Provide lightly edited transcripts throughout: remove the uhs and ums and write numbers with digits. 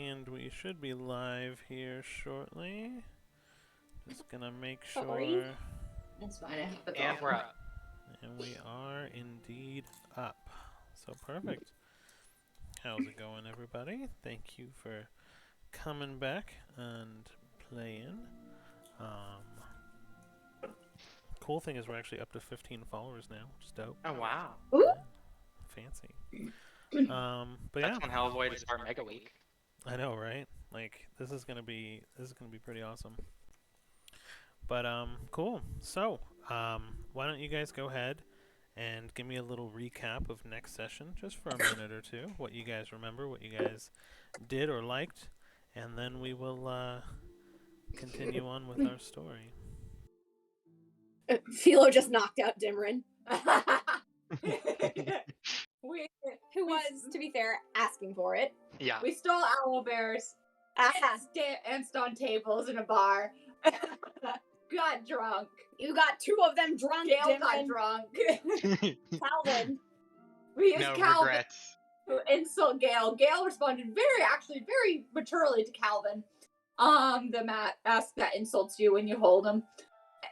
And we should be live here shortly. Just gonna make Sorry. sure. That's fine. And we're up. And we are indeed up. So perfect. How's it going, everybody? Thank you for coming back and playing. Cool thing is we're actually up to 15 followers now, which is dope. Oh wow. Ooh. Yeah, fancy. But yeah, That's one hell of a way to start Mega Week. I know, right? Like this is gonna be pretty awesome. But cool. So why don't you guys go ahead and give me a little recap of next session, just for a minute or two, what you guys remember, what you guys did or liked, and then we will continue on with our story. Philo just knocked out Dimrin. Who was, to be fair, asking for it. Yeah. We stole owlbears and on tables in a bar. Got drunk. You got two of them drunk, Gail Dimrin. got drunk. Calvin. We used No Calvin regrets. to insult Gail. Gail responded very maturely to Calvin. The mask that insults you when you hold him.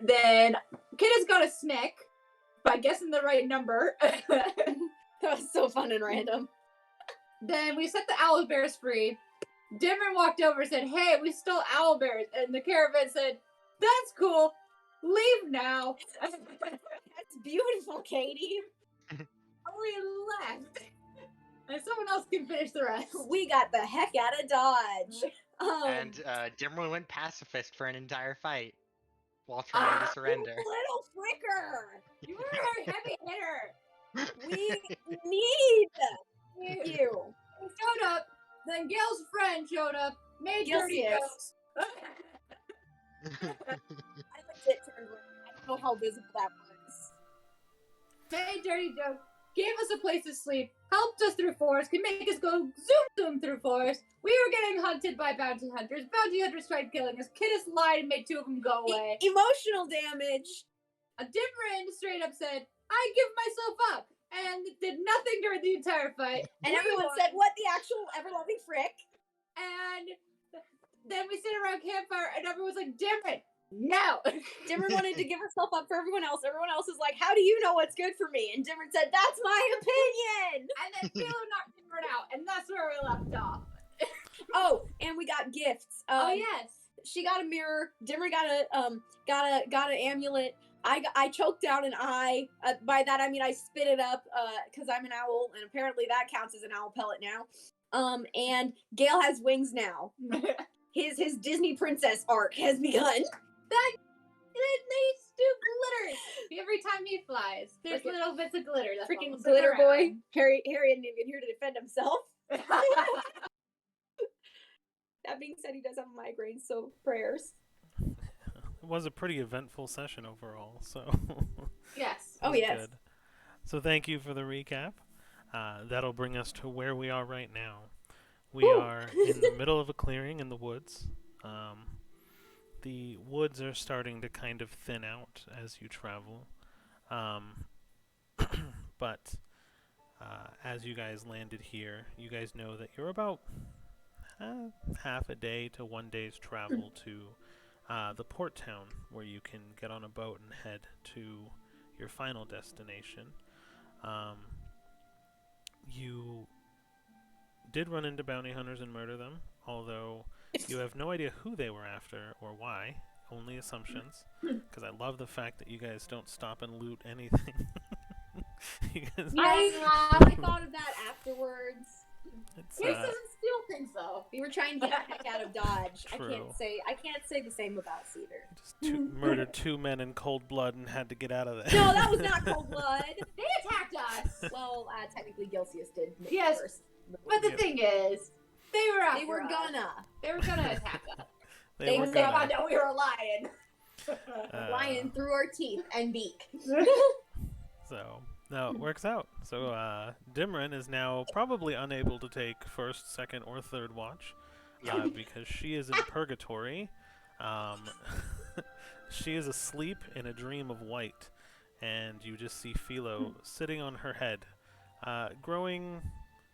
Then Kidda's got a smick by guessing the right number. That was so fun and random. Then we set the owlbears free. Dimmer walked over and said, "Hey, we stole owlbears." And the caravan said, "That's cool. Leave now." That's beautiful, Katie. We left. And someone else can finish the rest. We got the heck out of Dodge. And Dimmerlin went pacifist for an entire fight while trying to surrender. Little flicker. You were a heavy hitter. We need you. He showed up. Then Gail's friend showed up. Made dirty Gilsius. jokes. I legit turned red. I don't know how visible that was. Made dirty jokes. Gave us a place to sleep. Helped us through forest. Could make us go zoom through forest. We were getting hunted by bounty hunters. Bounty hunters tried killing us. Kiddas lied and made two of them go away. Emotional damage. A Dimmerin straight up said, "I give myself up," and did nothing during the entire fight. And We everyone won. said, "What the actual ever-loving frick?" And then we sit around campfire, and everyone's like, "Dimmerin, no." Dimmer wanted to give herself up for everyone else. Everyone else is like, "How do you know what's good for me?" And Dimmer said, "That's my opinion." And then Philo knocked Dimmerin out, and that's where we left off. Oh, and we got gifts. Yes. She got a mirror. Dimmer got an amulet. I choked down an eye. By that I mean I spit it up because I'm an owl, and apparently that counts as an owl pellet now. And Gale has wings now. His Disney princess arc has begun. They do glitter every time he flies. There's Freaking- little bits of glitter. That's Freaking all that's glitter boy. around. Harry isn't even here to defend himself. That being said, he does have a migraine, so prayers. It was a pretty eventful session overall, so Yes. Oh, that's yes. good. So thank you for the recap. That'll bring us to where we are right now. We Woo. are in the middle of a clearing in the woods. The woods are starting to kind of thin out as you travel. But as you guys landed here, you guys know that you're about half a day to 1 day's travel to the port town, where you can get on a boat and head to your final destination. You did run into bounty hunters and murder them, although you have no idea who they were after or why. Only assumptions, because I love the fact that you guys don't stop and loot anything. You guys- I thought of that afterwards. it's, Case doesn't steal things though. We were trying to get the heck out of Dodge. I True. can't say the same about Cedar. just murdered two men in cold blood and had to get out of there. No, that was not cold blood. They attacked us. Well, technically Gilsius did. make Yes, the first move. But the Yep. thing is, they were after They were us. They They were gonna attack us. They were Once they gonna. found out we were lying. flying through our teeth and beak. So, no, it works out. So, Dimrin is now probably unable to take first, second, or third watch because she is in purgatory. She is asleep in a dream of white, and you just see Philo sitting on her head, growing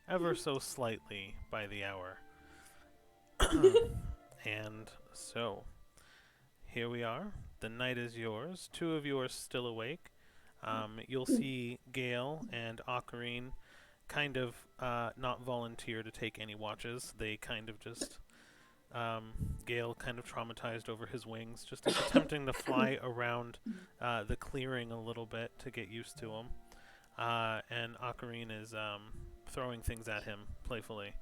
ever so slightly by the hour. And so, here we are. The night is yours. Two of you are still awake. You'll see Gale and Ocarine kind of not volunteer to take any watches. They kind of just Gale kind of traumatized over his wings, just attempting to fly around the clearing a little bit to get used to him. And Ocarine is throwing things at him playfully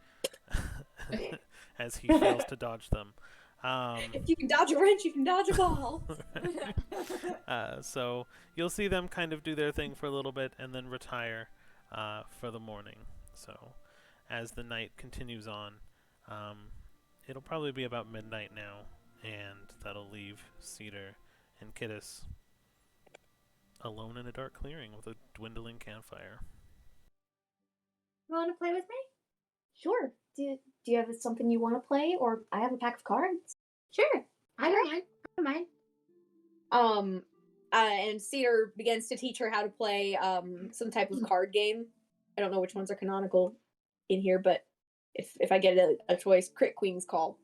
as he fails to dodge them. If you can dodge a wrench, you can dodge a ball. So you'll see them kind of do their thing for a little bit and then retire for the morning. So as the night continues on, it'll probably be about midnight now, and that'll leave Cedar and Kittis alone in a dark clearing with a dwindling campfire. You want to play with me? Sure. Do you have something you want to play, or I have a pack of cards? Sure. I don't mind. I don't mind. And Cedar begins to teach her how to play some type of card game. I don't know which ones are canonical in here, but if I get a choice, Crit Queen's Call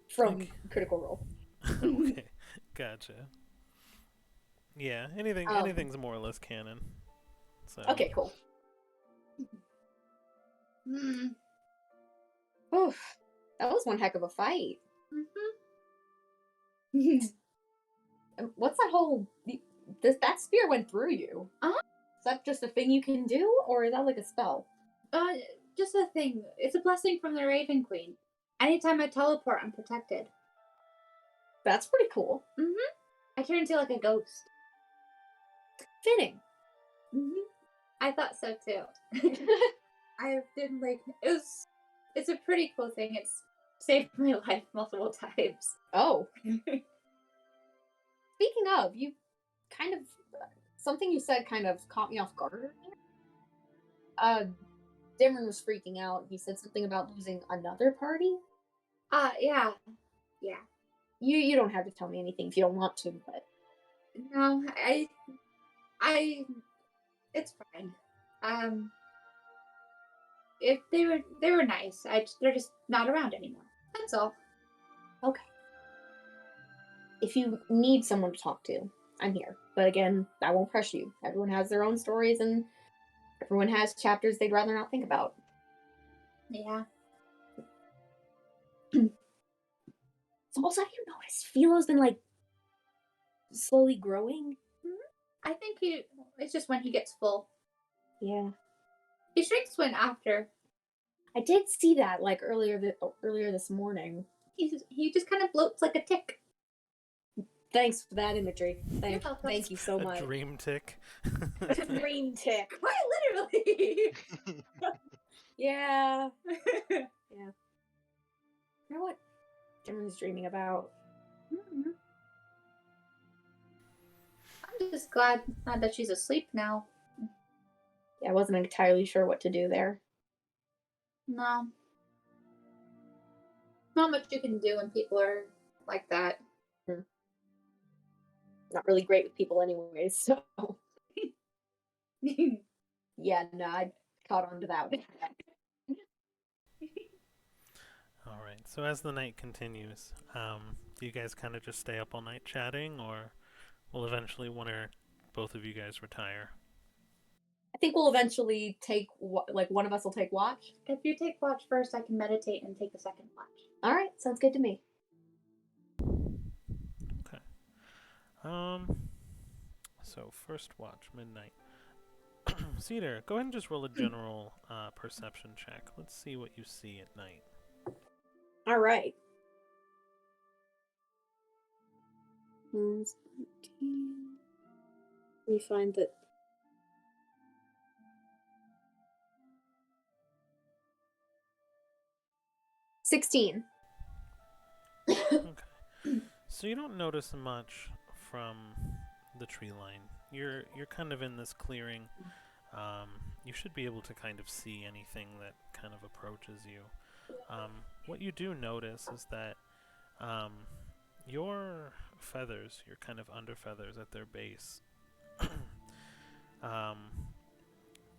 from Okay. Critical Role. Okay, gotcha. Yeah, anything's more or less canon. So. Okay, cool. Hmm. Oof, that was one heck of a fight. Mm-hmm. What's that whole? That spear went through you. Is that just a thing you can do, or is that like a spell? Just a thing. It's a blessing from the Raven Queen. Anytime I teleport, I'm protected. That's pretty cool. I turn into like a ghost. Fitting. I thought so too. I've been like, it's a pretty cool thing. It's saved my life multiple times. Oh. Speaking of, you kind of something you said kind of caught me off guard. Dimron was freaking out. He said something about losing another party. Yeah. You don't have to tell me anything if you don't want to, but No, it's fine. If they were nice, they're just not around anymore. That's all. okay. If you need someone to talk to, I'm here. But again, I won't pressure you. Everyone has their own stories, and everyone has chapters they'd rather not think about. Yeah. So also, have you noticed Philo's been like slowly growing? I think it's just when he gets full. Yeah, He shrinks when after. I did see that like earlier this morning. He just kind of bloats like a tick. Thanks for that imagery. Thank welcome. you so much. A dream tick. Dream tick. Quite literally. Yeah. Yeah. You know what Dimron's dreaming about? I'm just glad that she's asleep now. Yeah, I wasn't entirely sure what to do there. No. Not much you can do when people are like that. Not really great with people anyways, so yeah, no, I caught on to that one. All right. So as the night continues, do you guys kind of just stay up all night chatting, or will eventually one or both of you guys retire? I think we'll eventually take like one of us will take watch. If you take watch first, I can meditate and take the second watch. All right, sounds good to me. Okay. So first watch, midnight. Cedar, go ahead and just roll a general perception check. Let's see what you see at night. All right. Let me find that. $16. Okay. So you don't notice much from the tree line. You're kind of in this clearing. You should be able to kind of see anything that kind of approaches you. What you do notice is that your feathers, your kind of under feathers at their base,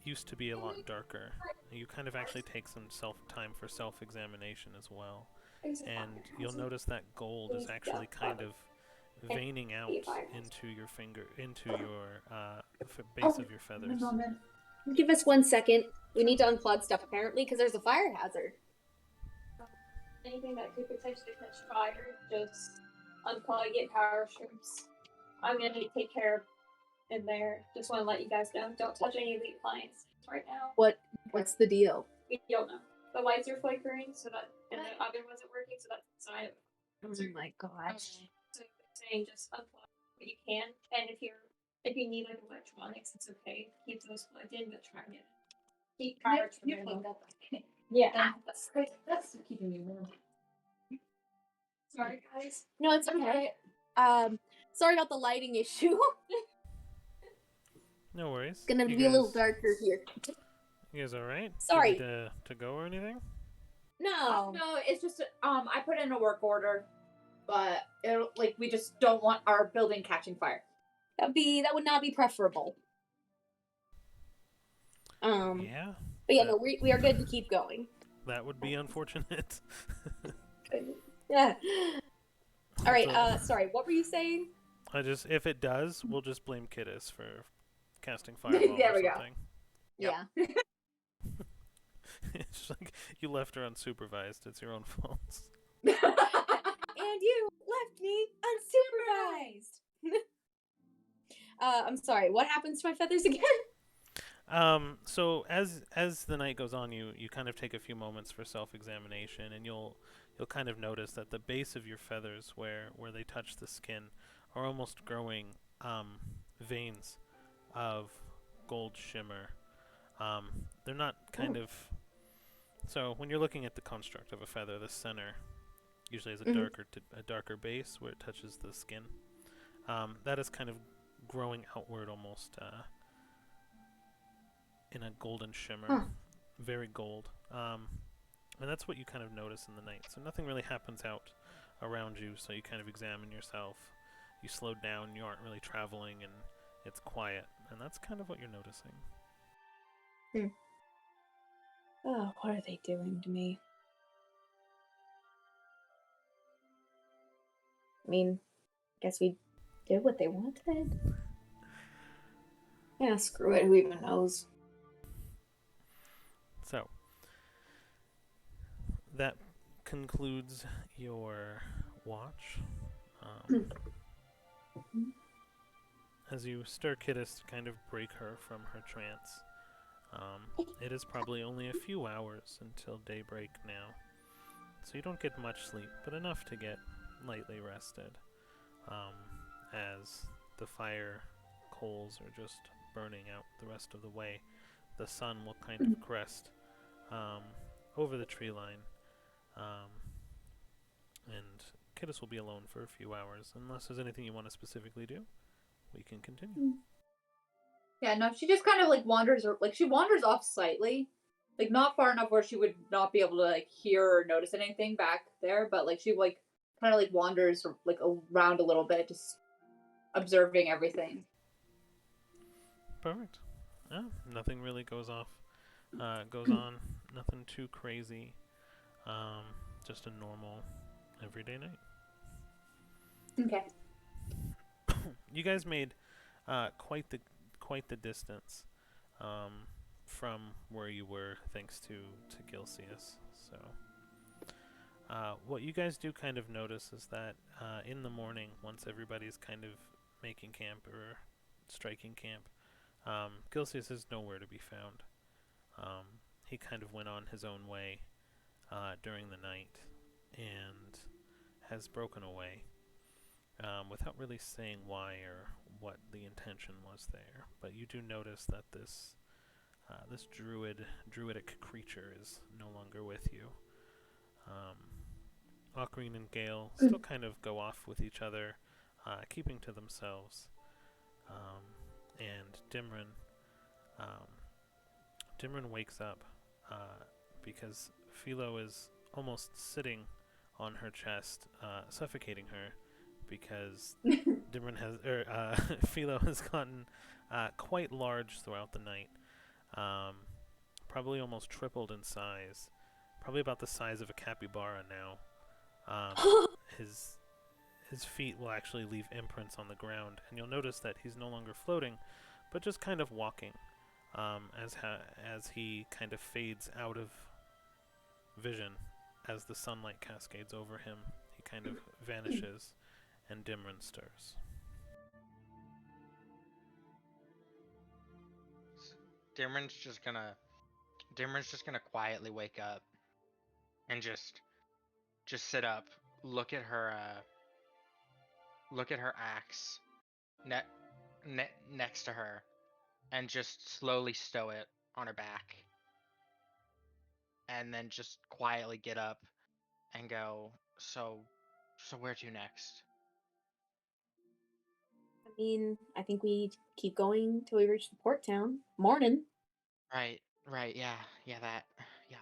used to be a lot darker. You kind of actually take some time for self-examination as well, and you'll notice that gold is actually kind of veining out into your into your base of your feathers. Give us 1 second. We need to unplug stuff apparently because there's a fire hazard. Anything that could potentially catch fire, just unplug it, power strips. I'm gonna take care of in there. Just want to let you guys know. Don't touch any of the appliances right now. What's the deal? We don't know. The lights are flickering, so that and the other wasn't working, so that's a sign of. Oh my gosh. So saying just unplug what you can, and if you need like electronics, it's okay. Keep those plugged in, but try and keep power You from plugged up. Yeah, That's great. That's keeping me warm. sorry guys. No, it's okay. Sorry about the lighting issue. No worries. It's gonna You be a little guys- darker here. You guys all right? Sorry. Do you need to go or anything? No. No, it's just I put in a work order, but we just don't want our building catching fire. That would not be preferable. Yeah, But yeah, no, we are good to keep going. that would be unfortunate. Yeah. All right. So- Sorry. What were you saying? if it does, we'll just blame Kiddis for casting fireball There or we go. something. Yep. Yeah. It's like you left her unsupervised. It's your own fault. And you left me unsupervised. I'm sorry. What happens to my feathers again? So as the night goes on, you kind of take a few moments for self-examination, and you'll kind of notice that the base of your feathers, where they touch the skin, are almost growing veins of gold shimmer. They're not kind of. So when you're looking at the construct of a feather, the center usually has a darker base where it touches the skin. That is kind of growing outward almost in a golden shimmer, very gold. And that's what you kind of notice in the night. So nothing really happens out around you, so you kind of examine yourself. You slow down, you aren't really traveling, and it's quiet. And that's kind of what you're noticing. Oh, what are they doing to me? I mean, I guess we did what they wanted. Yeah, screw it. Who even knows? So, that concludes your watch. As you stir Kiddis to kind of break her from her trance, it is probably only a few hours until daybreak now. So you don't get much sleep, but enough to get lightly rested. As the fire coals are just burning out the rest of the way, the sun will kind of crest over the tree line, and Kiddis will be alone for a few hours. Unless there's anything you want to specifically do, we can continue. Yeah, no, she just kind of wanders off slightly, not far enough where she would not be able to hear or notice anything back there, but she kind of wanders around a little bit, just observing everything. Perfect. Yeah, nothing really goes on. Nothing too crazy. Just a normal, everyday night. Okay. You guys made quite the distance from where you were, thanks to Gilcius. So, what you guys do kind of notice is that in the morning, once everybody's kind of making camp or striking camp, Gilcius is nowhere to be found. He kind of went on his own way during the night and has broken away without really saying why or what the intention was there. But you do notice that this druidic creature is no longer with you. Ocarine and Gale still kind of go off with each other, keeping to themselves. And Dimron wakes up because Philo is almost sitting on her chest, suffocating her, because Philo has gotten quite large throughout the night. Um, Probably almost tripled in size. Probably about the size of a capybara now. His feet will actually leave imprints on the ground, and you'll notice that he's no longer floating, but just kind of walking. As he kind of fades out of vision, as the sunlight cascades over him, he kind of vanishes, and Dimron stirs. Dimron's just gonna Dimron's just gonna quietly wake up and just sit up, look at her axe next to her, and just slowly stow it on her back, and then just quietly get up and go. So where to next? I mean, I think we keep going till we reach the port town. Morning. Right, yeah, that, yeah.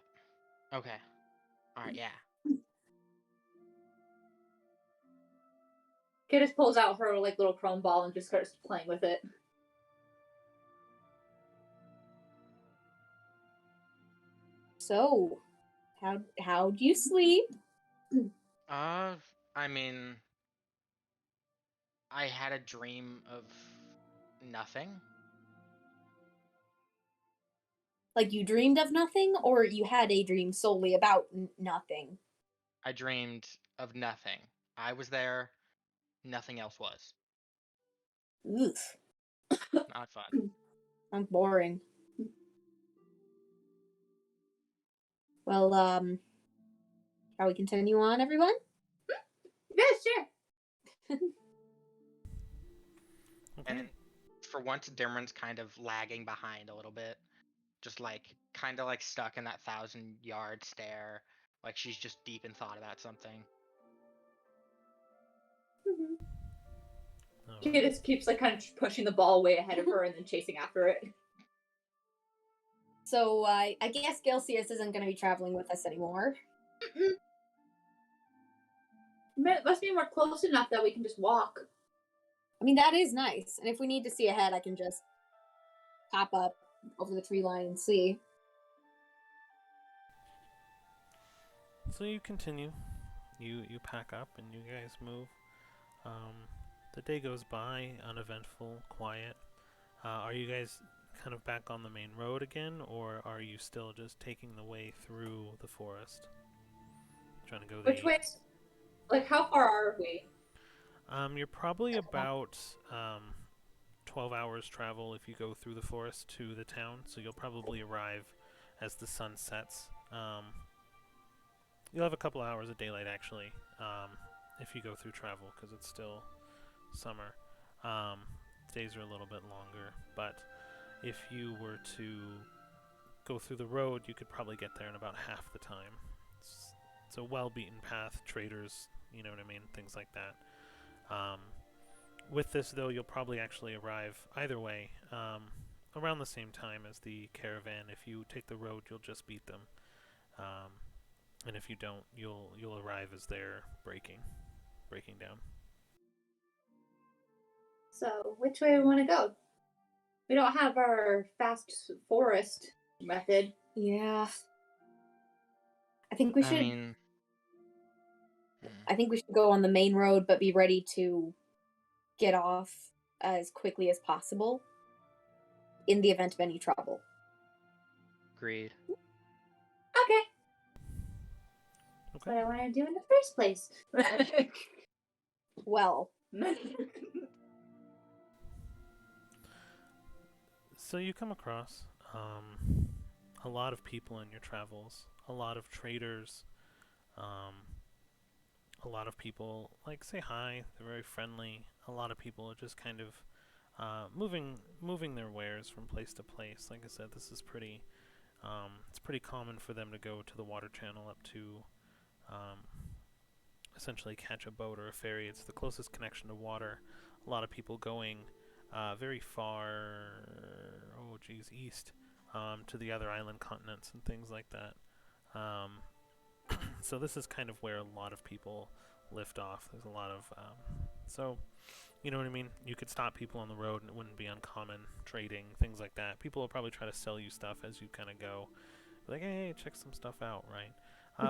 Okay, all right, yeah. Kid just pulls out her like little chrome ball and just starts playing with it. So, how do you sleep? I mean, I had a dream of nothing. Like you dreamed of nothing, or you had a dream solely about nothing? I dreamed of nothing. I was there, nothing else was. Ugh, Not fun. I'm boring. Well, shall we continue on, everyone? Yeah, sure. Okay. And for once, Dimron's kind of lagging behind a little bit. Just like, kind of like stuck in that 1,000-yard stare. Like she's just deep in thought about something. Kid Alright. just keeps like kind of pushing the ball way ahead of her and then chasing after it. So, I guess Gelsius isn't going to be traveling with us anymore. It must be more close enough that we can just walk. I mean, that is nice. And if we need to see ahead, I can just pop up over the tree line and see. So you continue. You pack up and you guys move. The day goes by, uneventful, quiet. Are you guys kind of back on the main road again, or are you still just taking the way through the forest? Trying to go Which way? Like, how far are we? You're probably about 12 hours travel if you go through the forest to the town, so you'll probably arrive as the sun sets. You'll have a couple hours of daylight actually, if you go through travel, because it's still summer. Days are a little bit longer, but if you were to go through the road, you could probably get there in about half the time. It's a well-beaten path, traders, you know what I mean, things like that. With this, though, you'll probably actually arrive either way around the same time as the caravan. If you take the road, you'll just beat them, and if you don't, you'll arrive as they're breaking down. So, which way we want to go? We don't have our fast forest method. Yeah. I think we should. I mean, I think we should go on the main road, but be ready to get off as quickly as possible in the event of any trouble. agreed. Okay. That's Okay. what I wanted to do in the first place. Well, So you come across a lot of people in your travels, a lot of traders, a lot of people like say hi. They're very friendly. A lot of people are just kind of moving their wares from place to place. Like I said, this is pretty. It's pretty common for them to go to the water channel up to essentially catch a boat or a ferry. It's the closest connection to water. A lot of people going very far, east to the other island continents and things like that. So this is kind of where a lot of people lift off. There's a lot of so You know what I mean? You could stop people on the road and it wouldn't be uncommon. Trading, things like that. People will probably try to sell you stuff as you kind of go. Like, hey, check some stuff out, right?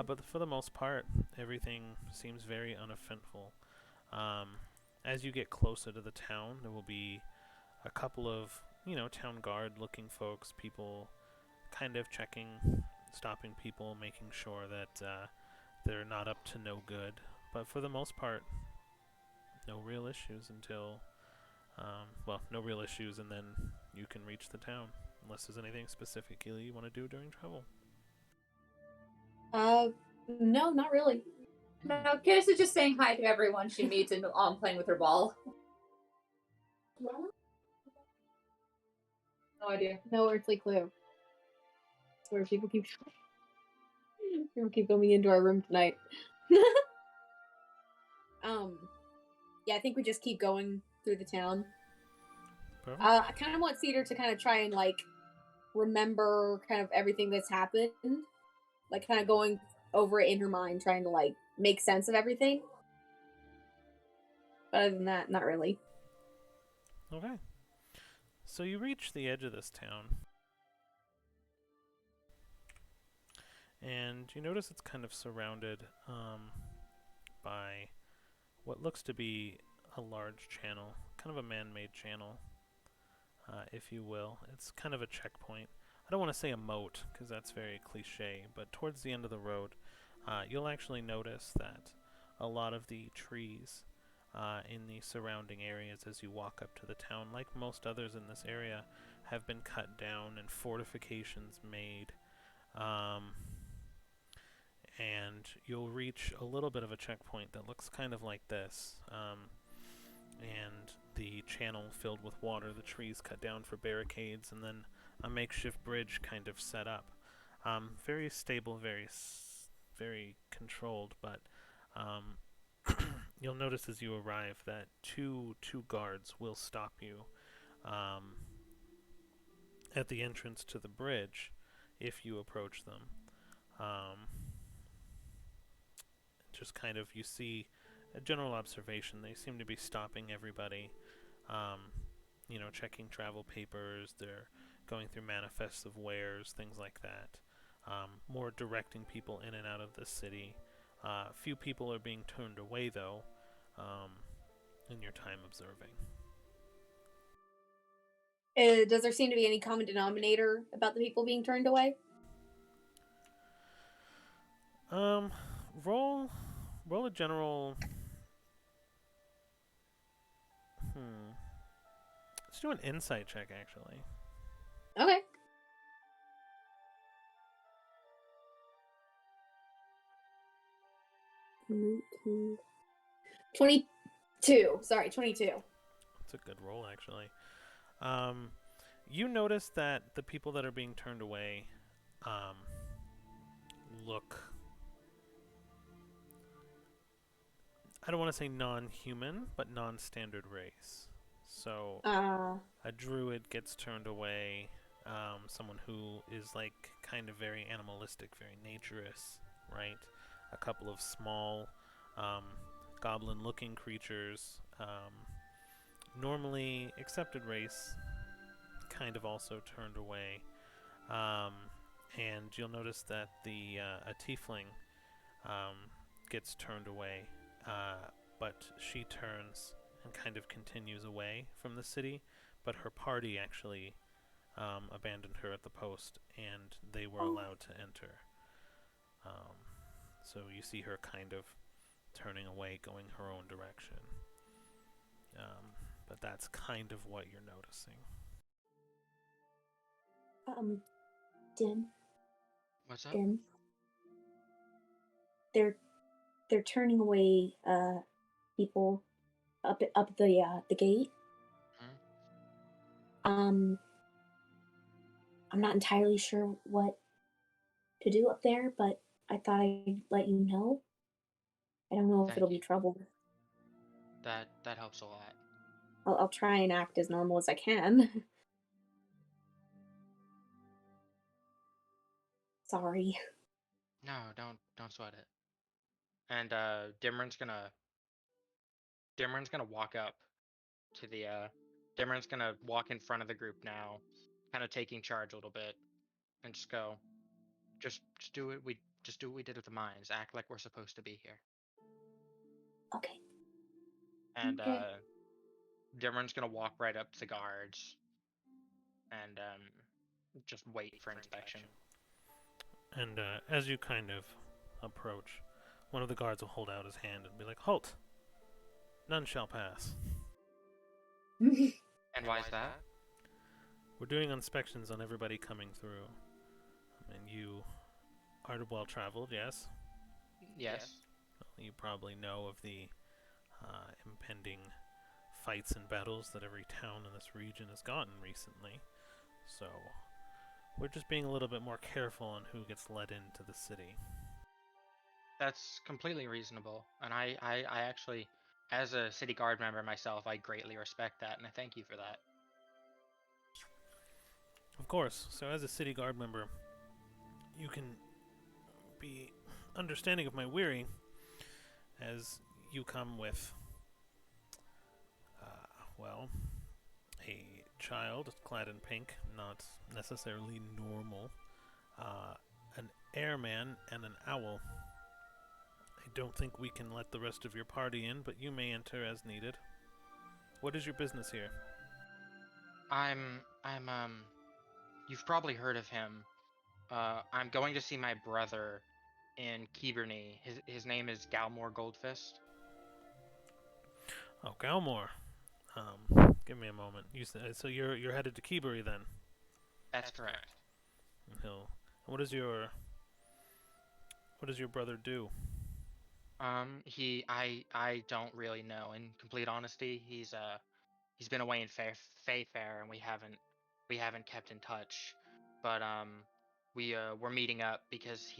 But for the most part, everything seems very uneventful. Um, as you get closer to the town, there will be a couple of, town guard looking folks, people kind of checking, stopping people, making sure that they're not up to no good. But for the most part, no real issues until, no real issues, and then you can reach the town. Unless there's anything specifically you want to do during travel. No, not really. No, Kiss is just saying hi to everyone she meets and playing with her ball. No idea. No earthly clue. Where people keep coming into our room tonight. Yeah, I think we just keep going through the town. Perfect. I kind of want Cedar to kind of try and like remember kind of everything that's happened, like kind of going over it in her mind, trying to like make sense of everything. But other than that, not really. Okay. So you reach the edge of this town. And you notice it's kind of surrounded by what looks to be a large channel, kind of a man-made channel, if you will. It's kind of a checkpoint. I don't want to say a moat, because that's very cliche, but towards the end of the road, you'll actually notice that a lot of the trees in the surrounding areas as you walk up to the town, like most others in this area, have been cut down and fortifications made. And you'll reach a little bit of a checkpoint that looks kind of like this. And the channel filled with water, the trees cut down for barricades, and then a makeshift bridge kind of set up. Very stable, very controlled, but you'll notice as you arrive that two guards will stop you at the entrance to the bridge if you approach them. Just kind of, you see a general observation. They seem to be stopping everybody, checking travel papers. They're going through manifests of wares, things like that. More directing people in and out of the city. Few people are being turned away, though, in your time observing. Does there seem to be any common denominator about the people being turned away? Roll a general. Let's do an insight check, actually. Okay. Mm-hmm. 22. Sorry, 22. That's a good roll, actually. You notice that the people that are being turned away look, I don't want to say non-human, but non-standard race. So a druid gets turned away, someone who is like kind of very animalistic, very naturous, right? A couple of small goblin-looking creatures, normally accepted race, kind of also turned away. And you'll notice that a tiefling gets turned away, but she turns and kind of continues away from the city, but her party actually abandoned her at the post, and they were allowed to enter. So you see her kind of turning away, going her own direction. But that's kind of what you're noticing. Dim. What's up? Dim. They're turning away people up the gate. I'm not entirely sure what to do up there, but I thought I'd let you know. I don't know if it'll be trouble. That helps a lot. I'll try and act as normal as I can. Sorry. No, don't sweat it. And Dimran's gonna walk up to the Dimmer's gonna walk in front of the group now, kind of taking charge a little bit, and just go, just do it. Just do what we did with the mines. Act like we're supposed to be here. Okay. And Okay. Dimmer's gonna walk right up to the guards, and just wait for inspection. And as you kind of approach, one of the guards will hold out his hand and be like, "Halt! None shall pass. And why is that? We're doing inspections on everybody coming through. And you are well traveled, yes? Yes. You probably know of the impending fights and battles that every town in this region has gotten recently. So, we're just being a little bit more careful on who gets let into the city." That's completely reasonable, and I actually, as a city guard member myself, I greatly respect that, and I thank you for that. Of course. So as a city guard member, you can be understanding of my weary as you come with, well, a child clad in pink, not necessarily normal, an airman, and an owl. I don't think we can let the rest of your party in, but you may enter as needed. What is your business here? I'm you've probably heard of him. I'm going to see my brother in Kiberny. His name is Galmore Goldfist. Oh, Galmore. Give me a moment. So you're headed to Keebury then? That's correct. And what does your brother do? I don't really know. In complete honesty, he's been away in Fair, and we haven't kept in touch. But we're meeting up because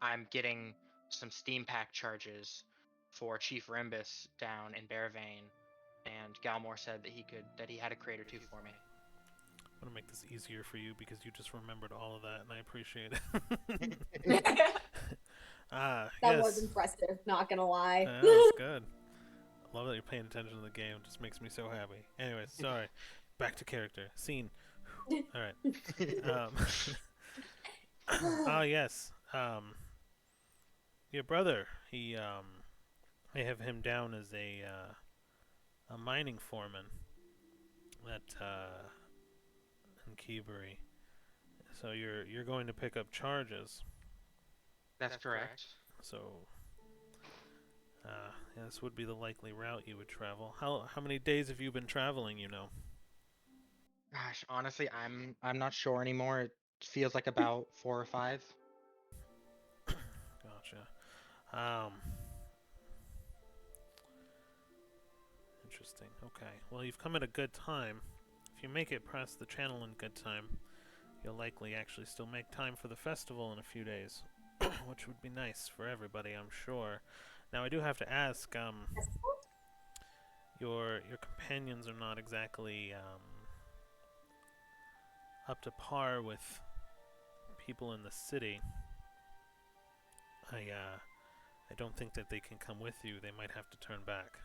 I'm getting some steam pack charges for Chief Rimbus down in Bearvane, and Galmore said that he had a crate or two for me. I'm gonna make this easier for you because you just remembered all of that, and I appreciate it. That yes. was impressive, not gonna lie. That's good. I love that you're paying attention to the game. It just makes me so happy. Anyways, sorry. Back to character. Scene. All right. Yes. Your brother. I have him down as a mining foreman at in Keebury. So you're going to pick up charges. That's correct. So, this would be the likely route you would travel. How many days have you been traveling? Gosh, honestly, I'm not sure anymore. It feels like about 4 or 5. Gotcha. Interesting. Okay. Well, you've come at a good time. If you make it past the channel in good time, you'll likely actually still make time for the festival in a few days, which would be nice for everybody, I'm sure. Now, I do have to ask, your companions are not exactly up to par with people in the city. I don't think that they can come with you. They might have to turn back.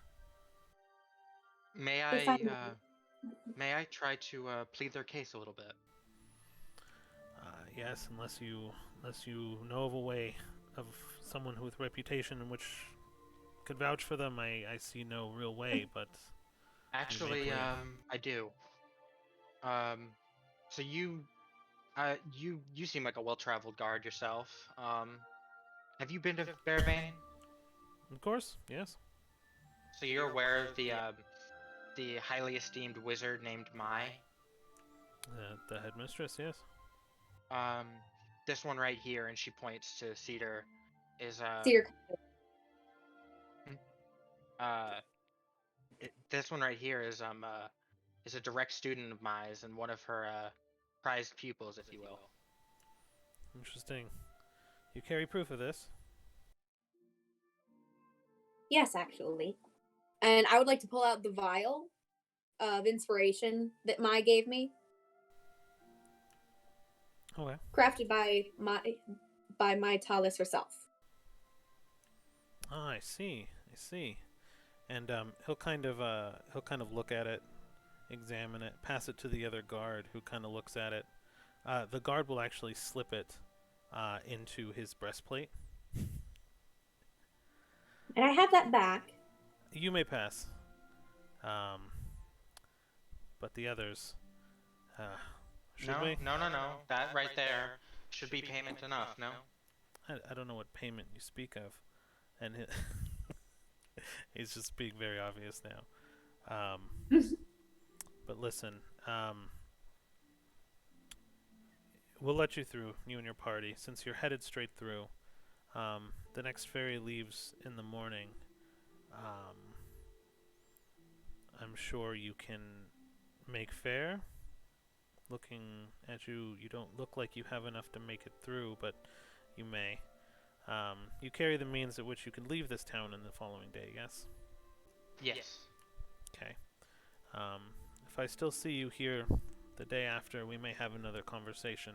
May If I I'm- may I try to plead their case a little bit? Yes, unless you know of a way of someone with reputation in which could vouch for them, I see no real way. But Actually, clear. I do. So you seem like a well-traveled guard yourself. Have you been to Bearvane? of course, yes. So you're aware of the highly esteemed wizard named Mai? The headmistress, yes. Um, this one right here, and she points to Cedar, is Cedar. uh, this one right here is a direct student of Mai's and one of her prized pupils, if you will. Interesting. You carry proof of this? Yes, actually. And I would like to pull out the vial of inspiration that Mai gave me, Okay. crafted by Mai Talis herself. Ah, I see. and he'll kind of look at it, examine it, pass it to the other guard, who kind of looks at it. The guard will actually slip it into his breastplate. And I have that back. You may pass, um, but the others, uh, should No, we? no, no, no. That right there should be payment enough. No. I don't know what payment you speak of, and he's just being very obvious now. But listen, we'll let you through, you and your party, since you're headed straight through. The next ferry leaves in the morning. Um, I'm sure you can make fare. Looking at you, you don't look like you have enough to make it through, but you may. You carry the means at which you can leave this town in the following day, yes? Yes. Okay. If I still see you here the day after, we may have another conversation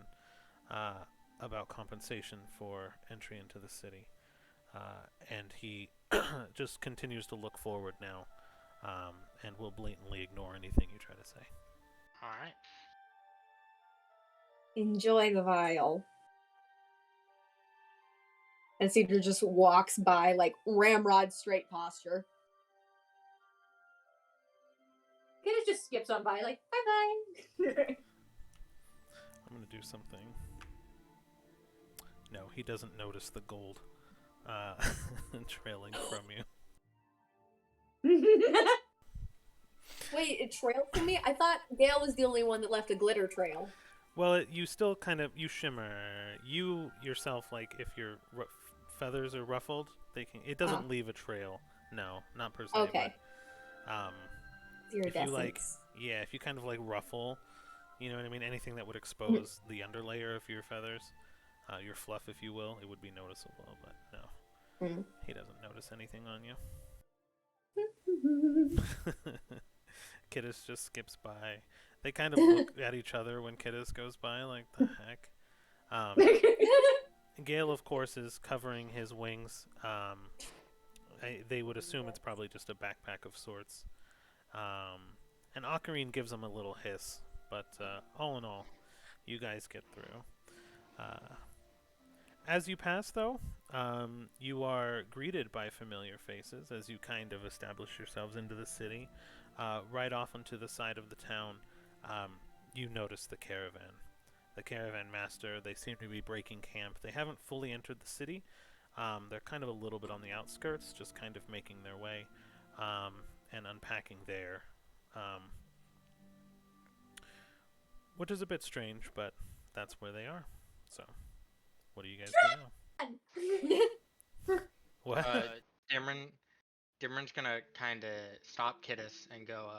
about compensation for entry into the city. And he just continues to look forward now, and will blatantly ignore anything you try to say. All right. Enjoy the vial. And Cedar just walks by, like, ramrod straight posture. Kiddo just skips on by, like, bye bye. I'm gonna do something. No, he doesn't notice the gold trailing from you. Wait, it trailed from me? I thought Gale was the only one that left a glitter trail. Well, you still kind of, you shimmer. You yourself, like, if your feathers are ruffled, it doesn't leave a trail. No, not per se. Okay. But, if you like, yeah, if you kind of like ruffle, you know what I mean? Anything that would expose the underlayer of your feathers, your fluff, if you will, it would be noticeable. But no, he doesn't notice anything on you. Kiddos just skips by. They kind of look at each other when Kiddos goes by, like, the heck. Gale, of course, is covering his wings. They would assume it's probably just a backpack of sorts. And Ocarine gives him a little hiss, but all in all, you guys get through. As you pass, though, you are greeted by familiar faces as you kind of establish yourselves into the city. Right off onto the side of the town, you notice the caravan. The caravan master, they seem to be breaking camp. They haven't fully entered the city. They're kind of a little bit on the outskirts, just kind of making their way and unpacking there. Which is a bit strange, but that's where they are. So, what do you guys do now? What? Dimron's gonna kind of stop Kiddos and go,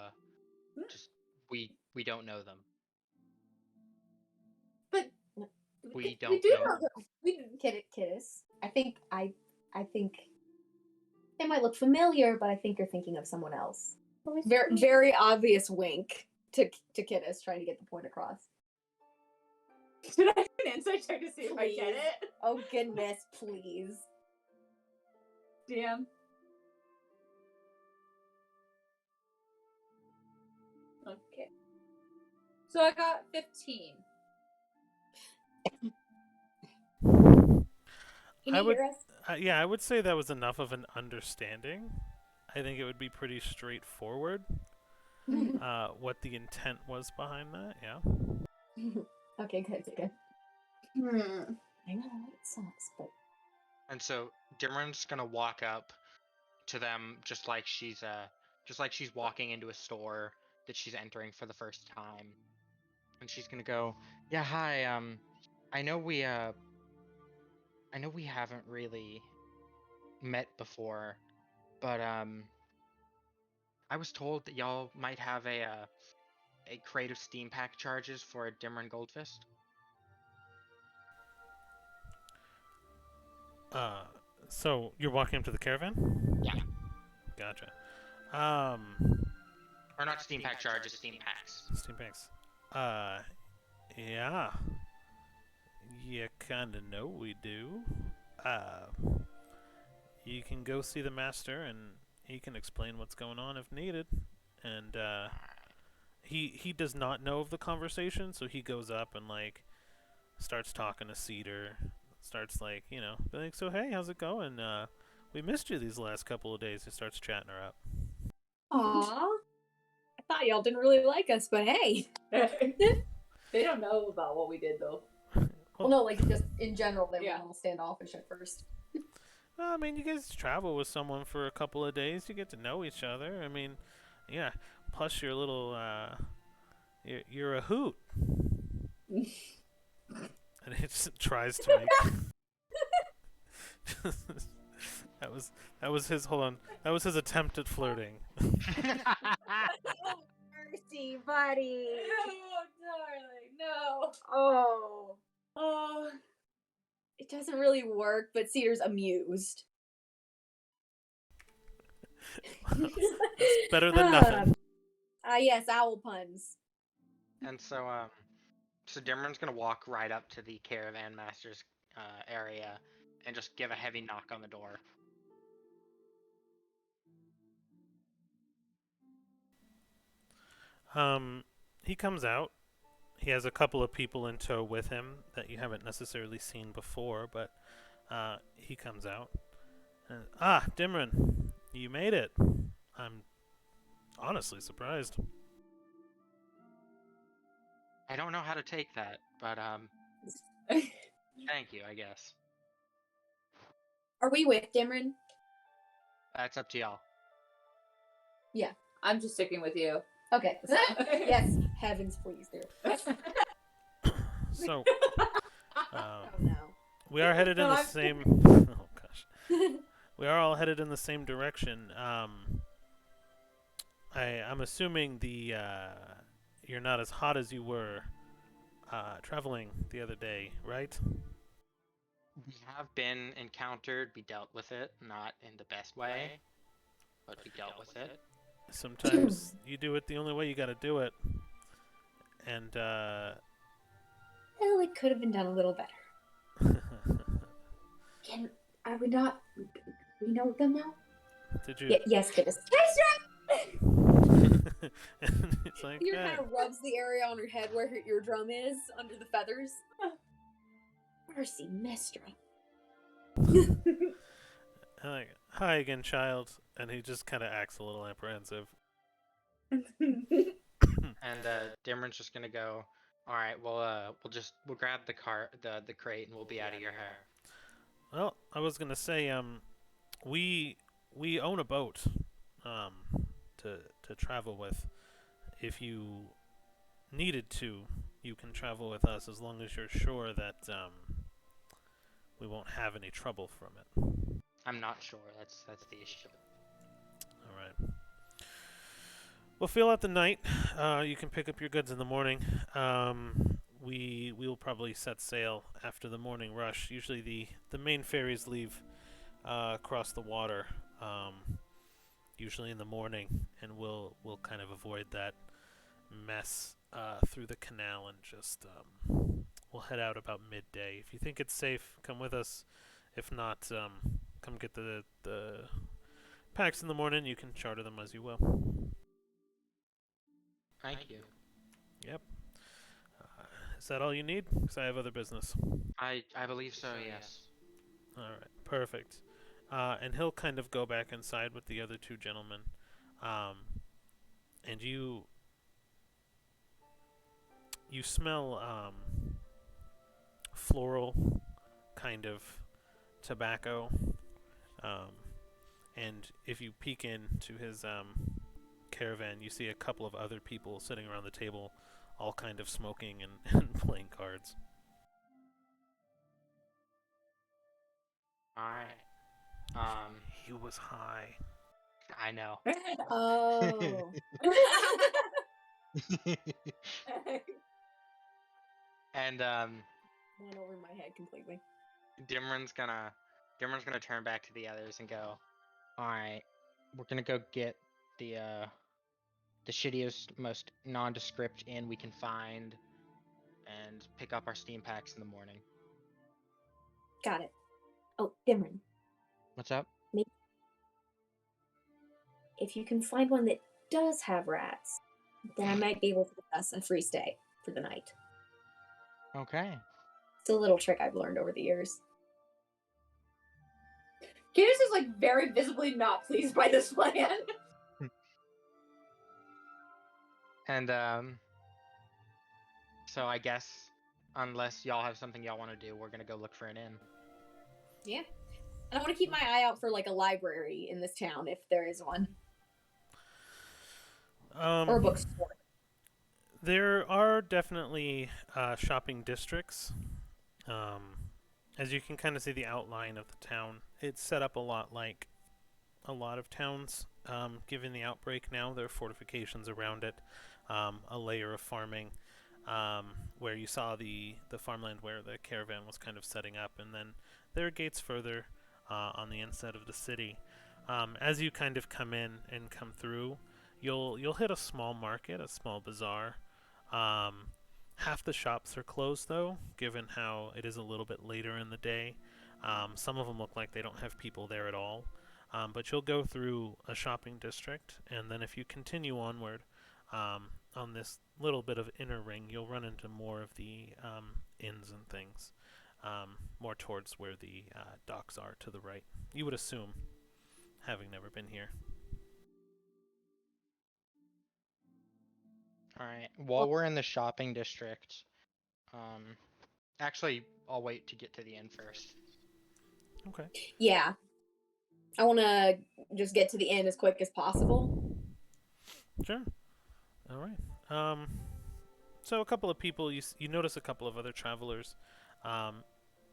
just, we don't know them. But We don't we do know know them. We Kiddis. I think they might look familiar, but I think you're thinking of someone else. Very, very obvious wink to Kiddis, trying to get the point across. Should I do an insight check to see if I Please. get it? Oh goodness, please. Damn. Okay. So I got 15. Can I you would- hear us? Yeah, I would say that was enough of an understanding. I think it would be pretty straightforward what the intent was behind that, yeah. Okay, good. I know it sucks, but And so Dimron's gonna walk up to them just like she's walking into a store that she's entering for the first time. And she's gonna go, "Yeah, hi, I know we haven't really met before, but I was told that y'all might have a crate of steam pack charges for a Dimron Goldfist." So you're walking up to the caravan? Yeah. Gotcha. Or not steam pack charges, steam packs. Steam packs. Yeah. You kinda know we do. You can go see the master and he can explain what's going on if needed. And he does not know of the conversation, so he goes up and like starts talking to Cedar, starts like be like, so hey, how's it going? We missed you these last couple of days. He starts chatting her up. Aw. I thought y'all didn't really like us, but hey. They don't know about what we did though. Well, no, like just in general, they Yeah. were all standoffish at first. I mean, you guys travel with someone for a couple of days. You get to know each other. I mean, yeah. Plus, you're a little. You're a hoot. And it just tries to make. that was his. Hold on. That was his attempt at flirting. Mercy, buddy. Oh, darling, no. Oh. It doesn't really work, but Cedar's amused. That's better than nothing. Yes, owl puns. And so Dimron's gonna walk right up to the caravan master's area and just give a heavy knock on the door. He comes out. He has a couple of people in tow with him that you haven't necessarily seen before, but he comes out. And, Dimron, you made it. I'm honestly surprised. I don't know how to take that, but thank you, I guess. Are we with Dimron? That's up to y'all. I'm just sticking with you. Okay. Yes, heavens please do. So, Oh no. we are headed in No, the I'm same. Oh gosh, we are all headed in the same direction. I'm assuming you're not as hot as you were traveling the other day, right? We have been encountered, we dealt with it, not in the best way, but we dealt with it. Sometimes you do it the only way you got to do it, and Well, it could have been done a little better. Are we not? We know them now? did you? Yes, goodness. And it's like, He kind of rubs the area on her head where her eardrum is, under the feathers. Mercy, Mistra. like, hi again, child, and he just kind of acts a little apprehensive. And Dimron's just gonna go, all right, we'll grab the crate, and we'll be out of your hair. Well, I was gonna say, we own a boat, to travel with. If you needed to, you can travel with us as long as you're sure that we won't have any trouble from it. I'm not sure. That's the issue. All right. We'll feel out the night. You can pick up your goods in the morning. We will probably set sail after the morning rush. Usually the main ferries leave across the water, usually in the morning, and we'll kind of avoid that mess through the canal and just we'll head out about midday. If you think it's safe, come with us. If not, come get the packs in the morning. You can charter them as you will. Thank you. Yep. Is that all you need? Because I have other business. I believe so. Yes. All right. Perfect. And he'll kind of go back inside with the other two gentlemen. And you smell floral kind of tobacco. And if you peek into his caravan, you see a couple of other people sitting around the table, all kind of smoking and playing cards. All right. He was high. I know. Oh. And Went over my head completely. Dimron's gonna turn back to the others and go, all right, we're gonna go get the shittiest, most nondescript inn we can find, and pick up our steam packs in the morning. Got it. Oh, Dimron. What's up? if you can find one that does have rats, then I might be able to get us a free stay for the night. Okay. It's a little trick I've learned over the years. Candace is like very visibly not pleased by this plan. And so I guess unless y'all have something y'all want to do, we're gonna go look for an inn. Yeah. And I want to keep my eye out for like a library in this town if there is one. Or a bookstore. There are definitely shopping districts. As you can kind of see the outline of the town, it's set up a lot like a lot of towns. Given the outbreak now, there are fortifications around it, a layer of farming, where you saw the farmland where the caravan was kind of setting up, and then there are gates further on the inside of the city. As you kind of come in and come through, you'll hit a small market, a small bazaar. Half the shops are closed though, given how it is a little bit later in the day. Some of them look like they don't have people there at all. But you'll go through a shopping district, and then if you continue onward on this little bit of inner ring, you'll run into more of the inns and things, more towards where the docks are to the right. You would assume, having never been here. All right. While we're in the shopping district, actually, I'll wait to get to the inn first. Okay. Yeah. I want to just get to the end as quick as possible. Sure. All right. So a couple of people, you notice a couple of other travelers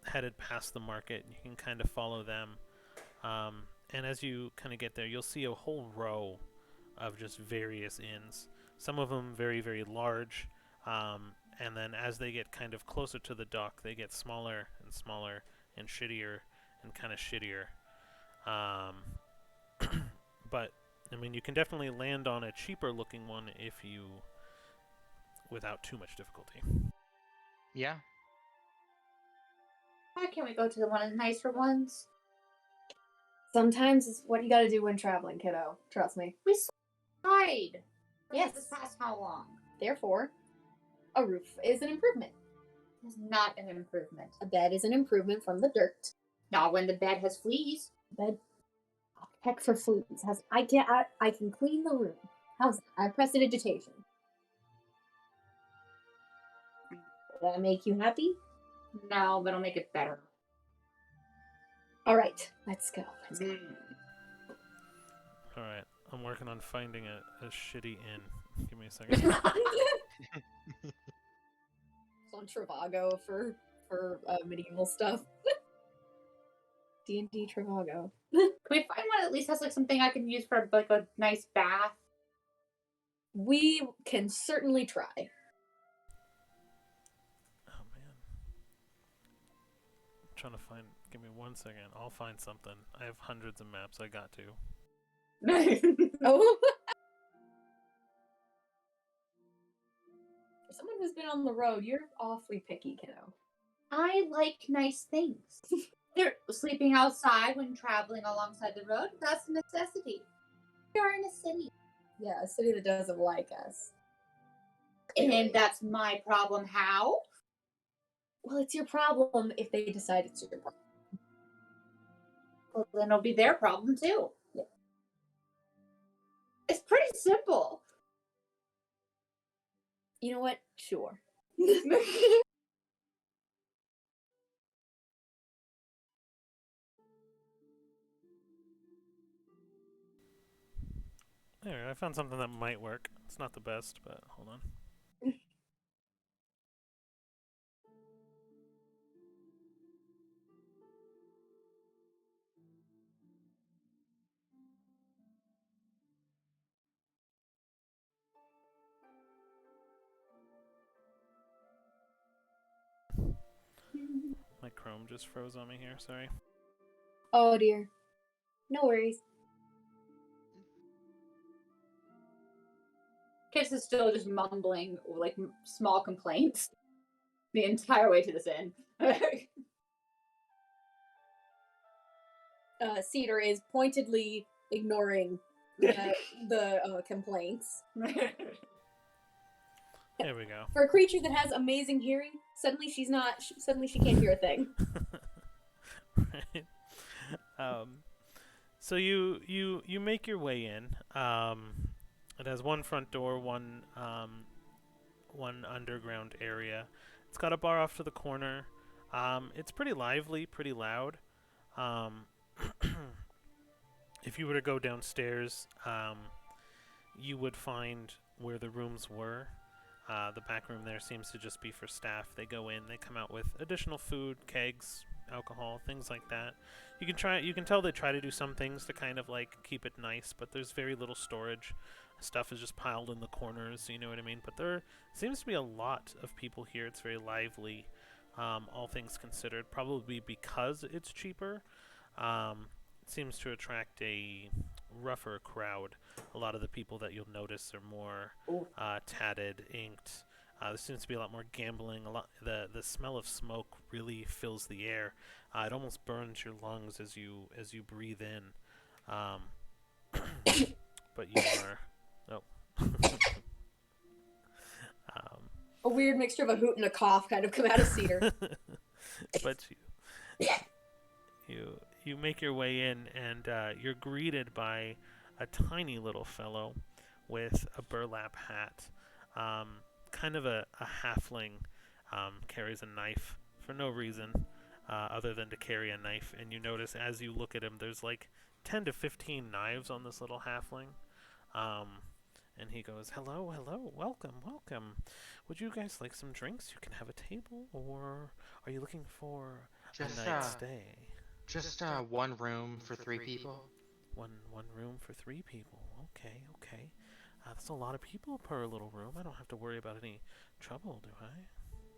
headed past the market. You can kind of follow them. And as you kind of get there, you'll see a whole row of just various inns. Some of them very, very large. And then as they get kind of closer to the dock, they get smaller and smaller and shittier and kind of shittier. But I mean, you can definitely land on a cheaper looking one without too much difficulty. Yeah. Why can't we go to the one of the nicer ones? Sometimes it's what you got to do when traveling, kiddo. Trust me. We tried. Yes. This past how long? Therefore, a roof is an improvement. It's not an improvement. A bed is an improvement from the dirt. Not when the bed has fleas. Bed. I'll peck for fleas. I can clean the room. How's that? I prestidigitation. Will that make you happy? No, but it'll make it better. All right, let's go. All right, I'm working on finding a shitty inn. Give me a second. It's on Trivago for medieval stuff. D&D Trivago. Can we find one that at least has like something I can use for like a nice bath? We can certainly try. Oh man, I'm trying to find. Give me 1 second. I'll find something. I have hundreds of maps. I got to. Oh. For someone who's been on the road, you're awfully picky, kiddo. I like nice things. They're sleeping outside when traveling alongside the road. That's a necessity. We are in a city. Yeah, a city that doesn't like us. And that's my problem. How? Well, it's your problem if they decide it's your problem. Well, then it'll be their problem too. Yeah. It's pretty simple. You know what? Sure. There, I found something that might work. It's not the best, but hold on. My Chrome just froze on me here, sorry. Oh dear. No worries. Kiss is still just mumbling like small complaints the entire way to this inn. Cedar is pointedly ignoring the complaints. There we go. For a creature that has amazing hearing, suddenly she can't hear a thing. Right. So you make your way in. It has one front door, one underground area. It's got a bar off to the corner. It's pretty lively, pretty loud. Um, if you were to go downstairs, you would find where the rooms were. The back room there seems to just be for staff. They go in, they come out with additional food, kegs, alcohol, things like that. You can tell they try to do some things to kind of like keep it nice, but there's very little storage. Stuff is just piled in the corners, you know what I mean? But there seems to be a lot of people here. It's very lively, all things considered. Probably because it's cheaper. It seems to attract a rougher crowd. A lot of the people that you'll notice are more tatted, inked. There seems to be a lot more gambling. The smell of smoke really fills the air. It almost burns your lungs as you breathe in. But you are. Oh. A weird mixture of a hoot and a cough kind of come out of Cedar. But you make your way in, and you're greeted by a tiny little fellow with a burlap hat. Kind of a halfling, carries a knife for no reason other than to carry a knife. And you notice as you look at him, there's like 10 to 15 knives on this little halfling. And he goes, hello, welcome. Would you guys like some drinks? You can have a table, or are you looking for a night stay? Just one room for 3 people. One room for 3 people. Okay. That's a lot of people per little room. I don't have to worry about any trouble, do I?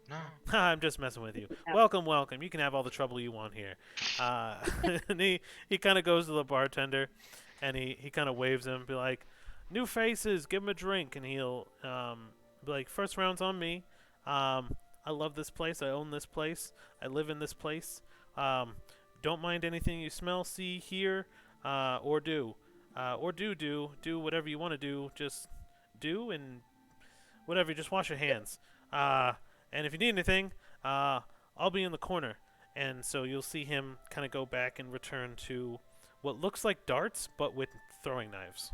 No. I'm just messing with you. Welcome. You can have all the trouble you want here. And he kind of goes to the bartender, and he kind of waves him, be like, new faces, give him a drink. And he'll be like, first round's on me. I love this place. I own this place. I live in this place. Don't mind anything you smell, see, hear, or do. Do whatever you want to do. Just do and whatever. Just wash your hands. And if you need anything, I'll be in the corner. And so you'll see him kind of go back and return to what looks like darts, but with throwing knives.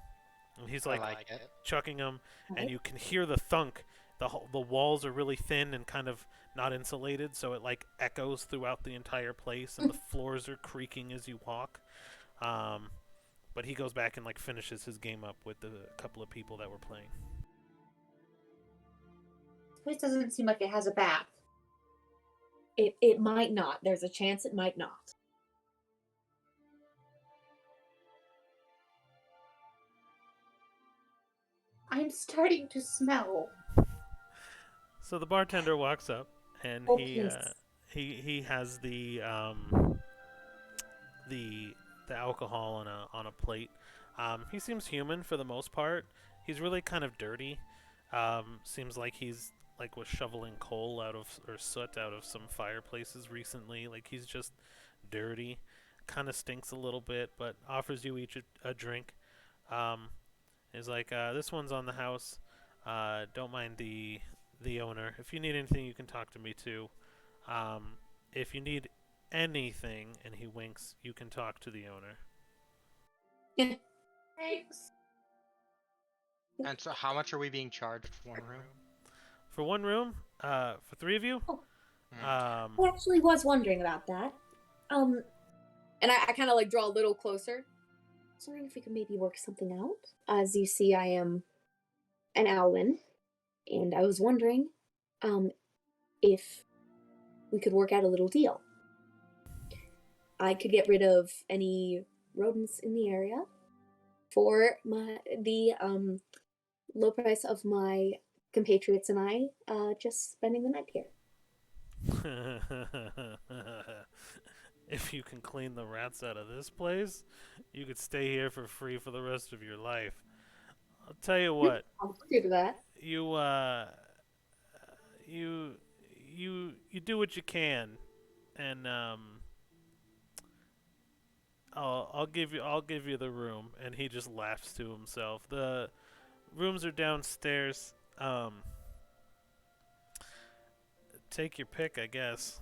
And he's like chucking them, and you can hear the thunk. The walls are really thin and kind of not insulated, so it like echoes throughout the entire place, and the floors are creaking as you walk. But he goes back and like finishes his game up with the couple of people that were playing. This place doesn't seem like it has a bath. It might not. There's a chance it might not. I'm starting to smell. So the bartender walks up, and he has the alcohol on a plate. He seems human for the most part. He's really kind of dirty. Seems like he's was shoveling coal or soot out of some fireplaces recently. Like he's just dirty. Kind of stinks a little bit, but offers you each a drink. Is like, this one's on the house. Don't mind the owner. If you need anything, you can talk to me too. If you need anything, and he winks, you can talk to the owner. Thanks. And so how much are we being charged for one room? For one room? For 3 of you? Oh. Um, I actually was wondering about that. And I kind of like draw a little closer. I was wondering if we could maybe work something out. As you see, I am an Owlin, and I was wondering if we could work out a little deal. I could get rid of any rodents in the area for the low price of my compatriots and I just spending the night here. If you can clean the rats out of this place, you could stay here for free for the rest of your life. I'll tell you what. I'll do that. You do what you can, and I'll give you the room, and he just laughs to himself. The rooms are downstairs. Take your pick, I guess.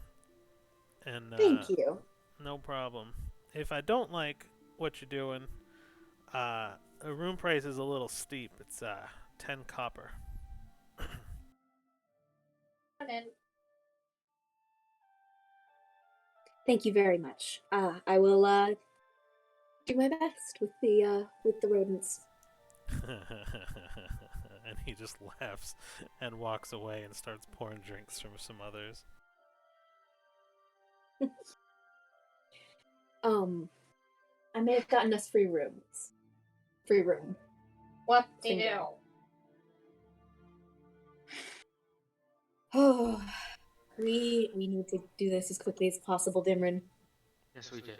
And Thank you. no problem. If I don't like what you're doing, the room price is a little steep. It's 10 copper. Thank you very much. I will do my best with the rodents. And he just laughs and walks away and starts pouring drinks from some others. I may have gotten us free rooms. Free room. What they Finger. do? Oh, we need to do this as quickly as possible, Dimron. Yes, we do.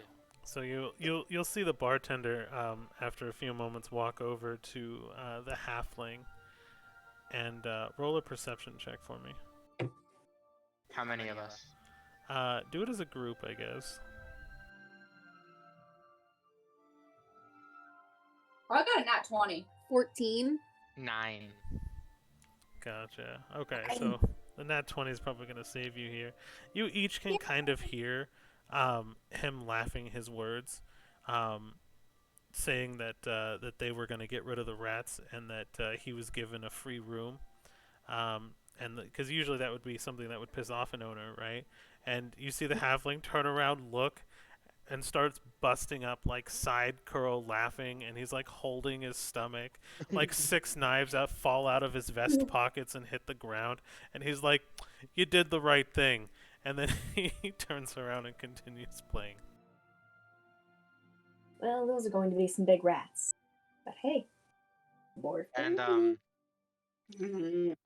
So you'll see the bartender after a few moments walk over to the halfling and roll a perception check for me. How many of us? Do it as a group, I guess. I got a nat 20. 14. 9. Gotcha. Okay, so the nat 20 is probably going to save you here. You each can kind of hear him laughing his words, saying that they were going to get rid of the rats and that he was given a free room. And because usually that would be something that would piss off an owner, right? And you see the halfling turn around, look, and starts busting up like side curl laughing, and he's like holding his stomach, like 6 knives fall out of his vest pockets and hit the ground, and he's like, "You did the right thing." And then he turns around and continues playing. Well, those are going to be some big rats. But hey, more And food.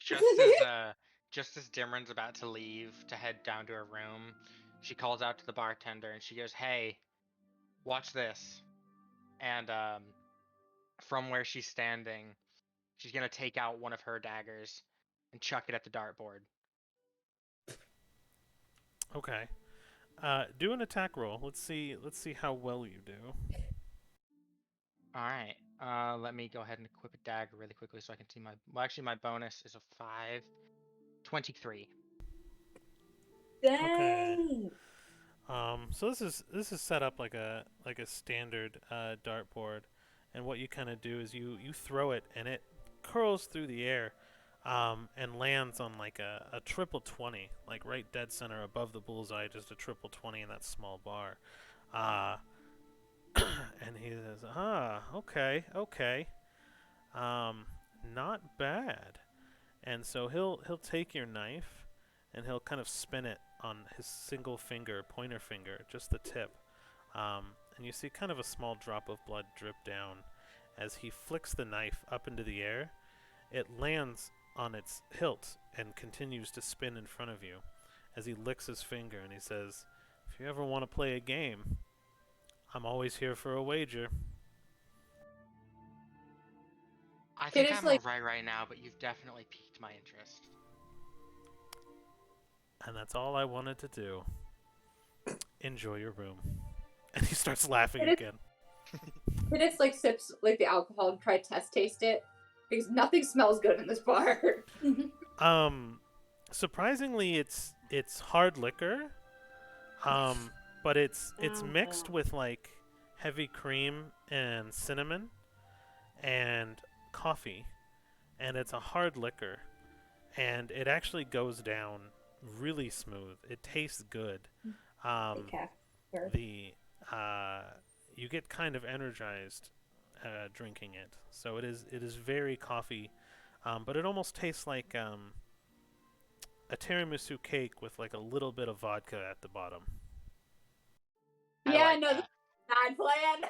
just as Dimron's about to leave to head down to her room, she calls out to the bartender and she goes, "Hey, watch this." And from where she's standing, she's gonna take out one of her daggers and chuck it at the dartboard. Okay. Do an attack roll. Let's see how well you do. All right. Let me go ahead and equip a dagger really quickly so I can see my. Well, actually, my bonus is a 5. 23. Dang. Okay. So this is set up like a standard dartboard, and what you kind of do is you throw it and it curls through the air, and lands on like a triple 20, like right dead center above the bullseye, just a triple 20 in that small bar. And he says, okay, not bad. And so he'll take your knife and he'll kind of spin it on his single finger, pointer finger, just the tip. And you see kind of a small drop of blood drip down as he flicks the knife up into the air. It lands on its hilt and continues to spin in front of you as he licks his finger and he says, "If you ever want to play a game, I'm always here for a wager." I think It is I'm like- alright right now, but you've definitely piqued my interest. And that's all I wanted to do. Enjoy your room. And he starts laughing again. It like sips like the alcohol and try to taste it because nothing smells good in this bar. Surprisingly, it's hard liquor. But it's mixed with like heavy cream and cinnamon and coffee, and it's a hard liquor, and it actually goes down really smooth. It tastes good. You get kind of energized drinking it. So it is very coffee, but it almost tastes like a tiramisu cake with like a little bit of vodka at the bottom. Yeah, like no, that. bad plan.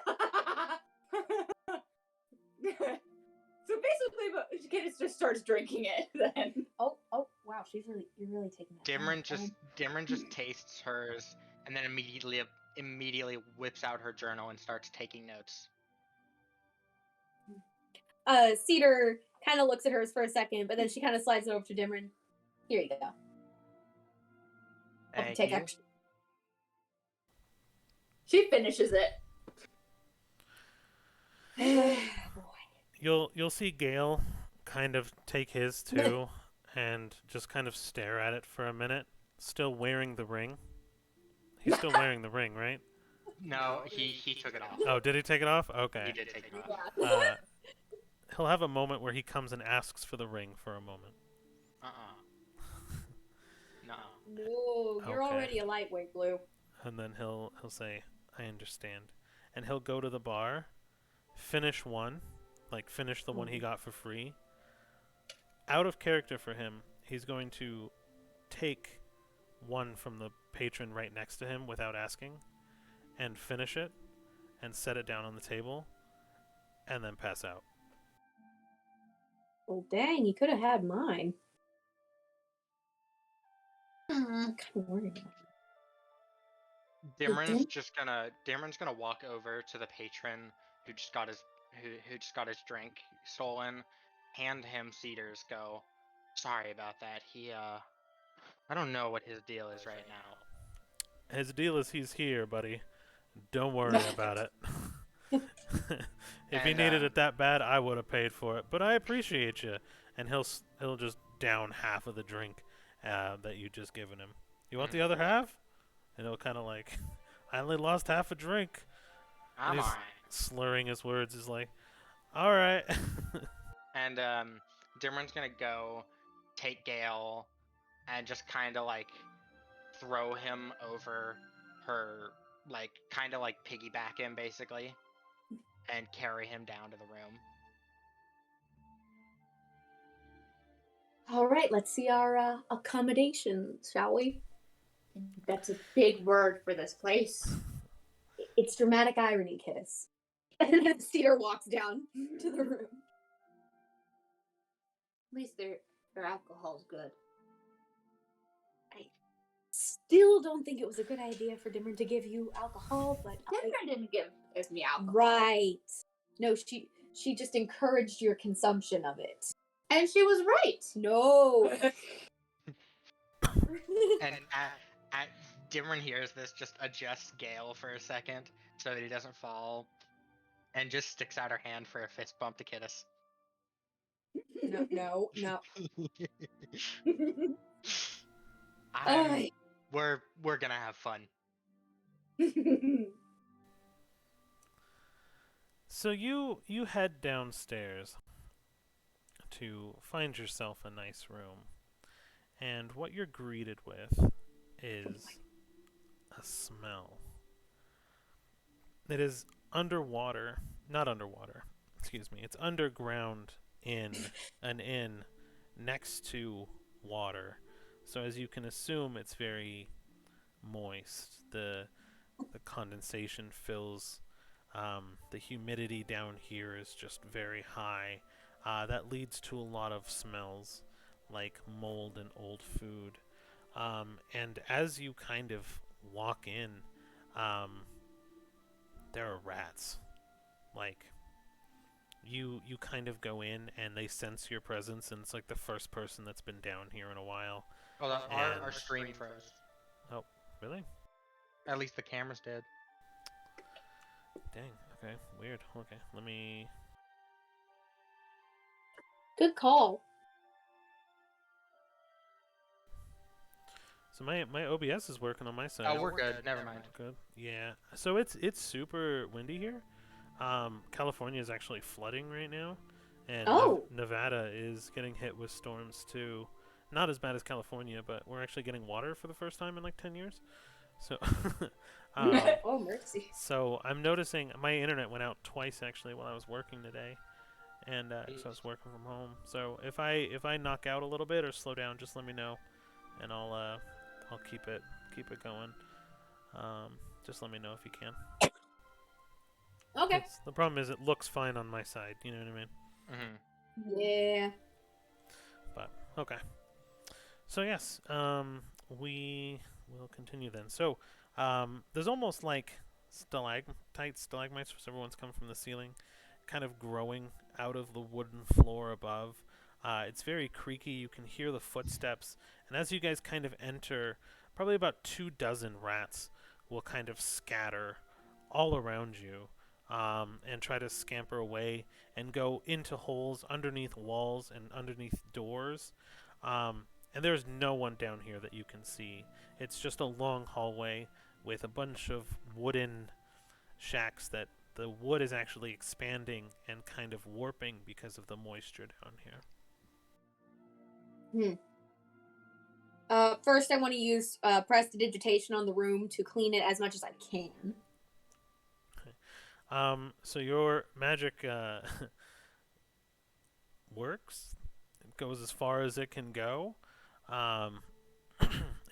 So basically, Kid just starts drinking it then. Oh, wow, you're really taking that. Dimron just tastes hers and then immediately whips out her journal and starts taking notes. Cedar kind of looks at hers for a second, but then she kind of slides it over to Dimron. Here you go. Thank Take you. action. She finishes it. you'll see Gale kind of take his too, and just kind of stare at it for a minute, still wearing the ring. He's still wearing the ring, right? No, he took it off. Oh, did he take it off? He Okay. did take it off. Yeah. He'll have a moment where he comes and asks for the ring for a moment. No. No, you're Okay. already a lightweight, Blue. And then he'll say, "I understand," and he'll go to the bar, finish one, like finish the one he got for free. Out of character for him, he's going to take one from the patron right next to him without asking, and finish it, and set it down on the table, and then pass out. Well, dang, he could have had mine. I'm kind of worried about Dameron's gonna walk over to the patron who just got his drink stolen, hand him Cedars, go, sorry about that. I don't know what his deal is right now. His deal is he's here, buddy. Don't worry about it. If he And, needed it that bad, I would have paid for it. But I appreciate you. And he'll just down half of the drink that you just given him. You want the other half? And he'll kind of like, I only lost half a drink. I'm he's- alright. Slurring his words is like, all right. And Dameron's gonna go take Gale and just kind of like throw him over her, like kind of like piggyback him basically, and carry him down to the room. All right, let's see our accommodations, shall we? That's a big word for this place. It's dramatic irony, Kiss. And then Cedar walks down to the room. At least their alcohol's good. Still don't think it was a good idea for Dimmer to give you alcohol, but Denver didn't give me alcohol. right. No, she just encouraged your consumption of it. And she was right. No. And at Dameron hears this, just adjusts Gale for a second so that he doesn't fall, and just sticks out her hand for a fist bump to Kittis. No. We're gonna have fun. So you head downstairs to find yourself a nice room. And what you're greeted with is a smell. It is underwater, not underwater, excuse me. It's underground in an inn next to water. So as you can assume, it's very moist. The condensation fills. The humidity down here is just very high. That leads to a lot of smells, like mold and old food. And as you kind of walk in, there are rats. Like, you kind of go in and they sense your presence, and it's like the first person that's been down here in a while. Well, And- our stream froze. Oh, really? At least the cameras did. Dang. Okay. Weird. Okay. Let me. Good call. So my OBS is working on my side. Oh, we're good. Never mind. Good. Yeah. So it's super windy here. California is actually flooding right now, and Oh. Nevada is getting hit with storms too. Not as bad as California, but we're actually getting water for the first time in like 10 years. So, Oh, mercy. so I'm noticing my internet went out twice actually while I was working today, and so I was working from home. So if I knock out a little bit or slow down, just let me know, and I'll keep it going. Just let me know if you can. Okay. The problem is it looks fine on my side. You know what I mean? Mm-hmm. Yeah. But okay. So yes, we will continue then. So there's almost like stalagmites, whichever ones come from the ceiling, kind of growing out of the wooden floor above. It's very creaky. You can hear the footsteps, and as you guys kind of enter, probably about 24 rats will kind of scatter all around you. and try to scamper away and go into holes underneath walls and underneath doors. And there's no one down here that you can see. It's just a long hallway with a bunch of wooden shacks that the wood is actually expanding and kind of warping because of the moisture down here. First, I want to use prestidigitation on the room to clean it as much as I can. So your magic works. It goes as far as it can go. Um,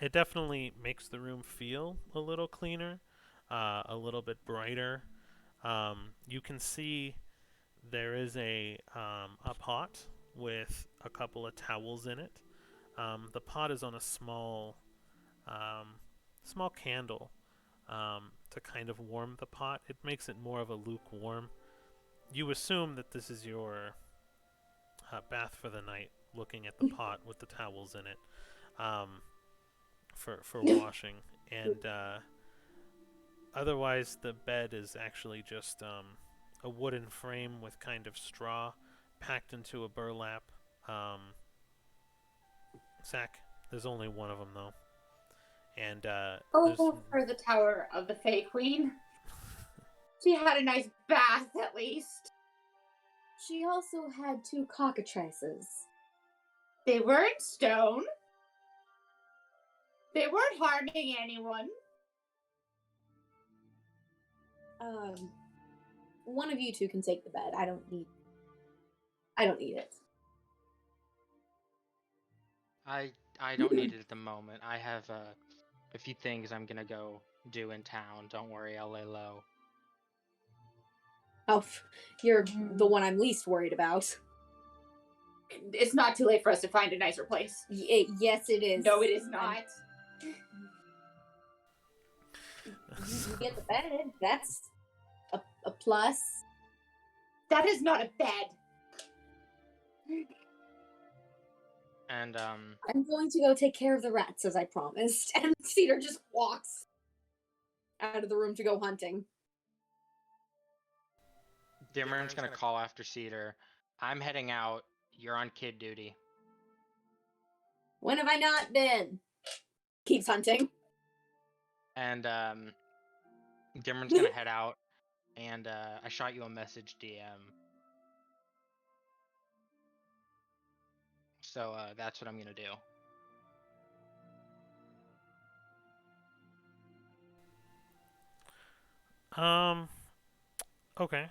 it definitely makes the room feel a little cleaner, a little bit brighter. You can see there is a pot with a couple of towels in it. The pot is on a small candle to kind of warm the pot. It makes it more of a lukewarm. You assume that this is your bath for the night, looking at the pot with the towels in it for washing. And otherwise, the bed is actually just a wooden frame with kind of straw packed into a burlap sack. There's only one of them, though. And for the Tower of the Fey Queen. She had a nice bath, at least. She also had 2 cockatrices. They weren't stone. They weren't harming anyone. One of you 2 can take the bed. I don't need it. I don't need it at the moment. I have a few things I'm gonna go do in town. Don't worry, I'll lay low. Oh, you're the one I'm least worried about. It's not too late for us to find a nicer place. Yes, it is. No, it is not. You get the bed. That's a plus. That is not a bed. And I'm going to go take care of the rats as I promised. And Cedar just walks out of the room to go hunting. Dimmer's gonna call after Cedar. I'm heading out. You're on kid duty. When have I not been? Keeps hunting. And Dimmer's gonna head out. And I shot you a message DM. So that's what I'm gonna do. Okay.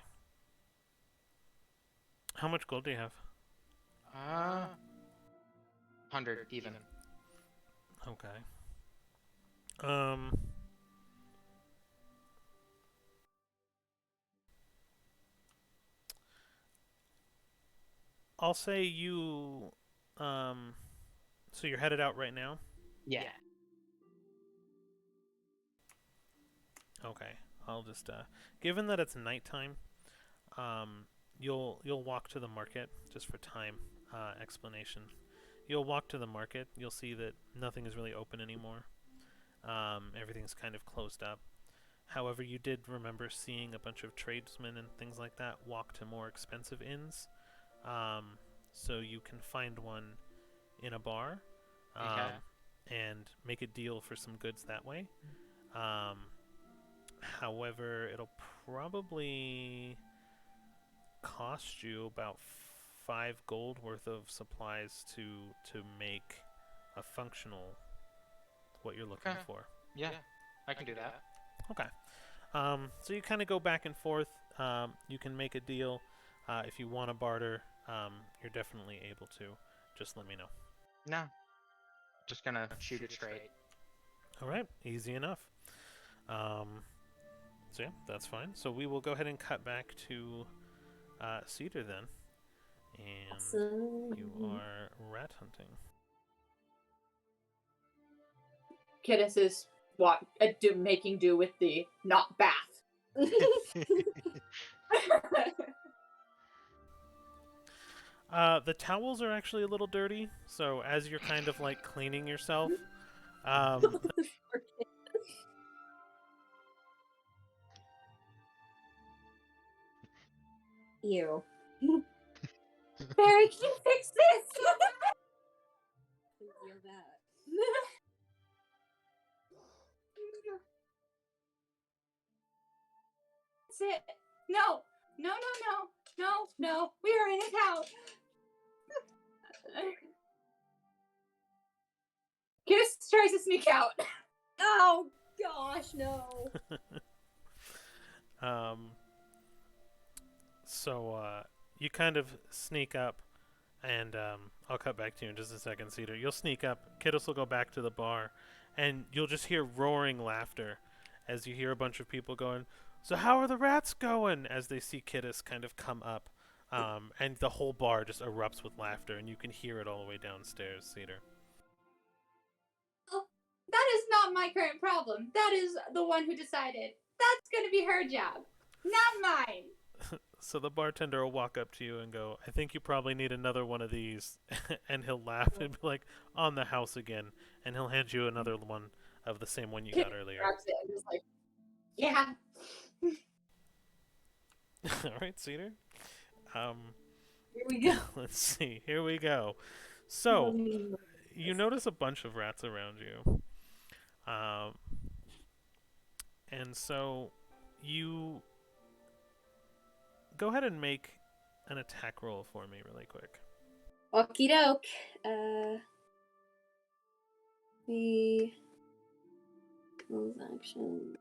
How much gold do you have? 100 even. Okay. I'll say you so you're headed out right now? Yeah. Okay. I'll just given that it's nighttime, you'll walk to the market just for time explanation. You'll walk to the market. You'll see that nothing is really open anymore. Everything's kind of closed up. However, you did remember seeing a bunch of tradesmen and things like that walk to more expensive inns. So you can find one in a bar and make a deal for some goods that way. However, it'll probably cost you about 5 gold worth of supplies to make a functional what you're looking for. Yeah, I can do that. Okay. So you kind of go back and forth. You can make a deal. If you want to barter, you're definitely able to. Just let me know. No. Just gonna shoot it straight. All right. Easy enough. So yeah, that's fine. So we will go ahead and cut back to Cedar then. And you are rat hunting. Kiddos is making do with the not bath. The towels are actually a little dirty, so as you're kind of like cleaning yourself, Ew. Barry, can you fix this? Please heal that. That's it. No. No, no, no. No, no. We are in his house. Kiss tries to sneak out. Oh gosh, no. So you kind of sneak up, and I'll cut back to you in just a second, Cedar. You'll sneak up. Kiddos will go back to the bar, and you'll just hear roaring laughter as you hear a bunch of people going, "So how are the rats going?" as they see Kiddos kind of come up. And the whole bar just erupts with laughter, and you can hear it all the way downstairs, Cedar. That is not my current problem. That is the one who decided. That's going to be her job, not mine. So the bartender will walk up to you and go, "I think you probably need another one of these." And he'll laugh and be like, "On the house again." And he'll hand you another one of the same one you got earlier. Grabs it and is like, yeah. All right, Cedar. Here we go. Let's see. Here we go. So you notice a bunch of rats around you. And so you go ahead and make an attack roll for me really quick. Okie doke. The close action.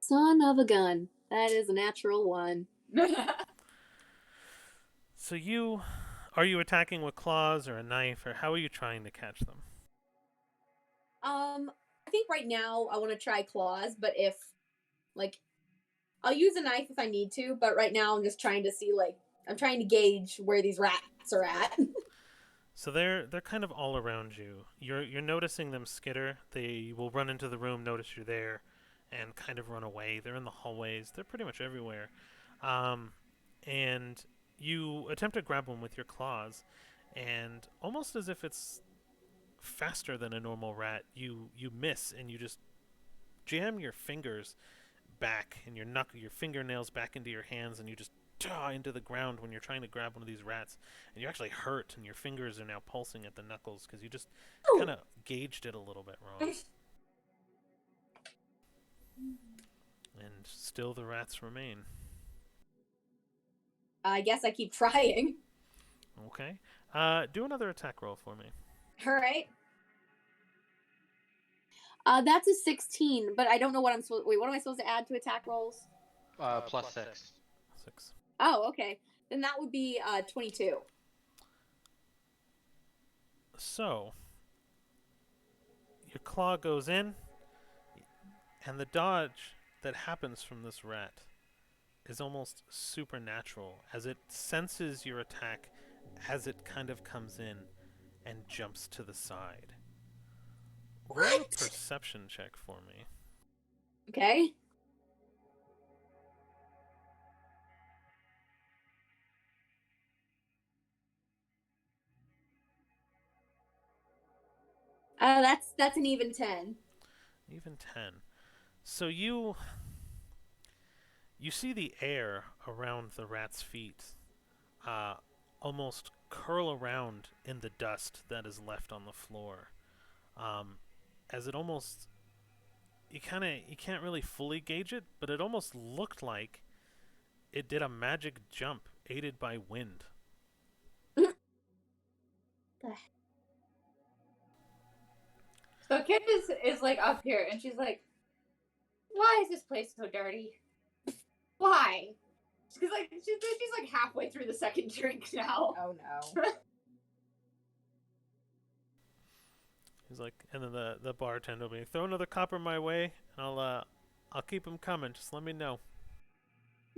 Son of a gun. That is a natural one. So are you attacking with claws or a knife, or how are you trying to catch them? I think right now I want to try claws, but if I'll use a knife if I need to, but right now I'm just trying to see I'm trying to gauge where these rats are at. So they're kind of all around you. You're noticing them skitter. They will run into the room, notice you're there, and kind of run away. They're in the hallways. They're pretty much everywhere. And you attempt to grab one with your claws, and almost as if it's faster than a normal rat, you miss, and you just jam your fingers back and your fingernails back into your hands, and you just into the ground when you're trying to grab one of these rats, and you actually hurt, and your fingers are now pulsing at the knuckles because you just kind of gauged it a little bit wrong. And still the rats remain. I guess I keep trying. Okay. Do another attack roll for me. All right. That's a 16, but I don't know what I'm supposed. Wait, what am I supposed to add to attack rolls? Plus 6. 6. Oh, okay. Then that would be 22. So your claw goes in, and the dodge that happens from this rat is almost supernatural, as it senses your attack as it kind of comes in and jumps to the side. Roll a perception check for me. Okay. That's an even 10. Even 10. So you see the air around the rat's feet almost curl around in the dust that is left on the floor. As it almost, you can't really fully gauge it, but it almost looked like it did a magic jump aided by wind. So Kid is like up here, and she's like, "Why is this place so dirty? Why?" She's like halfway through the second drink now. Oh no. He's like, and then the bartender will be, "Throw another copper my way, and I'll keep him coming. Just let me know."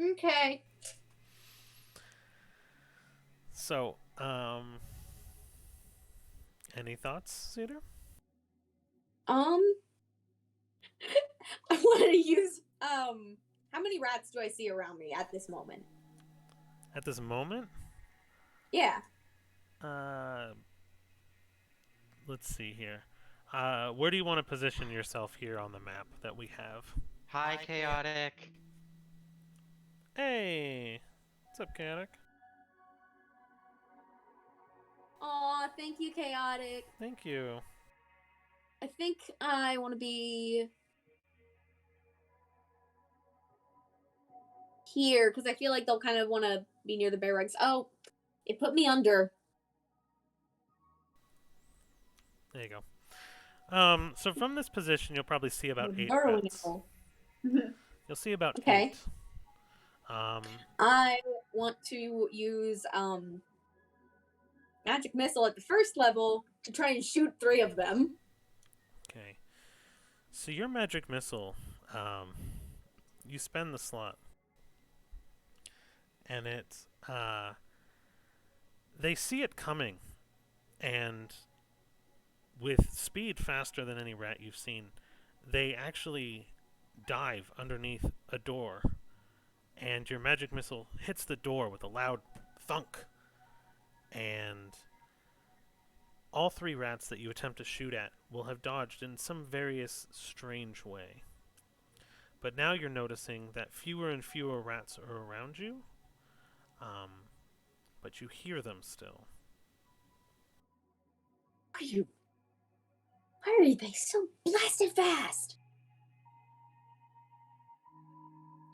Okay. So, any thoughts, Cedar? I wanted to use how many rats do I see around me at this moment? At this moment? Yeah. Let's see here. Where do you want to position yourself here on the map that we have? Hi, Chaotic. Hey, what's up, Chaotic? Aw, thank you, Chaotic. Thank you. I think I want to be here because I feel like they'll kind of want to be near the barracks. Oh, it put me under. There you go. So from this position, you'll probably see about 8 Burrow rats. now. You'll see about Okay. 8. I want to use magic missile at the first level to try and shoot 3 of them. Okay. So your magic missile, you spend the slot, and they see it coming, and with speed faster than any rat you've seen, they actually dive underneath a door, and your magic missile hits the door with a loud thunk, and all 3 rats that you attempt to shoot at will have dodged in some various strange way. But now you're noticing that fewer and fewer rats are around you, but you hear them still. Why are they so blasted fast?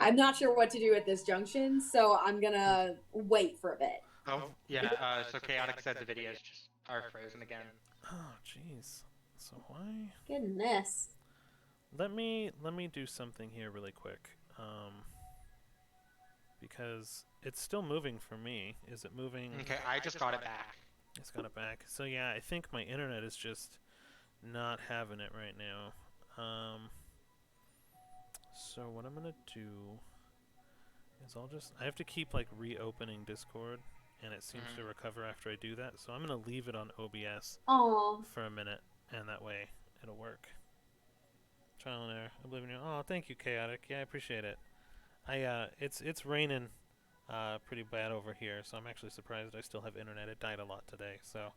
I'm not sure what to do at this junction, so I'm gonna wait for a bit. Oh, yeah. So Chaotic said the videos just are frozen again. Oh, jeez. So why? Goodness. Let me do something here really quick. Because it's still moving for me. Is it moving? Okay, I just got it back. It's got it back. So yeah, I think my internet is just not having it right now. So what I'm gonna do is I have to keep like reopening Discord, and it seems to recover after I do that. So I'm gonna leave it on OBS for a minute, and that way it'll work. Trial and error. Oblivion. Oh, thank you, Chaotic. Yeah, I appreciate it. It's raining pretty bad over here, so I'm actually surprised I still have internet. It died a lot today, so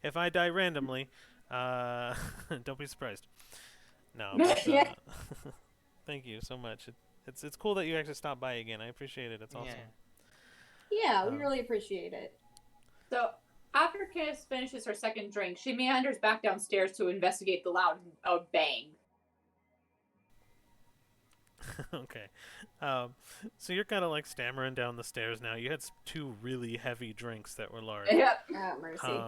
if I die randomly, don't be surprised. No, but, thank you so much. It's cool that you actually stopped by again. I appreciate it. It's awesome. Yeah, we really appreciate it. So after Candace finishes her second drink, she meanders back downstairs to investigate the loud bang. Okay. So you're kind of like stammering down the stairs now. You had 2 really heavy drinks that were large. Yep. Oh, mercy.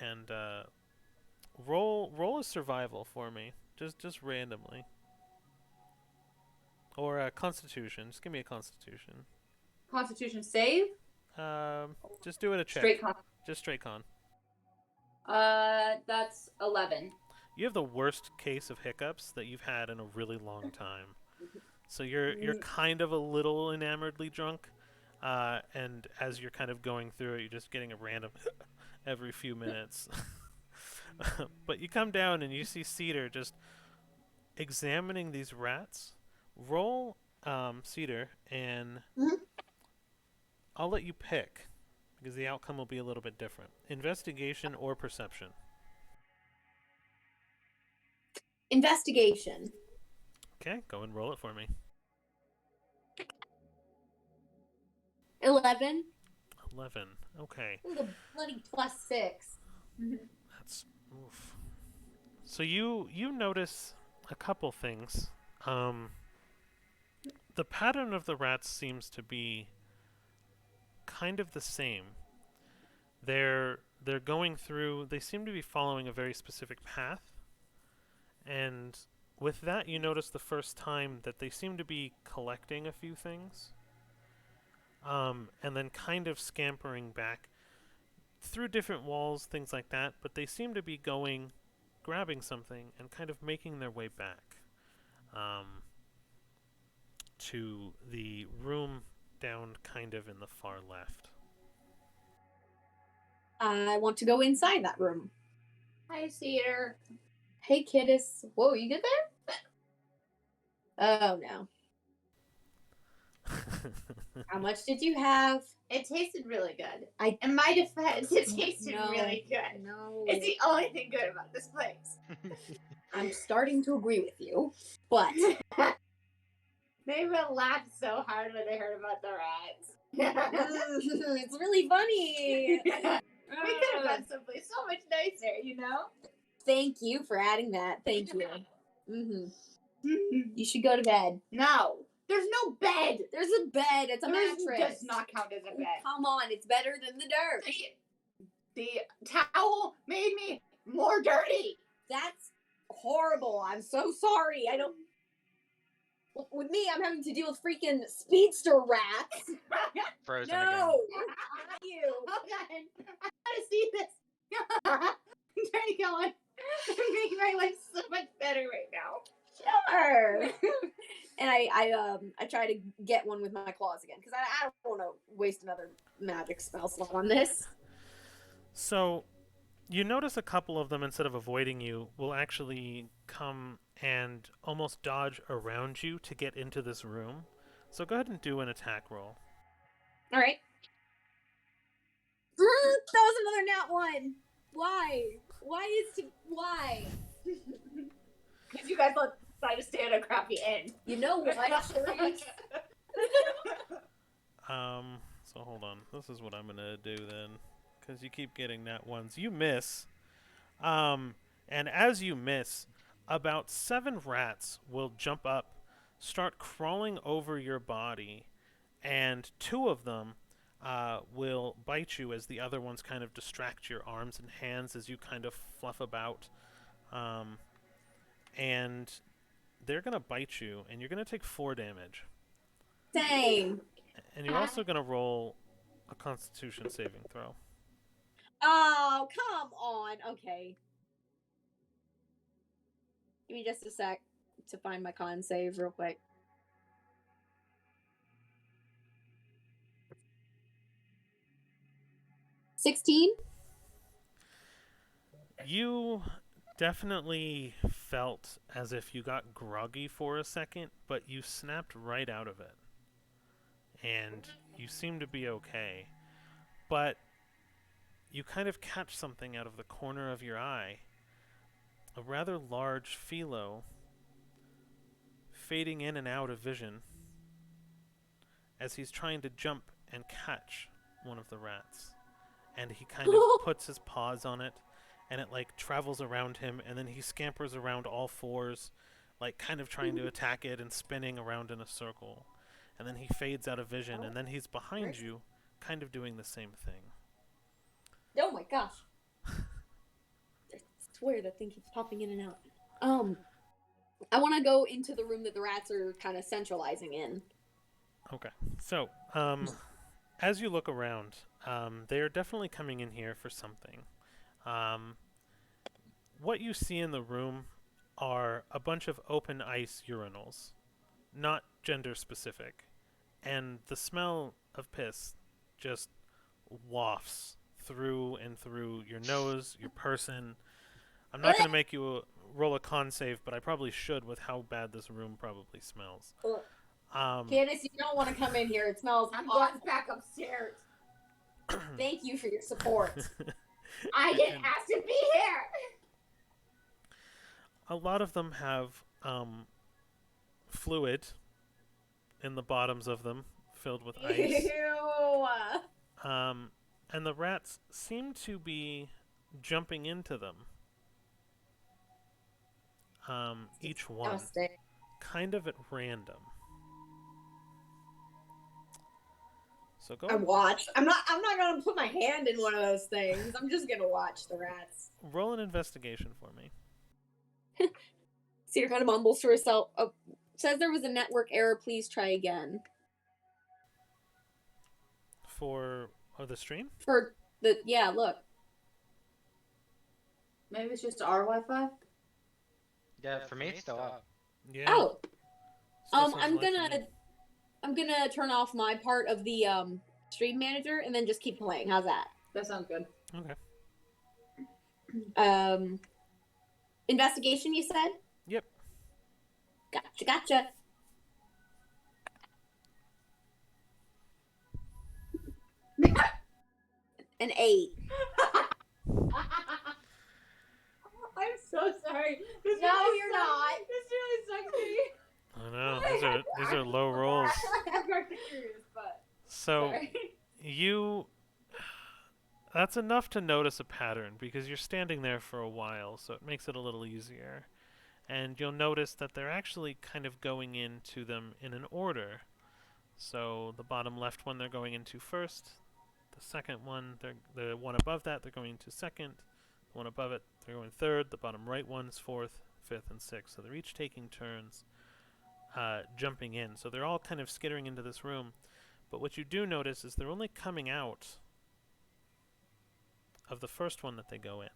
And roll a survival for me, just randomly, or a Constitution. Just give me a Constitution. Constitution save. Just do it a check. Straight con. Just straight con. That's 11. You have the worst case of hiccups that you've had in a really long time. So you're kind of a little enamoredly drunk, and as you're kind of going through it, you're just getting a random every few minutes. But you come down and you see Cedar just examining these rats. Roll Cedar, and I'll let you pick because the outcome will be a little bit different. Investigation or perception? Investigation. Okay, go and roll it for me. 11. 11. Okay. Ooh, the bloody +6. That's oof. So you notice a couple things. The pattern of the rats seems to be kind of the same. They're going through. They seem to be following a very specific path, and with that, you notice the first time that they seem to be collecting a few things, and then kind of scampering back through different walls, things like that. But they seem to be going, grabbing something, and kind of making their way back to the room down kind of in the far left. I want to go inside that room. Hi, Cedar. Hey, kiddos. Whoa, you good there? Oh, no. How much did you have? It tasted really good. I- In my defense, it tasted No. really good. No. It's the only thing good about this place. I'm starting to agree with you, but They would laugh so hard when they heard about the rats. it's really funny. We could have gone someplace so much nicer, you know? Thank you for adding that. Thank you. You should go to bed. No, there's no bed. There's a bed. It's a mattress. Does not count as a bed. Come on, it's better than the dirt. The towel made me more dirty. That's horrible. I'm so sorry. I don't. With me, I'm having to deal with freaking speedster rats. Frozen No, again. not you. Hold on. I gotta see this. I'm trying to go on. Make my life so much better right now. Sure. And I try to get one with my claws again because I don't want to waste another magic spell slot on this. So, you notice a couple of them, instead of avoiding you, will actually come and almost dodge around you to get into this room. So go ahead and do an attack roll. All right. That was another nat one. Why? Why? Because you guys let decide to stay at a crappy inn. You know what? So hold on. This is what I'm gonna do then, because you keep getting nat ones. You miss. And as you miss, about 7 rats will jump up, start crawling over your body, and 2 of them will bite you as the other ones kind of distract your arms and hands as you kind of fluff about. And they're going to bite you, and you're going to take 4 damage. Dang. And you're also going to roll a Constitution saving throw. Oh, come on. Okay. Give me just a sec to find my con save real quick. 16? You definitely felt as if you got groggy for a second, but you snapped right out of it. And you seem to be okay. But you kind of catch something out of the corner of your eye. A rather large philo fading in and out of vision as he's trying to jump and catch one of the rats. And he kind of puts his paws on it, and it like travels around him, and then he scampers around all 4s, like kind of trying to attack it and spinning around in a circle. And then he fades out of vision, and then he's behind you, kind of doing the same thing. Oh my gosh. I swear that thing keeps popping in and out. I want to go into the room that the rats are kind of centralizing in. Okay. So, as you look around, they are definitely coming in here for something. What you see in the room are a bunch of open ice urinals, not gender specific, and the smell of piss just wafts through and through your nose, your person. I'm not going to make you roll a con save, but I probably should with how bad this room probably smells. Candace, you don't want to come in here. It smells I'm awful. going back upstairs. Thank you for your support. I didn't ask to be here. A lot of them have fluid in the bottoms of them, filled with ice. Ew. And the rats seem to be jumping into them. Each one, Disgusting. kind of at random. So go I watch. I'm not gonna put my hand in one of those things. I'm just gonna watch the rats. roll an investigation for me. Cedar kind of mumbles to herself. Oh, says there was a network error. Please try again. For the stream? For the look. Maybe it's just our Wi-Fi. Yeah, for me it's still up. Yeah. Oh, still says I'm live for me. gonna turn off my part of the stream manager and then just keep playing. How's that? That sounds good. Okay. Investigation, you said? Yep. Gotcha. An 8. I'm so sorry. This No, really you're sucks. not. This really sucks me. I know these are low rolls. I'm curious, but So sorry. you that's enough to notice a pattern because you're standing there for a while, so it makes it a little easier. And you'll notice that they're actually kind of going into them in an order. So the bottom left one they're going into first, the second one, the one above that they're going into second, the one above it they're going third, the bottom right one is fourth, fifth, and sixth. So they're each taking turns jumping in. So they're all kind of skittering into this room. But what you do notice is they're only coming out of the first one that they go in.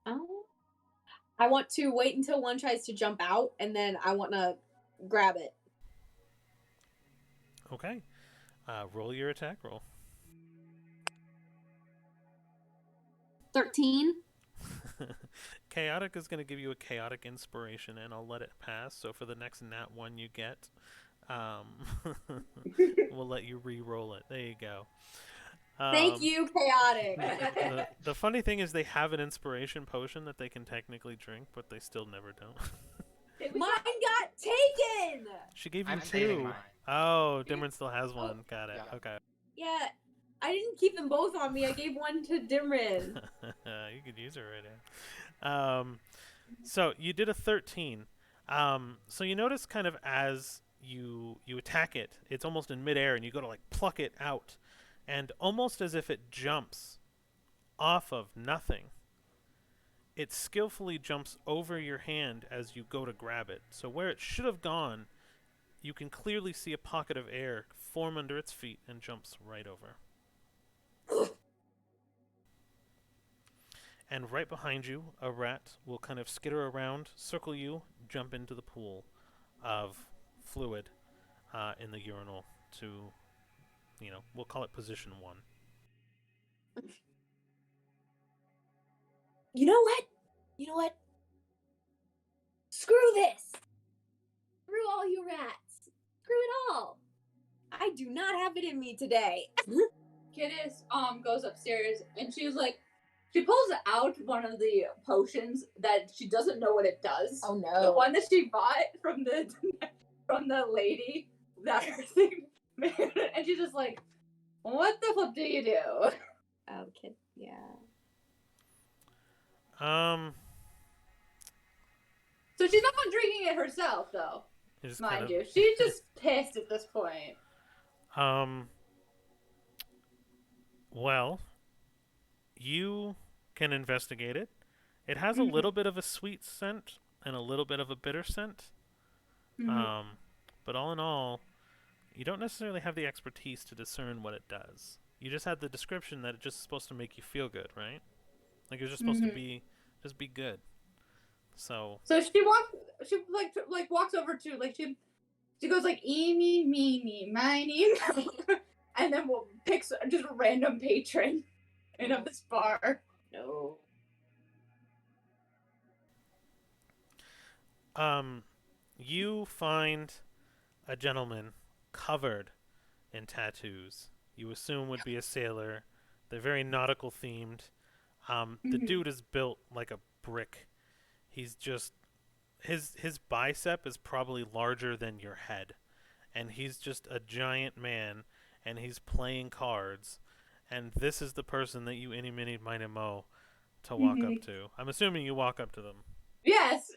Oh. I want to wait until one tries to jump out, and then I want to grab it. Okay. Roll your attack roll. 13. Chaotic is going to give you a chaotic inspiration, and I'll let it pass. So for the next nat 1 you get, we'll let you re-roll it. There you go. Thank you, chaotic. The funny thing is they have an inspiration potion that they can technically drink, but they still never don't. Mine got taken. She gave you I'm saving 2. mine. Oh, Dimron still has one. Got it. Yeah. Okay. Yeah, I didn't keep them both on me. I gave one to Dimrin. You could use it right now. So you did a 13. So you notice kind of as you attack it, it's almost in midair, and you go to like pluck it out, and almost as if it jumps off of nothing, it skillfully jumps over your hand as you go to grab it. So where it should have gone, you can clearly see a pocket of air form under its feet and jumps right over. And right behind you, a rat will kind of skitter around, circle you, jump into the pool of fluid in the urinal to, we'll call it position 1. You know what? Screw this. Screw all you rats. Screw it all. I do not have it in me today. Kittis goes upstairs and she's like, she pulls out one of the potions that she doesn't know what it does. Oh The no. one that she bought from the lady that her thing made, and she's just like, what the flip do you do? Oh, kid. Yeah. So she's not drinking it herself, though. Mind you, she's just pissed at this point. Well, you can investigate it. It has a little bit of a sweet scent and a little bit of a bitter scent. But all in all, you don't necessarily have the expertise to discern what it does. You just had the description that it's just supposed to make you feel good, right? Like it's just supposed to be good. So she walks over to, like, she goes like, eeny, meeny, miny, and then picks just a random patron of this bar. No. You find a gentleman covered in tattoos. You assume would be a sailor. They're very nautical themed. The dude is built like a brick. He's just his bicep is probably larger than your head, and he's just a giant man, and he's playing cards. And this is the person that you any mini miny mo to walk up to. I'm assuming you walk up to them. Yes,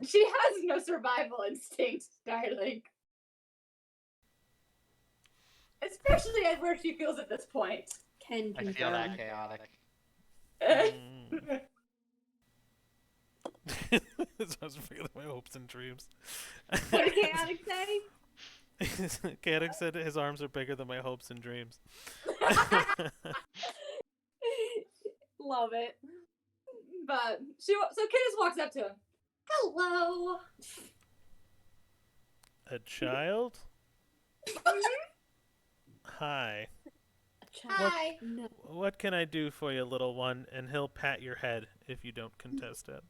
she has no survival instinct, darling. Especially at where she feels at this point. Can I feel that chaotic. I was forgetting my hopes and dreams. What did chaotic say? Chaotic said his arms are bigger than my hopes and dreams. Love it. But so Kittis walks up to him. Hello. A child? Hi. Hi. No. What can I do for you, little one? And he'll pat your head if you don't contest it.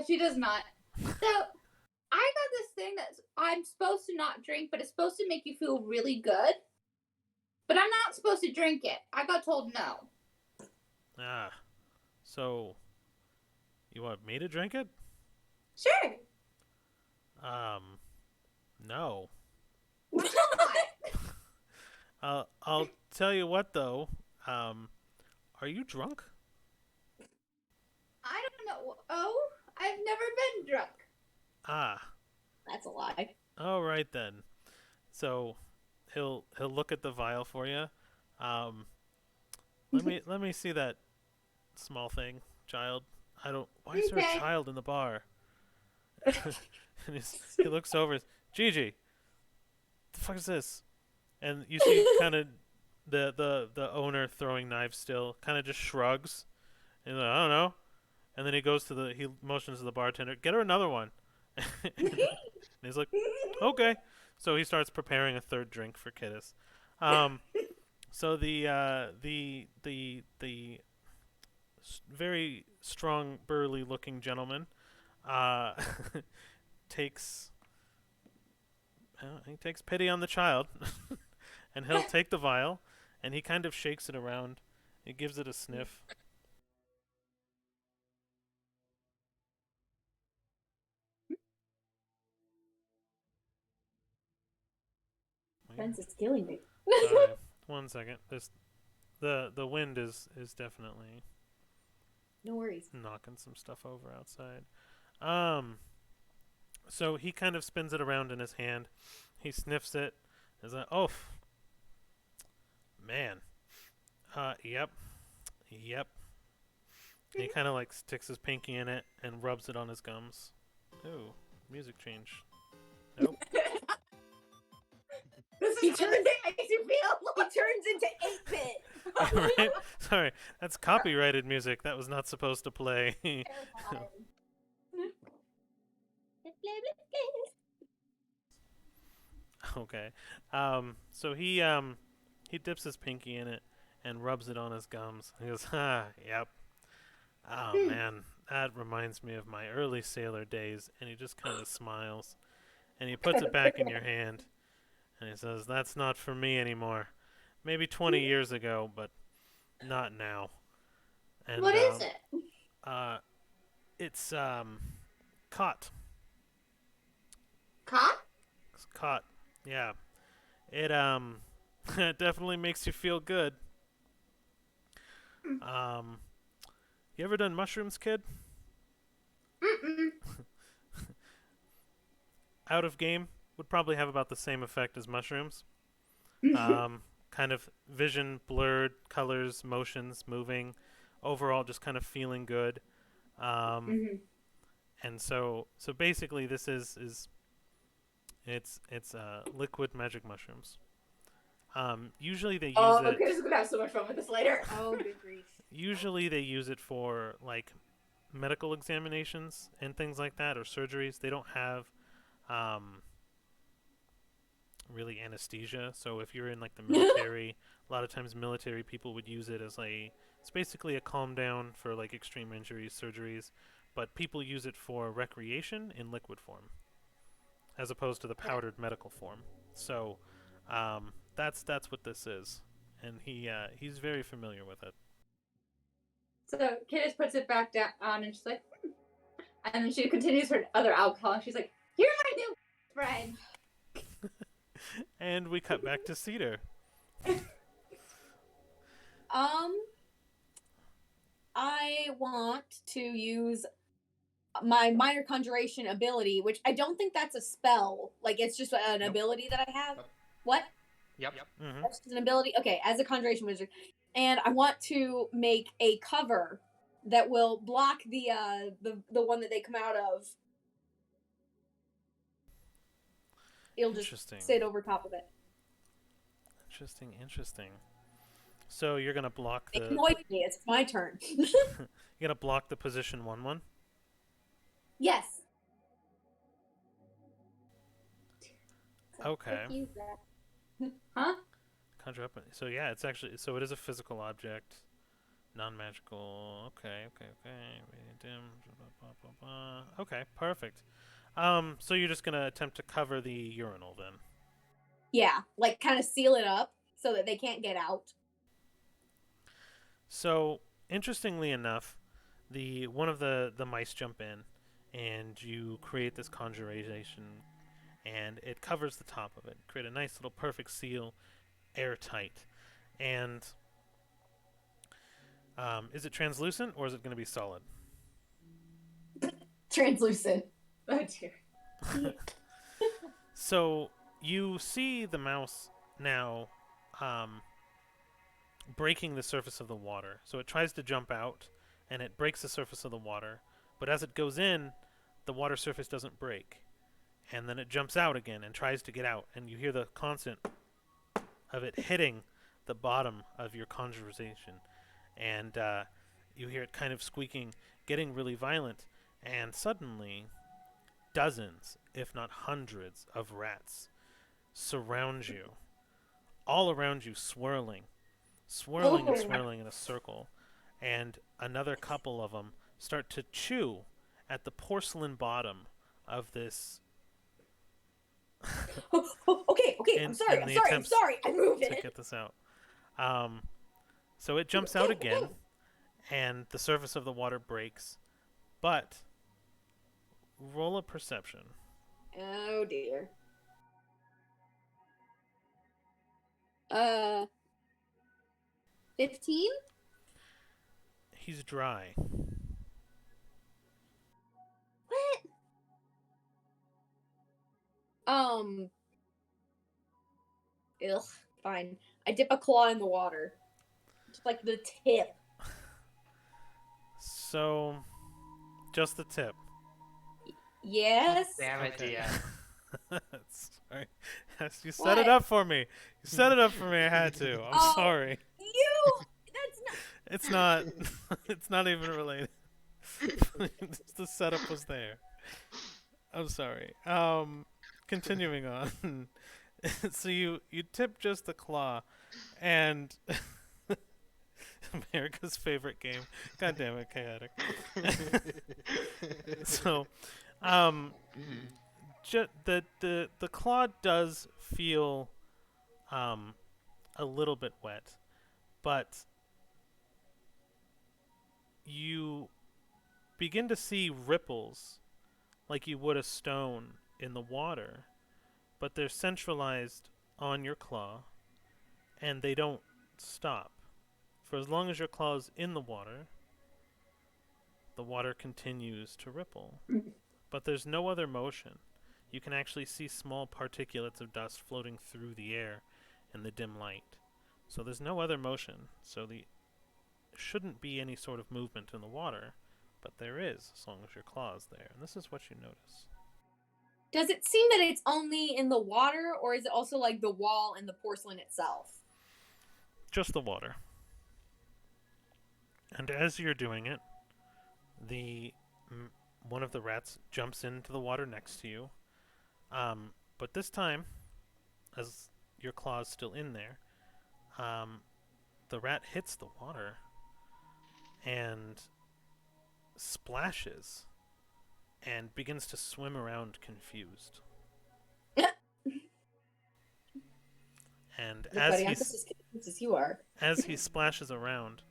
She does not. So, I got thing that I'm supposed to not drink, but it's supposed to make you feel really good. But I'm not supposed to drink it. I got told no. Ah. So, you want me to drink it? Sure. No. Why not? I'll tell you what though. Are you drunk? I don't know. Oh, I've never been drunk. Ah. That's a lie. All right then. So, he'll look at the vial for you. Um, let me see that small thing, child. I don't. Why is there a Okay. child in the bar? And he looks over. Gigi, the fuck is this? And you see kind of the owner throwing knives still, kind of just shrugs. And he's like, I don't know. And then he goes to he motions to the bartender, get her another one. And he's like, okay. So he starts preparing a third drink for Kittis. So the very strong, burly-looking gentleman uh, takes he takes pity on the child, and he'll take the vial, and he kind of shakes it around. He gives it a sniff. Fence is killing me. Sorry, one second. The wind is definitely No worries. knocking some stuff over outside. So he kind of spins it around in his hand. He sniffs it. Is like, oh, man. Yep. And he kind of like sticks his pinky in it and rubs it on his gums. Ooh, music change. Nope. This He is what the thing makes you feel. He turns into 8-bit. Right? Sorry, that's copyrighted music. That was not supposed to play. Terrifying. Okay. So he dips his pinky in it and rubs it on his gums. He goes, yep. Oh man, that reminds me of my early sailor days. And he just kind of smiles, and he puts it back in your hand, and he says, "That's not for me anymore. Maybe 20 years ago, but not now." And What is it? It's caught. Cop? It's caught. Yeah. It it definitely makes you feel good. You ever done mushrooms, kid? Mm-mm. Out of game would probably have about the same effect as mushrooms. Kind of vision blurred, colors, motions moving, overall just kind of feeling good. And so basically this is it's liquid magic mushrooms. Usually they use Oh, it. Chris is gonna have so much fun with this later. Oh, good grief. Usually they use it for like medical examinations and things like that, or surgeries. They don't have really anesthesia. So if you're in like the military, a lot of times military people would use it as it's basically a calm down for like extreme injuries, surgeries, but people use it for recreation in liquid form as opposed to the powdered medical form. So that's what this is, and he's very familiar with it. So Candace puts it back down and she's like, and then she continues her other alcohol and she's like, "You're my new friend." And we cut back to Cedar. I want to use my minor conjuration ability, which I don't think that's a spell. Like, it's just an Nope. ability that I have. Nope. What? Yep. Mm-hmm. That's just an ability? Okay, as a conjuration wizard. And I want to make a cover that will block the one that they come out of. It'll just Interesting. sit over top of it. Interesting. So you're gonna block It the annoys me. It's my turn. you're gonna block the position 1/1. Yes. Okay. Huh? Conjure up. So yeah, it's actually it is a physical object, non-magical. Okay. Dim. Blah, blah, blah, blah. Okay, perfect. So you're just gonna attempt to cover the urinal then? Yeah, like kind of seal it up so that they can't get out. So interestingly enough, one of the mice jump in, and you create this conjuration, and it covers the top of it. Create a nice little perfect seal, airtight. And is it translucent or is it going to be solid? Translucent. Oh dear. So you see the mouse now breaking the surface of the water. So it tries to jump out and it breaks the surface of the water. But as it goes in, the water surface doesn't break. And then it jumps out again and tries to get out. And you hear the constant of it hitting the bottom of your conjuration. And you hear it kind of squeaking, getting really violent. And suddenly, dozens, if not hundreds, of rats surround you. All around you, swirling and Oh. swirling in a circle, and another couple of them start to chew at the porcelain bottom of this. Okay. I'm sorry. I moved To it. get this out. So it jumps out again, and the surface of the water breaks. But roll a perception. Oh dear. 15? He's dry. What? Ugh, fine. I dip a claw in the water. Just like the tip. So, just the tip. Yes? Damn it, Okay. Dia. Sorry. You set it up for me. You set it up for me. I had to. I'm Oh. sorry. That's not. It's not. It's not even related. The setup was there. I'm sorry. Continuing on. So you tip just the claw, and America's favorite game. God damn it, chaotic. So, the claw does feel a little bit wet, but you begin to see ripples like you would a stone in the water, but they're centralized on your claw, and they don't stop. For as long as your claw's in the water continues to ripple. But there's no other motion. You can actually see small particulates of dust floating through the air in the dim light. So there's no other motion. So there shouldn't be any sort of movement in the water, but there is as long as your claw's there. And this is what you notice. Does it seem that it's only in the water, or is it also like the wall and the porcelain itself? Just the water. And as you're doing it, one of the rats jumps into the water next to you. But this time, as your claw's still in there, the rat hits the water and splashes and begins to swim around confused. And Look, buddy, I'm just as confused as you are. as he splashes around,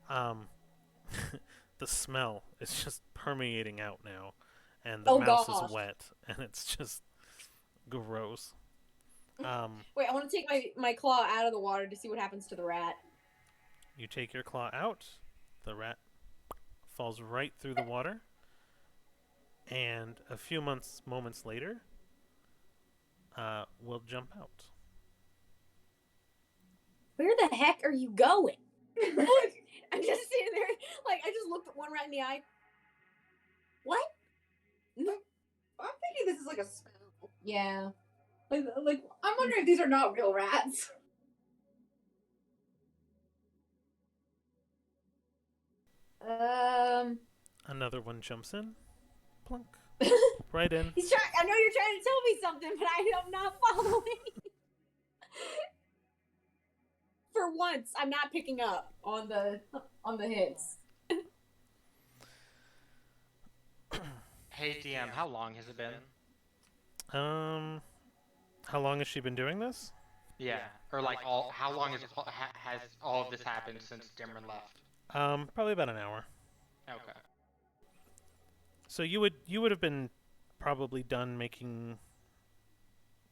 the smell is just permeating out now, and the mouse gosh. is wet, and it's just gross. Wait, I want to take my claw out of the water to see what happens to the rat. You take your claw out, the rat falls right through the water, and a few moments later, will jump out. Where the heck are you going? I'm just sitting there, like, I just looked one right in the eye. What? I'm thinking this is like a spell. Yeah. Like I'm wondering if these are not real rats. Another one jumps in, plunk, right in. He's trying. I know you're trying to tell me something, but I'm not following. For once, I'm not picking up on the hints. Hey DM, how long has it been? How long has she been doing this? Yeah, or like how long has all of this happened since Dimron left? Probably about an hour. Okay. So you would have been probably done making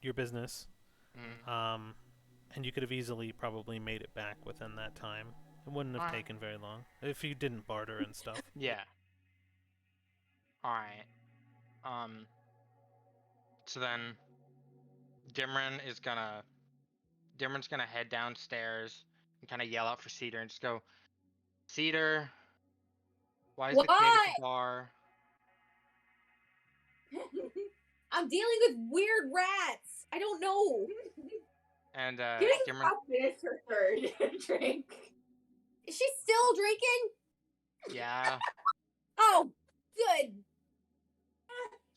your business. Mm. Um, and you could have easily probably made it back within that time. It wouldn't have Alright. taken very long if you didn't barter and stuff. Yeah. Alright. Um, so then Dimron's gonna head downstairs and kind of yell out for Cedar and just go, Cedar, why is the kid at the Why? bar? I'm dealing with weird rats. I don't know. And Getting Dimron, about finished her third drink. Is she still drinking? yeah, Oh, good.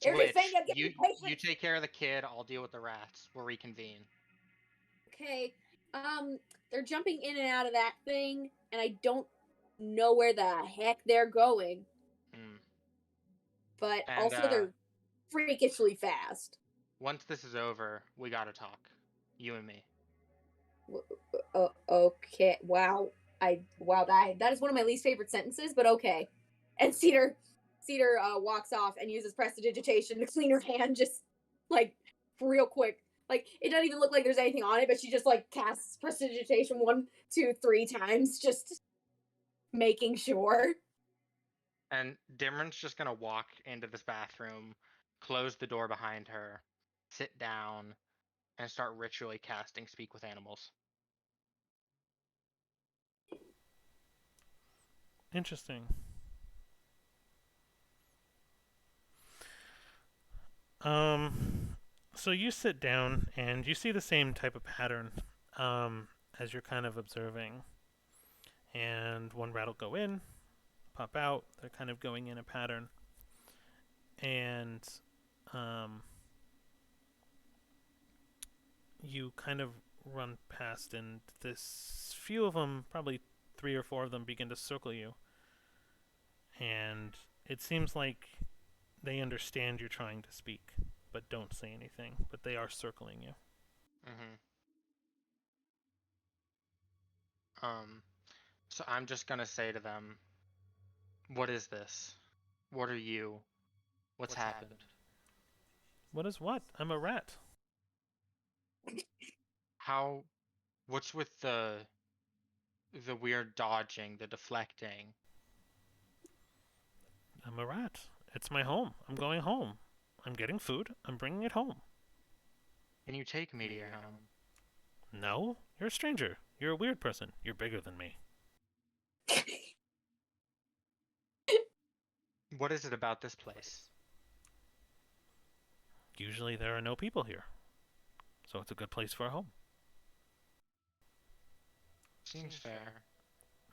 Everything switch. I'm You getting you patient. take care of the kid. I'll deal with the rats. We'll reconvene. Okay. They're jumping in and out of that thing, and I don't know where the heck they're going. Mm. But And also they're freakishly fast. once this is over, we gotta talk, you and me. Okay. Wow. Wow, that is one of my least favorite sentences, but okay. And Cedar walks off and uses prestidigitation to clean her hand just like real quick. Like it doesn't even look like there's anything on it, but she just like casts prestidigitation 1, 2, 3 times, just making sure. And Dimron's just gonna walk into this bathroom, close the door behind her, sit down, and start ritually casting Speak with Animals. Interesting. So you sit down and you see the same type of pattern as you're kind of observing. And one rat will go in, pop out. They're kind of going in a pattern. And um, you kind of run past, and this few of them, probably 3 or 4 of them, begin to circle you. And it seems like they understand you're trying to speak, but don't say anything. But they are circling you. Mm-hmm. So I'm just gonna say to them, what is this? What are you? What's happened? What is what? I'm a rat. How? What's with the weird dodging, the deflecting? I'm a rat. It's my home. I'm going home. I'm getting food. I'm bringing it home. Can you take me to your home? No, you're a stranger. You're a weird person. You're bigger than me. What is it about this place? Usually there are no people here, so it's a good place for a home. Seems fair.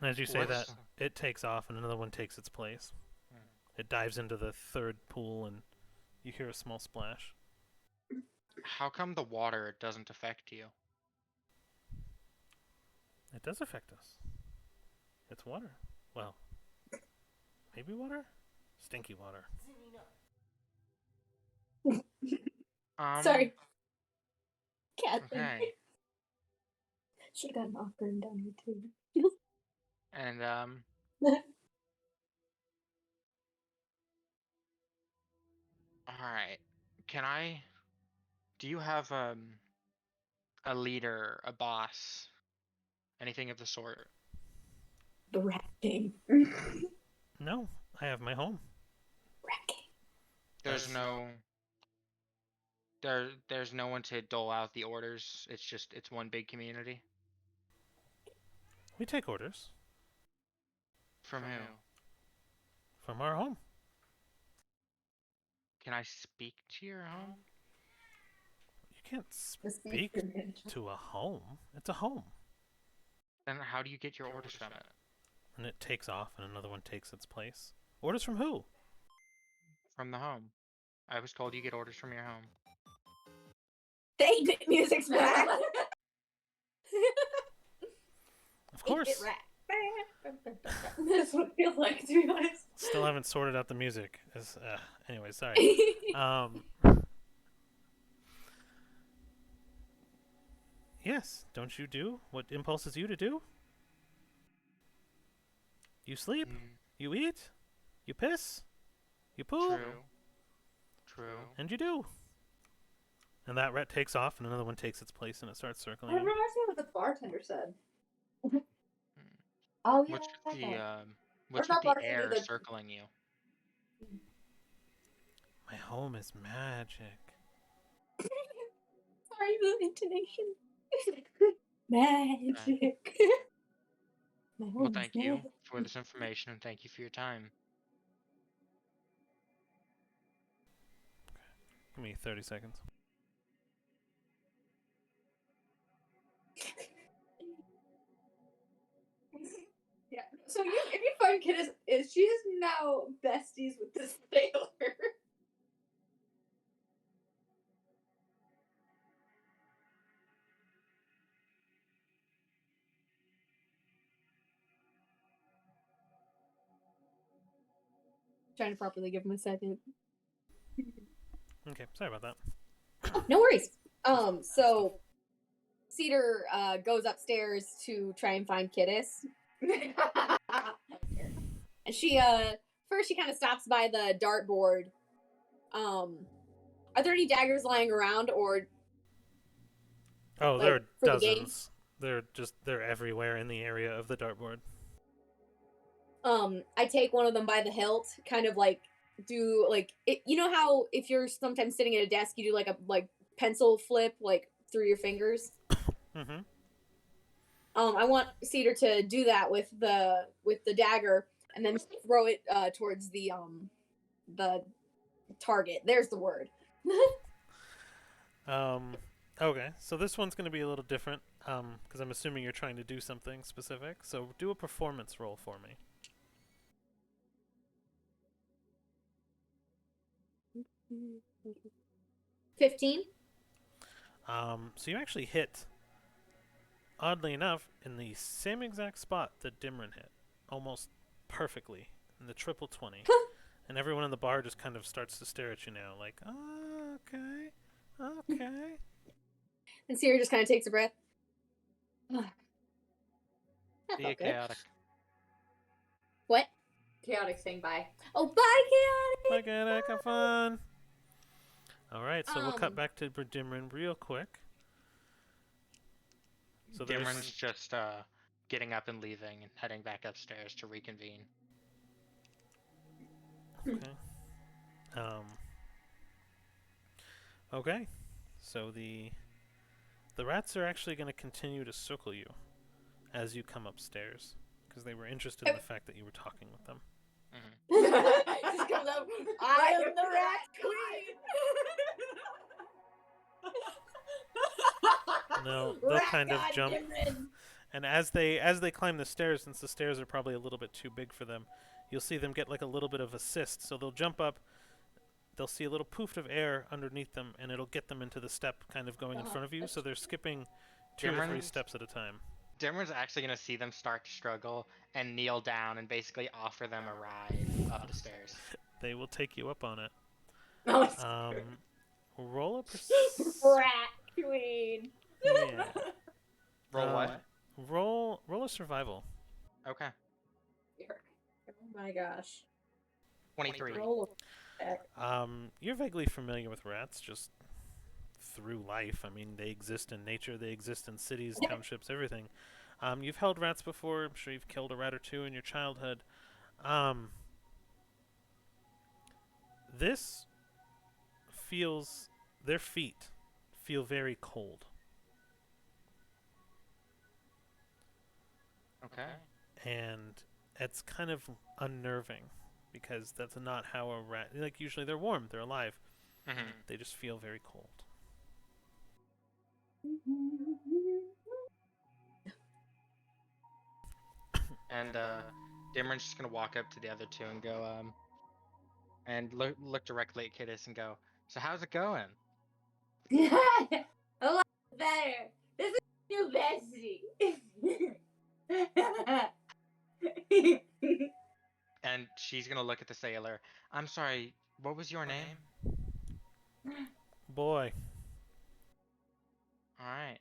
As you say that, What's it takes off and another one takes its place. It dives into the third pool and you hear a small splash. How come the water doesn't affect you? It does affect us. It's water. Well, maybe water? Stinky water. Sorry. Cat thing. Okay. Should have got an offering down here too. And all right. Can I? Do you have a leader, a boss, anything of the sort? The rat king. No, I have my home. Rat king. There's no there's no one to dole out the orders. It's one big community. We take orders From who? from our home. Can I speak to your home? You can't speak to a home. It's a home. Then how do you get your orders from it? And it takes off and another one takes its place. Orders from who? From the home. I was told you get orders from your home. The 8-bit music's back. Of course. 8-bit rat. That's what it feels like, to be honest. Still haven't sorted out the music. Anyway, sorry. Yes, don't you do what impulses you to do? You sleep, Mm, you eat, you piss, you poo, true. True. and you do. And that rat takes off, and another one takes its place, and it starts circling That you. reminds me of what the bartender said. Mm. Oh yeah. What's with the Or what's with not the bartender, air the circling you? My home is magic. Sorry, the intonation. Magic. My Well, home is thank you magic. for this information and thank you for your time. Give me 30 seconds. Yeah. So if you find Kid is she is now besties with this sailor. Trying to properly give him a second. Okay, sorry about that. Oh, no worries. So Cedar goes upstairs to try and find Kittis. And she first she kind of stops by the dartboard. Are there any daggers lying around or Oh, like there are for the game? dozens. They're everywhere in the area of the dartboard. I take one of them by the hilt, kind of like do like it, you know how if you're sometimes sitting at a desk you do like a pencil flip like through your fingers. Mm-hmm. I want Cedar to do that with the dagger and then throw it towards the target. There's the word. Okay, so this one's going to be a little different, because I'm assuming you're trying to do something specific. So do a performance roll for me. 15. So you actually hit, oddly enough, in the same exact spot that Dimron hit, almost perfectly, in the triple 20. And everyone in the bar just kind of starts to stare at you now, like, oh, okay. And Cedar just kind of takes a breath. See you, chaotic. What? Chaotic saying bye. Oh, bye, Bye, chaotic. Gadak, have fun. All right, so we'll cut Um, back to Dimron real quick. So there's Dimron's just getting up and leaving and heading back upstairs to reconvene. okay. Okay. So the rats are actually going to continue to circle you as you come upstairs because they were interested in the fact that you were talking with them. Mm-hmm. just comes up. I am the rat queen. They'll kind of jump, and as they climb the stairs, since the stairs are probably a little bit too big for them, you'll see them get like a little bit of assist. So they'll jump up. They'll see a little poof of air underneath them, and it'll get them into the step kind of going in front of you. So they're skipping 2 or 3 Dimron's steps at a time. Dimron's actually gonna see them start to struggle and kneel down and basically offer them a ride up the stairs. They will take you up on it. No, Roll a Rat queen. yeah. Roll what? Roll a survival. Okay. Oh my gosh. 23. Roll. You're vaguely familiar with rats, just through life. I mean, they exist in nature, they exist in cities, townships, everything. You've held rats before. I'm sure you've killed a rat or two in your childhood. This feels, their feet feel very cold. Okay. And it's kind of unnerving because that's not how a rat, like usually they're warm, they're alive. Mm-hmm. They just feel very cold. And Dimron's just gonna walk up to the other two and go, and look directly at Kittis and go, "So how's it going?" a lot better. This is new bestie. And she's gonna look at the sailor. I'm sorry, what was your name? Boy. All right.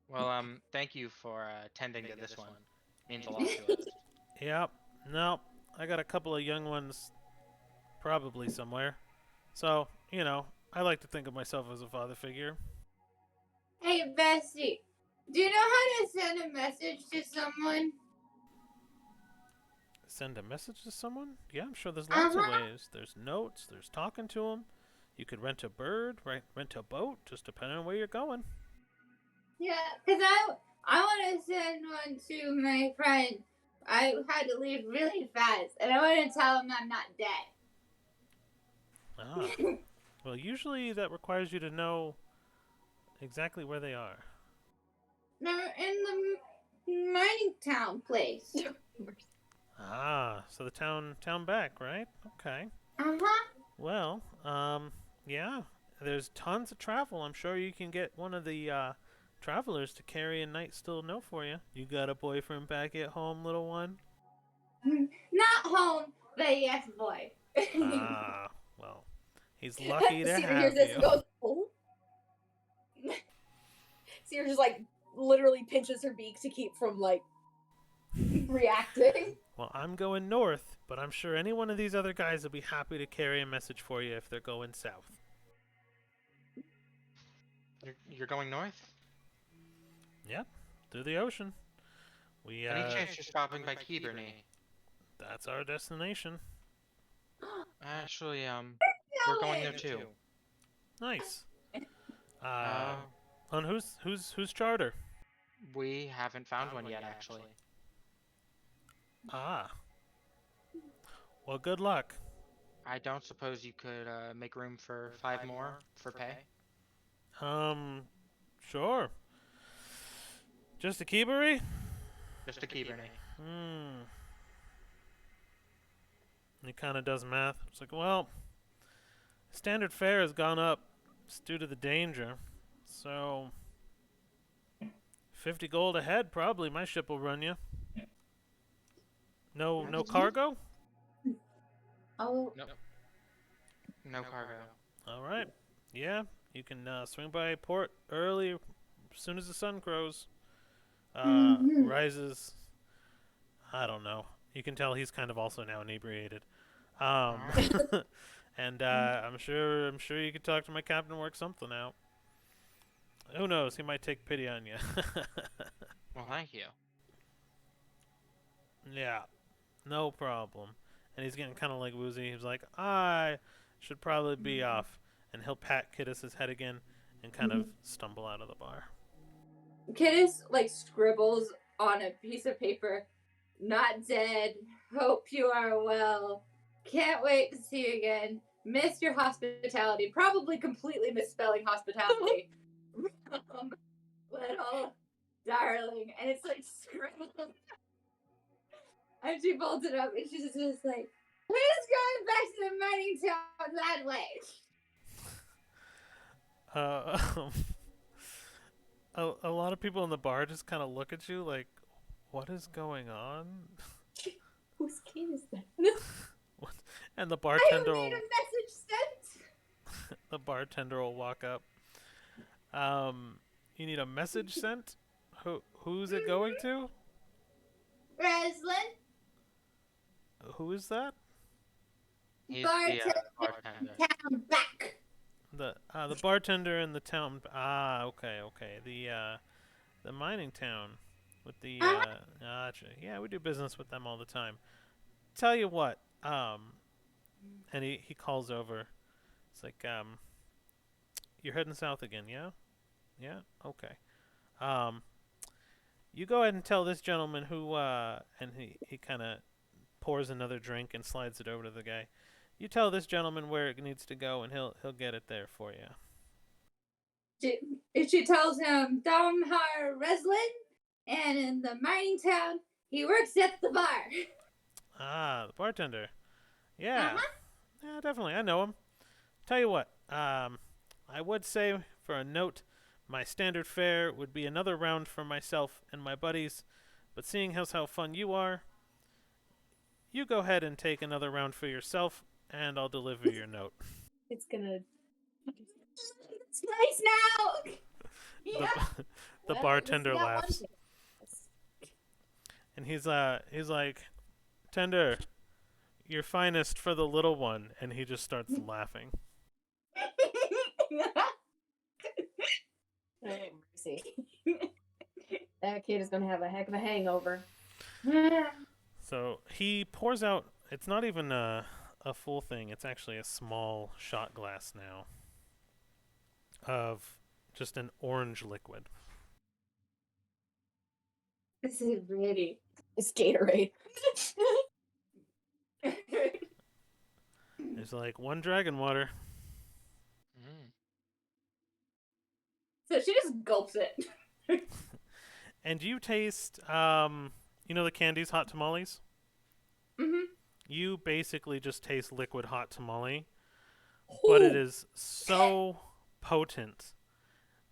Well, thank you for tending to this one. Means a lot to us. Yep. No, I got a couple of young ones probably somewhere. So, I like to think of myself as a father figure. Hey, Bessie, do you know how to send a message to someone? Send a message to someone? Yeah, I'm sure there's lots of ways. There's notes, there's talking to them. You could rent a bird, rent a boat, just depending on where you're going. Yeah, because I want to send one to my friend. I had to leave really fast, and I want to tell him I'm not dead. Ah. Well, usually that requires you to know exactly where they are. They're in the mining town place. Ah, so the town back, right? Okay. Uh-huh. Well, yeah. There's tons of travel. I'm sure you can get one of the travelers to carry a night still note for you. You got a boyfriend back at home, little one? Not home, but yes, boy. Ah, well, he's lucky to Cedar hears have this you. and goes, oh. Cedar just like literally pinches her beak to keep from like reacting. Well, I'm going north, but I'm sure any one of these other guys will be happy to carry a message for you if they're going south. You're going north? Yep, through the ocean. We Any chance you're stopping by Keeburny? That's our destination. Actually, we're going there too. Nice. On whose charter? We haven't found one yet, actually. Ah. Well, good luck. I don't suppose you could make room for 5 more for pay? Sure. Just a keybury? Just a Keeburny. He kind of does math. It's like, well, standard fare has gone up due to the danger. So, 50 gold a head, probably. My ship will run you. No cargo? Oh. Nope. No cargo. All right. Yeah, you can swing by port early, as soon as the sun grows. Rises. I don't know. You can tell he's kind of also now inebriated. And I'm sure you could talk to my captain and work something out. Who knows? He might take pity on you. Well, thank you. Yeah, no problem. And he's getting kind of like woozy. He's like, I should probably be off. And he'll pat Kiddis's head again and kind of stumble out of the bar. Kiddis like scribbles on a piece of paper, "Not dead. Hope you are well. Can't wait to see you again. Miss your hospitality." Probably completely misspelling hospitality. Little darling, and it's like scribbled. And she folds it up, and she's just like, "Who's going back to the mining town that way?" A lot of people in the bar just kind of look at you like, what is going on? Whose kid is that? What? And the I bartender need a message sent. the bartender will walk up. You need a message sent? Who's it going to? Reslin, Who is that? He's bartender, the bartender. town back. The bartender in the town. Ah, okay. The mining town with the gotcha. Yeah, we do business with them all the time. Tell you what, and he calls over. It's like, you're heading south again, yeah? Yeah? Okay. You go ahead and tell this gentleman who, and he kind of pours another drink and slides it over to the guy. You tell this gentleman where it needs to go, and he'll get it there for you. She tells him Domhar Reslin, and in the mining town, he works at the bar. Ah, the bartender. Yeah. Yeah, definitely. I know him. Tell you what, I would say for a note, my standard fare would be another round for myself and my buddies, but seeing how fun you are, you go ahead and take another round for yourself, and I'll deliver your note. It's gonna. It's nice now. The, Yeah. the Well, at least bartender we got one laughs, thing. and he's like, "Tender, your finest for the little one," and he just starts laughing. Oh, mercy. That kid is gonna have a heck of a hangover. So he pours out. It's not even a full thing. It's actually a small shot glass now of just an orange liquid. This is pretty. It's Gatorade. It's like one dragon water. Mm. So she just gulps it. And you taste, you know the Candy's hot tamales? Mm-hmm. You basically just taste liquid hot tamale, but it is so potent.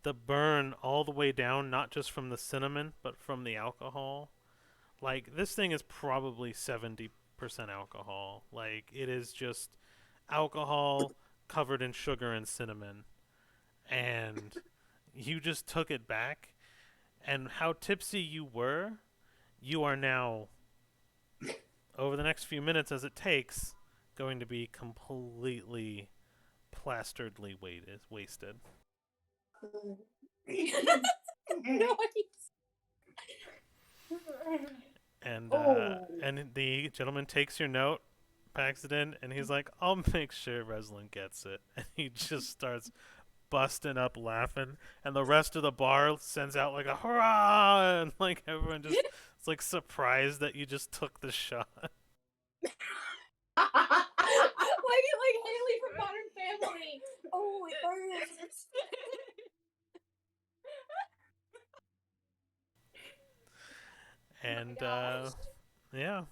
The burn all the way down, not just from the cinnamon, but from the alcohol. Like, this thing is probably 70% alcohol. Like, it is just alcohol covered in sugar and cinnamon. And you just took it back. And how tipsy you were, you are now, over the next few minutes as it takes, going to be completely plasteredly wasted. Noise. And Oh. and the gentleman takes your note, packs it in, and he's like, "I'll make sure Reslin gets it." And he just starts busting up laughing, and the rest of the bar sends out like a hurrah, and like everyone just it's like surprised that you just took the shot. like Haley from Modern Family. Oh, it burns. And gosh. yeah.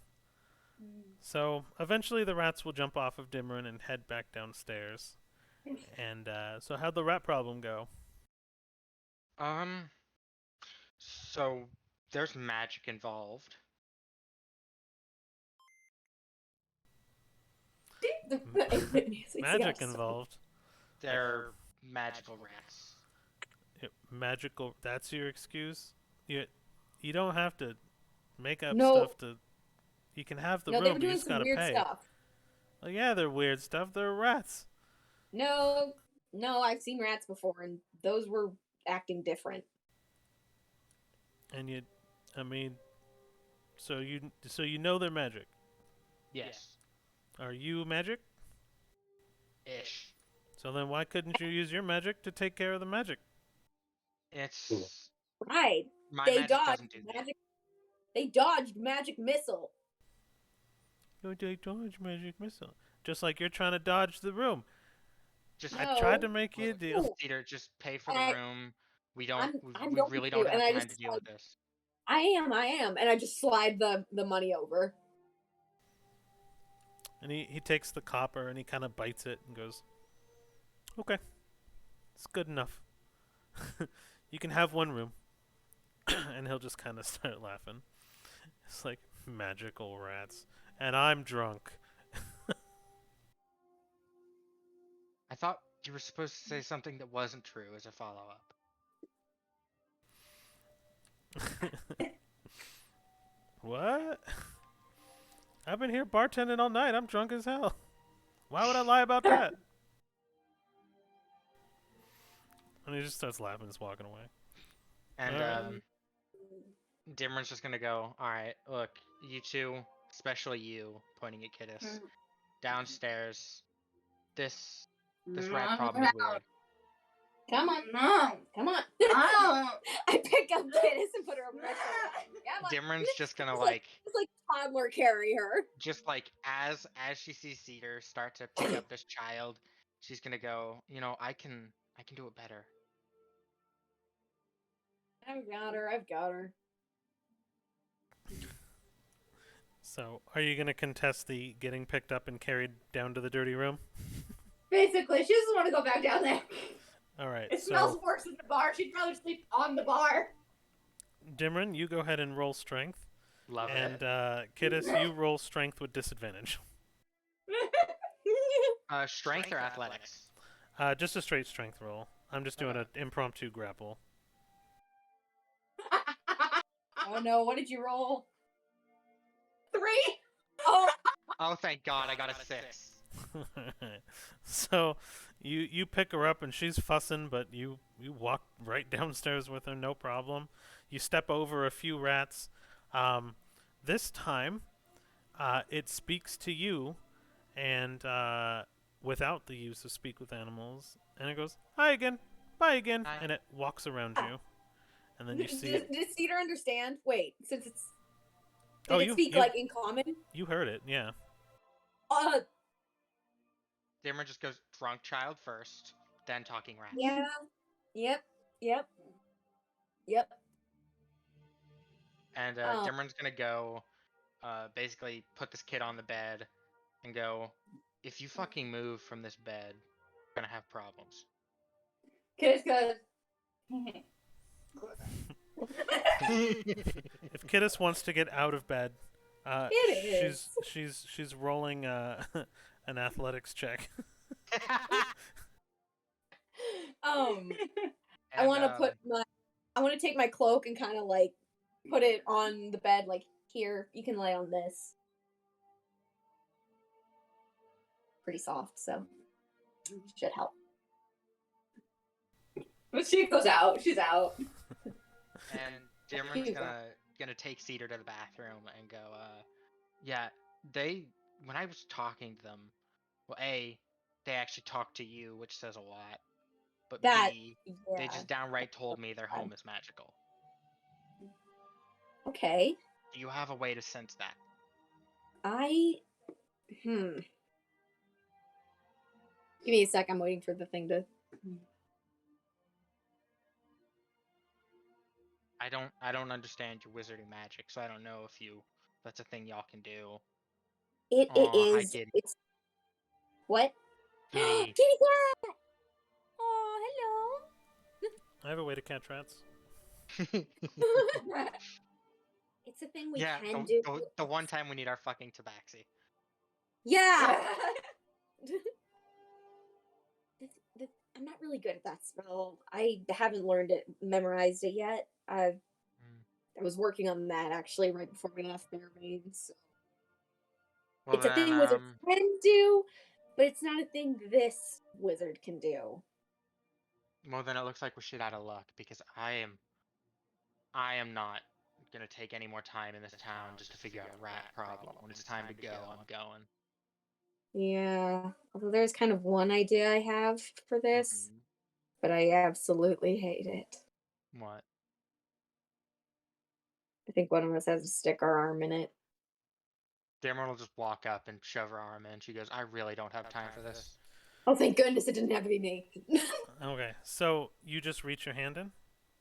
So eventually the rats will jump off of Dimron and head back downstairs. And so how'd the rat problem go? So there's magic involved. Magic involved. They're magical rats. Magical. That's your excuse. You don't have to make up No. stuff to. You can have the No, room. they were You doing just some gotta weird pay. stuff. Well, yeah, they're weird stuff. They're rats. No, I've seen rats before, and those were acting different. And I mean, so you know they're magic. Yes. Are you magic? Ish. So then why couldn't you use your magic to take care of the magic? It's Right. my They magic dodged doesn't do that. magic. They dodged magic missile. You dodge magic missile, just like you're trying to dodge the room. Just No. I tried to make you a deal. No. Peter, just pay for the room. We don't. I'm we going really to, don't and have I time just to deal with this. I am, and I just slide the money over. And he takes the copper and he kind of bites it and goes, "Okay, it's good enough. You can have one room." And he'll just kind of start laughing. It's like magical rats, and I'm drunk. I thought you were supposed to say something that wasn't true as a follow-up. What? I've been here bartending all night. I'm drunk as hell. Why would I lie about that? And he just starts laughing, just walking away. And Dimmer's just gonna go, alright, look, you two, especially you, pointing at Kittis, downstairs. This rat problem is weird. Come on, No. come on. Oh. I pick up Kittis and put her on my shoulder. Come on. Dimmer's just gonna It's like toddler carry her. just like as she sees Cedar start to pick up this child, she's gonna go, I can do it better. I've got her. So, are you gonna contest the getting picked up and carried down to the dirty room? Basically, she doesn't want to go back down there. All right. It So, smells worse than the bar. She'd rather sleep on the bar. Dimron, you go ahead and roll strength, Love And it. Kiddis, you roll strength with disadvantage. Strength or athletics? Just a straight strength roll. I'm just doing an impromptu grapple. Oh no, what did you roll? 3. Oh, Oh, thank God, I got a 6. So you pick her up and she's fussing, but you walk right downstairs with her, no problem. You step over a few rats. This time, it speaks to you, and without the use of speak with animals, and it goes, "Hi again, bye again," Hi. and it walks around you, and then you see did, it. did Cedar understand? Wait, since it's did Oh, it speak like in common? you heard it, yeah. Uh, Dimmer just goes drunk child first, then talking rats. yeah, yep, yep, yep. And Um, Dimmer's gonna go, basically put this kid on the bed, and go, if you fucking move from this bed, we're gonna have problems. Kids goes. If Kiddis wants to get out of bed, It she's rolling an athletics check. um, I And, want to I want to take my cloak and kind of like put it on the bed, like here, you can lay on this. Pretty soft, so should help. When she goes out, she's out. and Dimmer's gonna take Cedar to the bathroom and go, yeah, when I was talking to them, well, A, they actually talked to you, which says a lot. But That, B, yeah. they just downright told me their home is magical. Okay. Do you have a way to sense that? Give me a sec. I'm waiting for the thing to. I don't understand your wizarding magic, so I don't know if that's a thing y'all can do. It Aw, hi is. kitty. It's what? Kitty. Kitty cat. Oh, I have a way to catch rats. hello. It's a thing we Yeah, can do. the one time we need our fucking tabaxi. Yeah. I'm not really good at that spell. I haven't learned it, memorized it yet. I was working on that actually right before we left Fairmain. So. Well, It's a then, thing wizards can do, but it's not a thing this wizard can do. well, then it looks like we're shit out of luck because I am not gonna take any more time in this town just to figure out a rat problem. When it's time to go, I'm going. Yeah, although there's kind of one idea I have for this, Mhm. but I absolutely hate it. What? I think one of us has to stick our arm in it. Dameron will just walk up and shove her arm in. She goes, I really don't have time for this. Oh, thank goodness it didn't have to be me. Okay, so you just reach your hand in?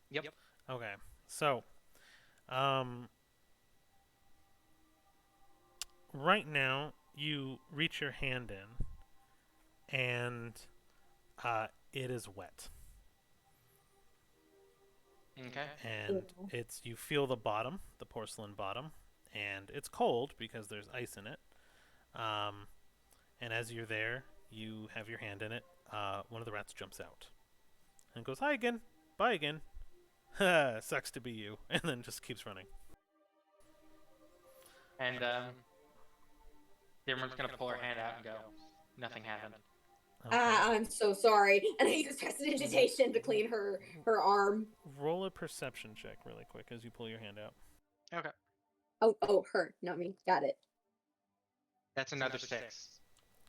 Yep. Okay, so, right now, you reach your hand in, and it is wet. Okay. And you feel the bottom, the porcelain bottom, and it's cold because there's ice in it. And as you're there, you have your hand in it. One of the rats jumps out and goes, "Hi again, bye again. Sucks to be you," and then just keeps running. And Dameron's gonna pull her hand out and go, nothing happened. Okay. I'm so sorry. And I use prestidigitation to clean her arm. Roll a perception check really quick as you pull your hand out. Okay. Oh, her, not me. Got it. That's another 6.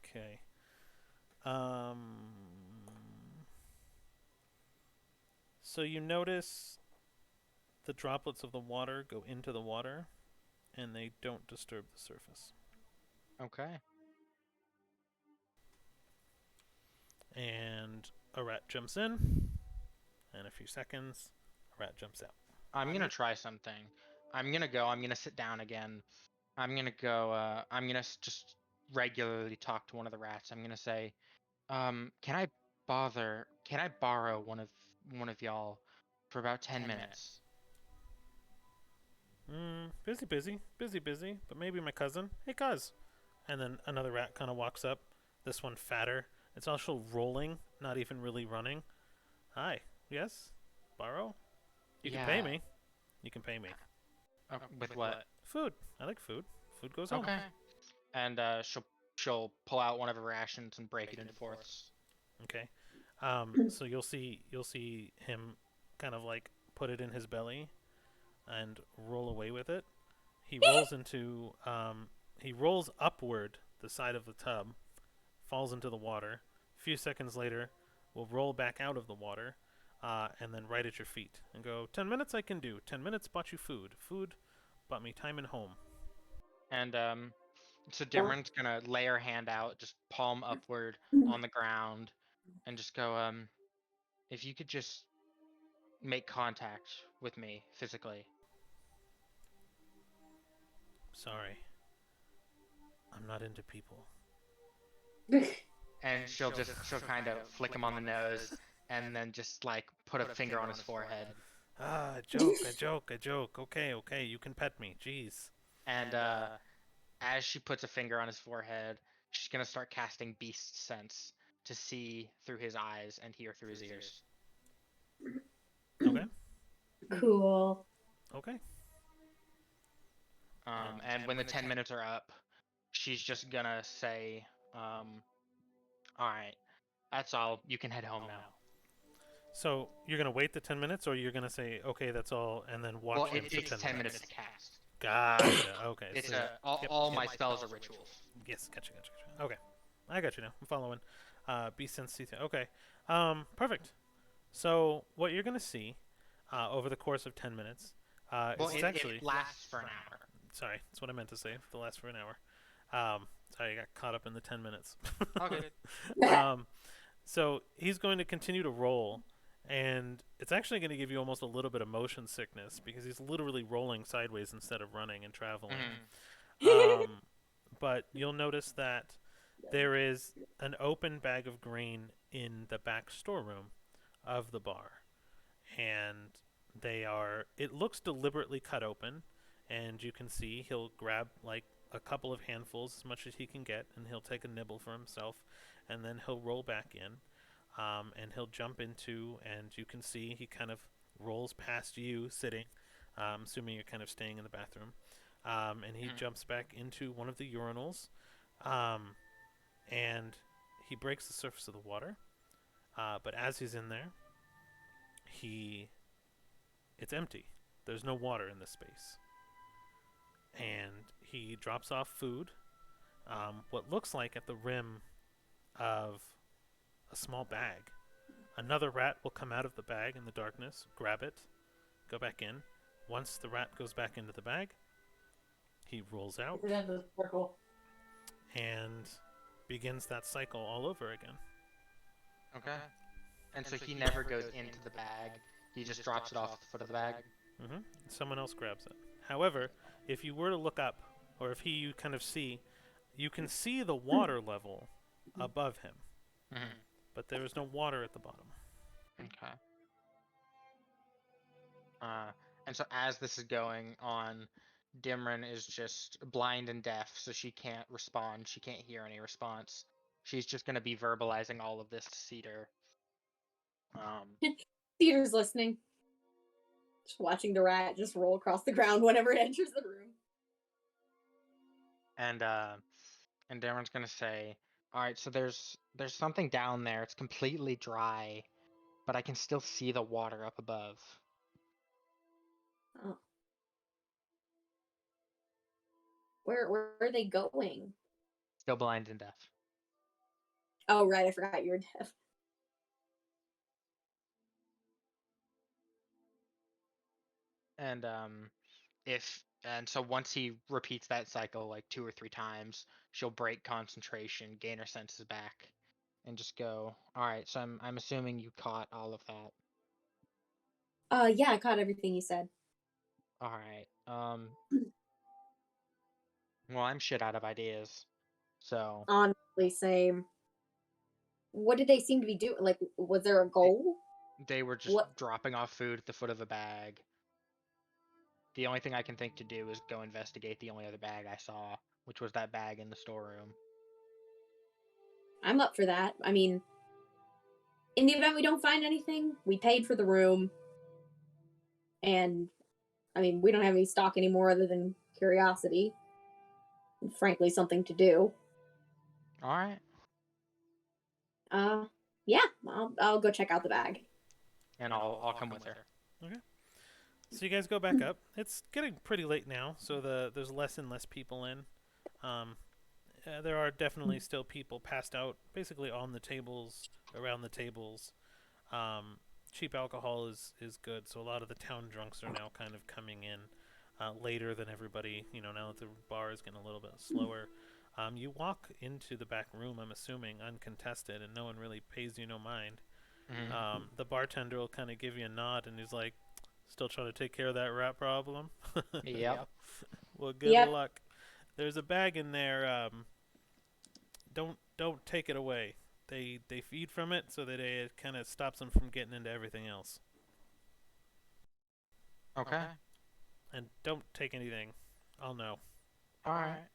Okay. So you notice the droplets of the water go into the water, and they don't disturb the surface. Okay. And a rat jumps in, and a few seconds, a rat jumps out. I'm gonna try something. I'm gonna sit down again. I'm gonna go, I'm gonna just regularly talk to one of the rats. I'm gonna say, can I borrow one of y'all for about 10 minutes? Busy. But maybe my cousin. Hey, cuz. And then another rat kind of walks up. This one fatter. It's also rolling, not even really running. Hi. Yes. Borrow. You can pay Yeah. me. You can pay me. With what? Food. I like food. Food goes home. Okay. And she'll pull out one of her rations and break it into fourths. Okay. So you'll see him kind of like put it in his belly and roll away with it. He rolls into he rolls upward the side of the tub, falls into the water. A few seconds later, will roll back out of the water, and then right at your feet and go, 10 minutes I can do. 10 minutes bought you food. Food bought me time and home. And so Dimran's gonna lay her hand out, just palm upward on the ground, and just go, if you could just make contact with me physically. Sorry. I'm not into people. And she'll kind of flick him on the nose, and then just like put a finger on his forehead. A joke. Okay, you can pet me. Jeez. And as she puts a finger on his forehead, she's gonna start casting beast sense to see through his eyes and hear through his ears. Okay. Cool. Okay. And when the 10 minutes are up, she's just gonna say, all right, that's all. You can head home now. So you're gonna wait the 10 minutes, or you're gonna say, okay, that's all, and then watch Well, him it for takes 10 minutes to cast. Gotcha. Okay. It's So all my spells are rituals. yes, gotcha. Okay, I got you now. I'm following. Beast sensitive. Okay. Perfect. So what you're gonna see, over the course of 10 minutes, Well, is actually. it lasts for an hour. Sorry, that's what I meant to say. It'll last for an hour. Sorry, I got caught up in the 10 minutes. Okay. So he's going to continue to roll, and it's actually going to give you almost a little bit of motion sickness because he's literally rolling sideways instead of running and traveling. But you'll notice that there is an open bag of grain in the back storeroom of the bar, and it looks deliberately cut open, and you can see he'll grab like a couple of handfuls, as much as he can get, and he'll take a nibble for himself, and then he'll roll back in, and he'll jump into, and you can see he kind of rolls past you sitting, assuming you're kind of staying in the bathroom, and he jumps back into one of the urinals, and he breaks the surface of the water, but as he's in there, it's empty. There's no water in this space. And he drops off food, what looks like at the rim of a small bag. Another rat will come out of the bag in the darkness, grab it, go back in. Once the rat goes back into the bag, he rolls out and begins that cycle all over again. Okay. And so he never goes into the bag. He just drops it off the foot of the bag. Someone else grabs it. However, if you were to look up, or if you kind of see, you can see the water level above him, but there is no water at the bottom. Okay. And so as this is going on, Dimran is just blind and deaf, so she can't respond. She can't hear any response. She's just going to be verbalizing all of this to Cedar. Cedar's listening. Just watching the rat just roll across the ground whenever it enters the room. And Dimran's going to say, all right, so there's something down there. It's completely dry, but I can still see the water up above. Oh. Where are they going? Still blind and deaf. Oh, right, I forgot you were deaf. And so once he repeats that cycle like 2 or 3 times, she'll break concentration, gain her senses back, and just go, all right, so I'm assuming you caught all of that. Yeah, I caught everything you said. All right. Well, I'm shit out of ideas. So Honestly, same. What did they seem to be doing? Like, was there a goal? they were just dropping off food at the foot of a bag. the only thing I can think to do is go investigate the only other bag I saw, which was that bag in the storeroom. I'm up for that. I mean, in the event we don't find anything, we paid for the room, and I mean, we don't have any stock anymore other than curiosity, and frankly, something to do. All right. Yeah, I'll go check out the bag. And I'll come with her. Okay. So you guys go back up. It's getting pretty late now, so there's less and less people in. There are definitely still people passed out, basically on the tables, around the tables. Cheap alcohol is good, so a lot of the town drunks are now kind of coming in later than everybody. You know, now that the bar is getting a little bit slower. You walk into the back room, I'm assuming, uncontested, and no one really pays you no mind. Mm-hmm. The bartender will kind of give you a nod, and he's like, "Still trying to take care of that rat problem?" Yep. Well, good Yep. luck. There's a bag in there. Don't take it away. They feed from it, so that it kind of stops them from getting into everything else. Okay. And don't take anything. I'll know. All right.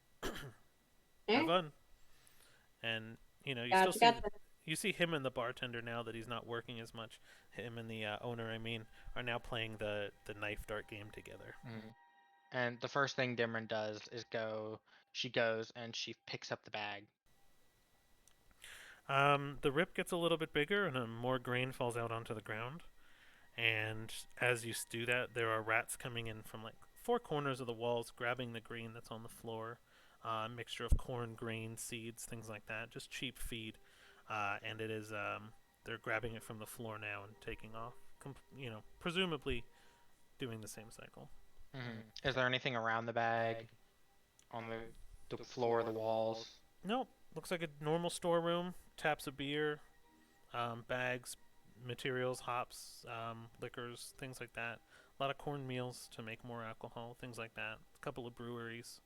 Have fun. And you know, you see him and the bartender now that he's not working as much. Him and the owner, I mean, are now playing the knife dart game together. Mm. And the first thing Dimron does is she goes and she picks up the bag. The rip gets a little bit bigger, and more grain falls out onto the ground. And as you do that, there are rats coming in from like four corners of the walls, grabbing the grain that's on the floor. A mixture of corn, grain, seeds, things like that. Just cheap feed. And it is, they're grabbing it from the floor now and taking off. Presumably doing the same cycle. Mm-hmm. Is there anything around the bag? On the floor, the walls? Nope. Looks like a normal storeroom. Taps of beer, bags, materials, hops, liquors, things like that. A lot of cornmeals to make more alcohol, things like that. A couple of breweries,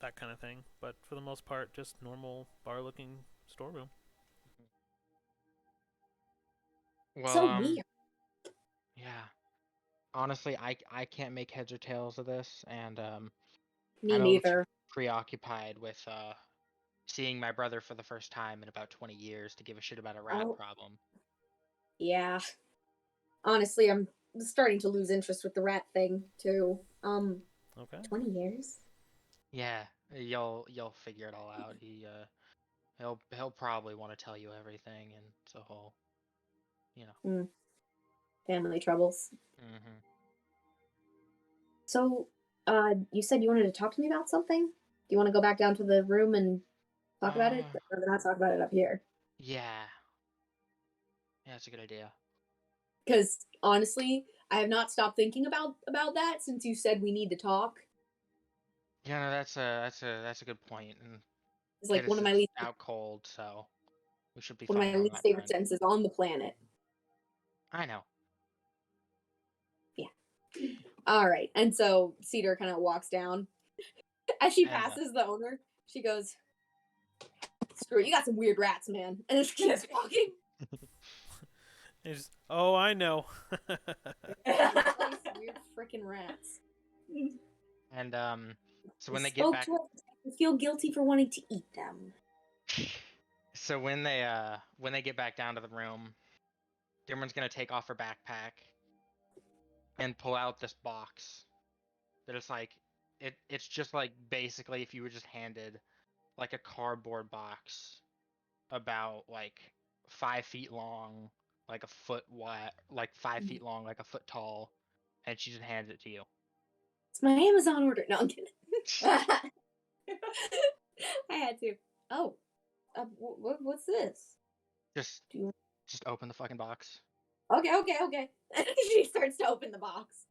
that kind of thing. But for the most part, just normal bar-looking storeroom. Well, So weird. yeah. Honestly, I can't make heads or tails of this, and Me I'm neither. preoccupied with seeing my brother for the first time in about 20 years to give a shit about a rat Oh. problem. Yeah. Honestly, I'm starting to lose interest with the rat thing too. Okay. 20 years? Yeah, you'll figure it all out. He'll probably want to tell you everything, and so he'll. Family troubles. Mm-hmm. So, you said you wanted to talk to me about something? Do you want to go back down to the room and talk about it? Or not talk about it up here? Yeah. Yeah, that's a good idea. Because honestly, I have not stopped thinking about that since you said we need to talk. Yeah, no, that's a good point. And It's like Titus is out cold, so we should be one of fine my on least that favorite front. sentences on the planet. I know. Yeah. All right. And so Cedar kind of walks down. As she passes the owner, she goes, "Screw it, you got some weird rats, man." And just keeps walking. Oh, I know. Weird freaking rats. And so when I they get back, I feel guilty for wanting to eat them. so when they get back down to the room, Dimron's gonna take off her backpack and pull out this box that is like it's just like basically if you were just handed like a cardboard box about like 5 feet long, like a foot wide, like 5 feet long, like a foot tall, and she just hands it to you. It's my Amazon order. No, I'm kidding. I had to. Oh, what's this? Just open the fucking box. Okay. She starts to open the box.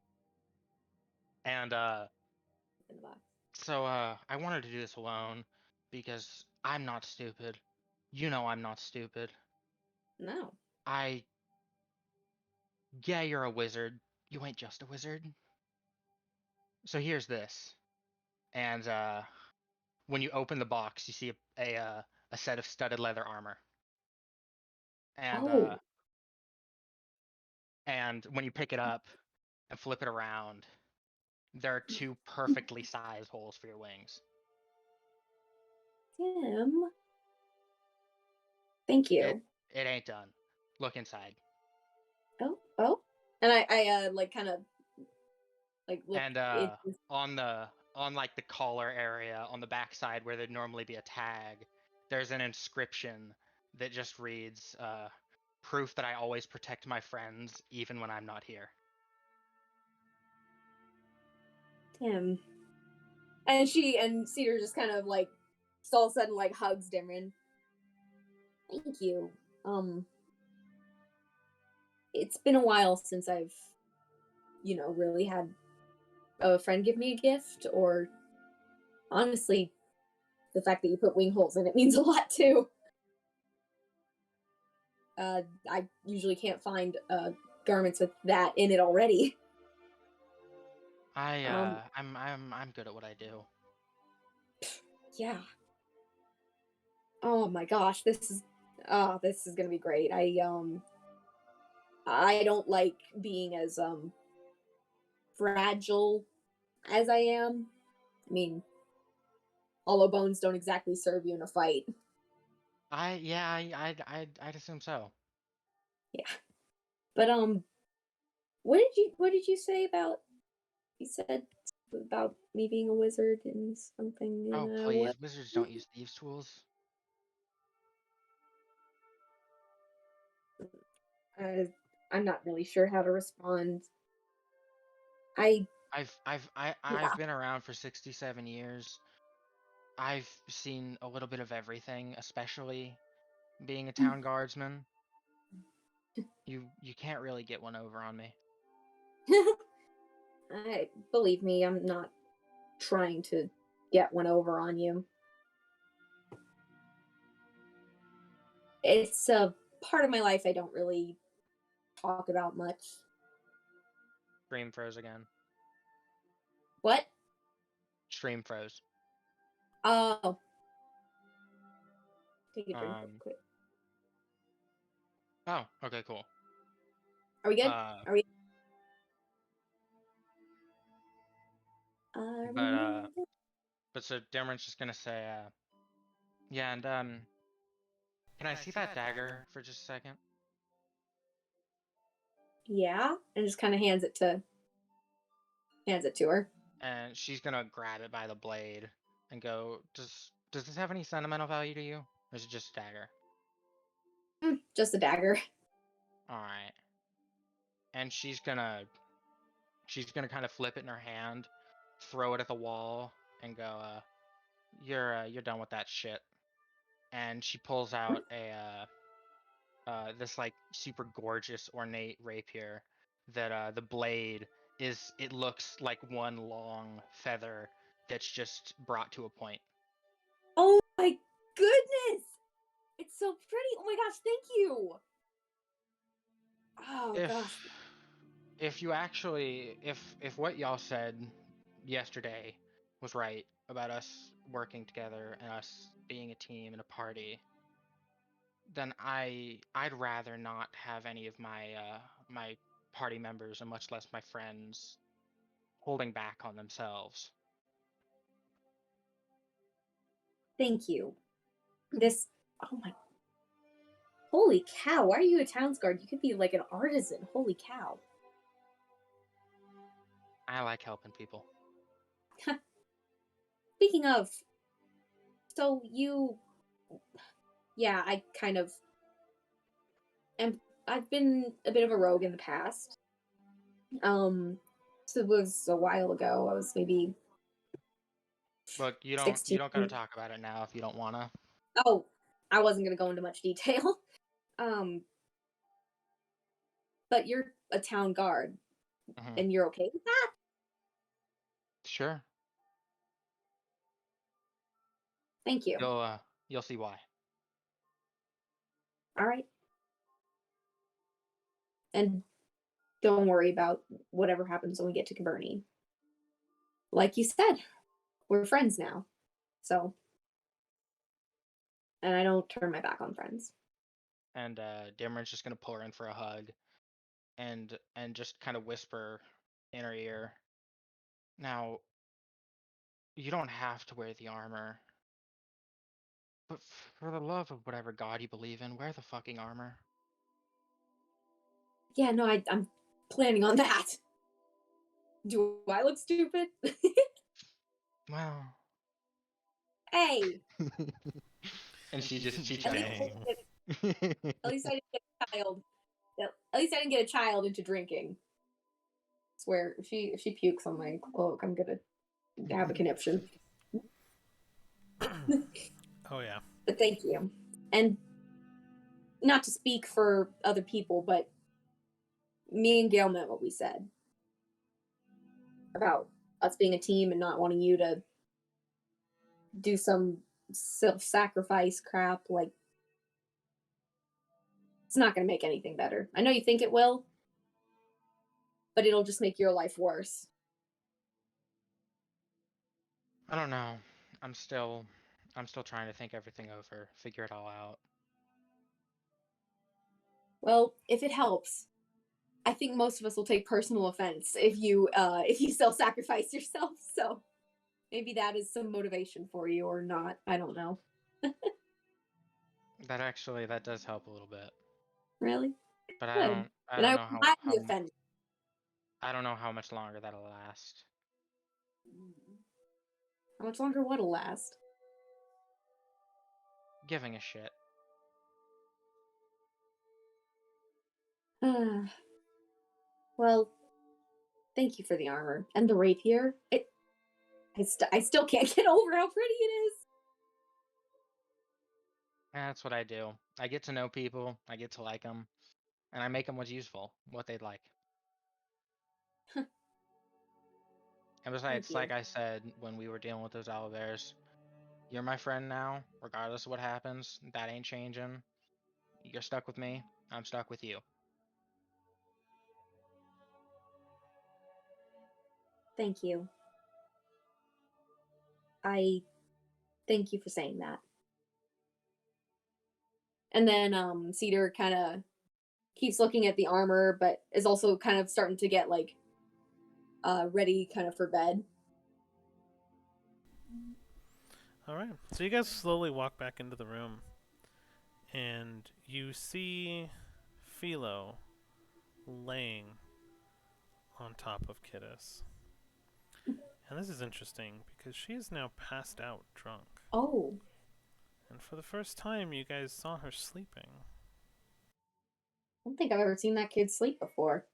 And In the box. so I wanted to do this alone because I'm not stupid. You know I'm not stupid. No. Yeah, you're a wizard. You ain't just a wizard. So here's this. And when you open the box, you see a set of studded leather armor. And and when you pick it up and flip it around, there are 2 perfectly sized holes for your wings. Tim. Thank you. It ain't done. Look inside. Oh. And I like kind of like look And on like the collar area on the backside where there'd normally be a tag, there's an inscription that just reads proof that I always protect my friends even when I'm not here. Tim. And Cedar just kind of like all of a sudden like hugs Dimron. Thank you. It's been a while since I've, really had a friend give me a gift, or honestly, the fact that you put wing holes in it means a lot too. I usually can't find garments with that in it already. I'm good at what I do. Yeah. Oh my gosh, this is gonna be great. I don't like being as fragile as I am. I mean, hollow bones don't exactly serve you in a fight. I'd assume so. Yeah. But what did you say about, you said about me being a wizard and something, Oh please, wizards don't use thieves' tools. I'm not really sure how to respond. I I've been around for 67 years. I've seen a little bit of everything, especially being a town guardsman. You can't really get one over on me. believe me, I'm not trying to get one over on you. It's a part of my life I don't really talk about much. Stream froze again. What? Stream froze. Oh. Take a drink real quick. Oh, okay, cool. Are we good? Are we? But so Dameron's just gonna say, yeah, and can I see that dagger for just a second? Yeah, and just kind of hands it to her. And she's gonna grab it by the blade and go, does this have any sentimental value to you, or is it just a dagger? Just a dagger. All right. And she's gonna kind of flip it in her hand, throw it at the wall, and go, you're done with that shit. And she pulls out this like super gorgeous ornate rapier that the blade it looks like one long feather that's just brought to a point. Oh my goodness! It's so pretty. Oh my gosh, thank you. Oh gosh. If you actually if what y'all said yesterday was right about us working together and us being a team and a party, then I'd rather not have any of my party members, and much less my friends, holding back on themselves. Thank you. Oh my, holy cow, why are you a towns guard? You could be like an artisan. Holy cow. I like helping people. Speaking of, so yeah, I kind of I've been a bit of a rogue in the past. So it was a while ago. I was maybe Look, you 16. don't gotta talk about it now if you don't wanna. Oh, I wasn't gonna go into much detail. But you're a town guard, and you're okay with that? Sure. Thank you. You'll see why. All right. And don't worry about whatever happens when we get to Cabernet. Like you said, we're friends now. So, and I don't turn my back on friends. And Dameron's just gonna pull her in for a hug, and just kind of whisper in her ear, Now, you don't have to wear the armor, but for the love of whatever god you believe in, wear the fucking armor. Yeah, no, I'm planning on that. Do I look stupid? Well. Hey, And she at chuckles. least, at least I didn't get a child. At least I didn't get a child into drinking. I swear, if she pukes on my cloak, I'm gonna have a conniption. Oh yeah. But thank you. And not to speak for other people, but me and Gail meant what we said about us being a team and not wanting you to do some self-sacrifice crap. Like, it's not going to make anything better. I know you think it will, but it'll just make your life worse. I don't know. I'm still trying to think everything over, figure it all out. Well, if it helps, I think most of us will take personal offense if you self-sacrifice yourself. So maybe that is some motivation for you, or not. I don't know. That does help a little bit. Really? But Good. I And don't I know will not be how offended. I don't know how much longer that'll last. How much longer would it last? Giving a shit. Well, thank you for the armor and the rapier. I still can't get over how pretty it is. That's what I do. I get to know people, I get to like them, and I make them what's useful, what they'd like. And besides, Thank like you. I said when we were dealing with those owlbears, you're my friend now, regardless of what happens. That ain't changing. You're stuck with me, I'm stuck with you. Thank you. I thank you for saying that. And then Cedar kind of keeps looking at the armor, but is also kind of starting to get like ready kind of for bed. All right. So you guys slowly walk back into the room, and you see Philo laying on top of Kittis. And this is interesting because she is now passed out drunk. Oh. And for the first time, you guys saw her sleeping. I don't think I've ever seen that kid sleep before.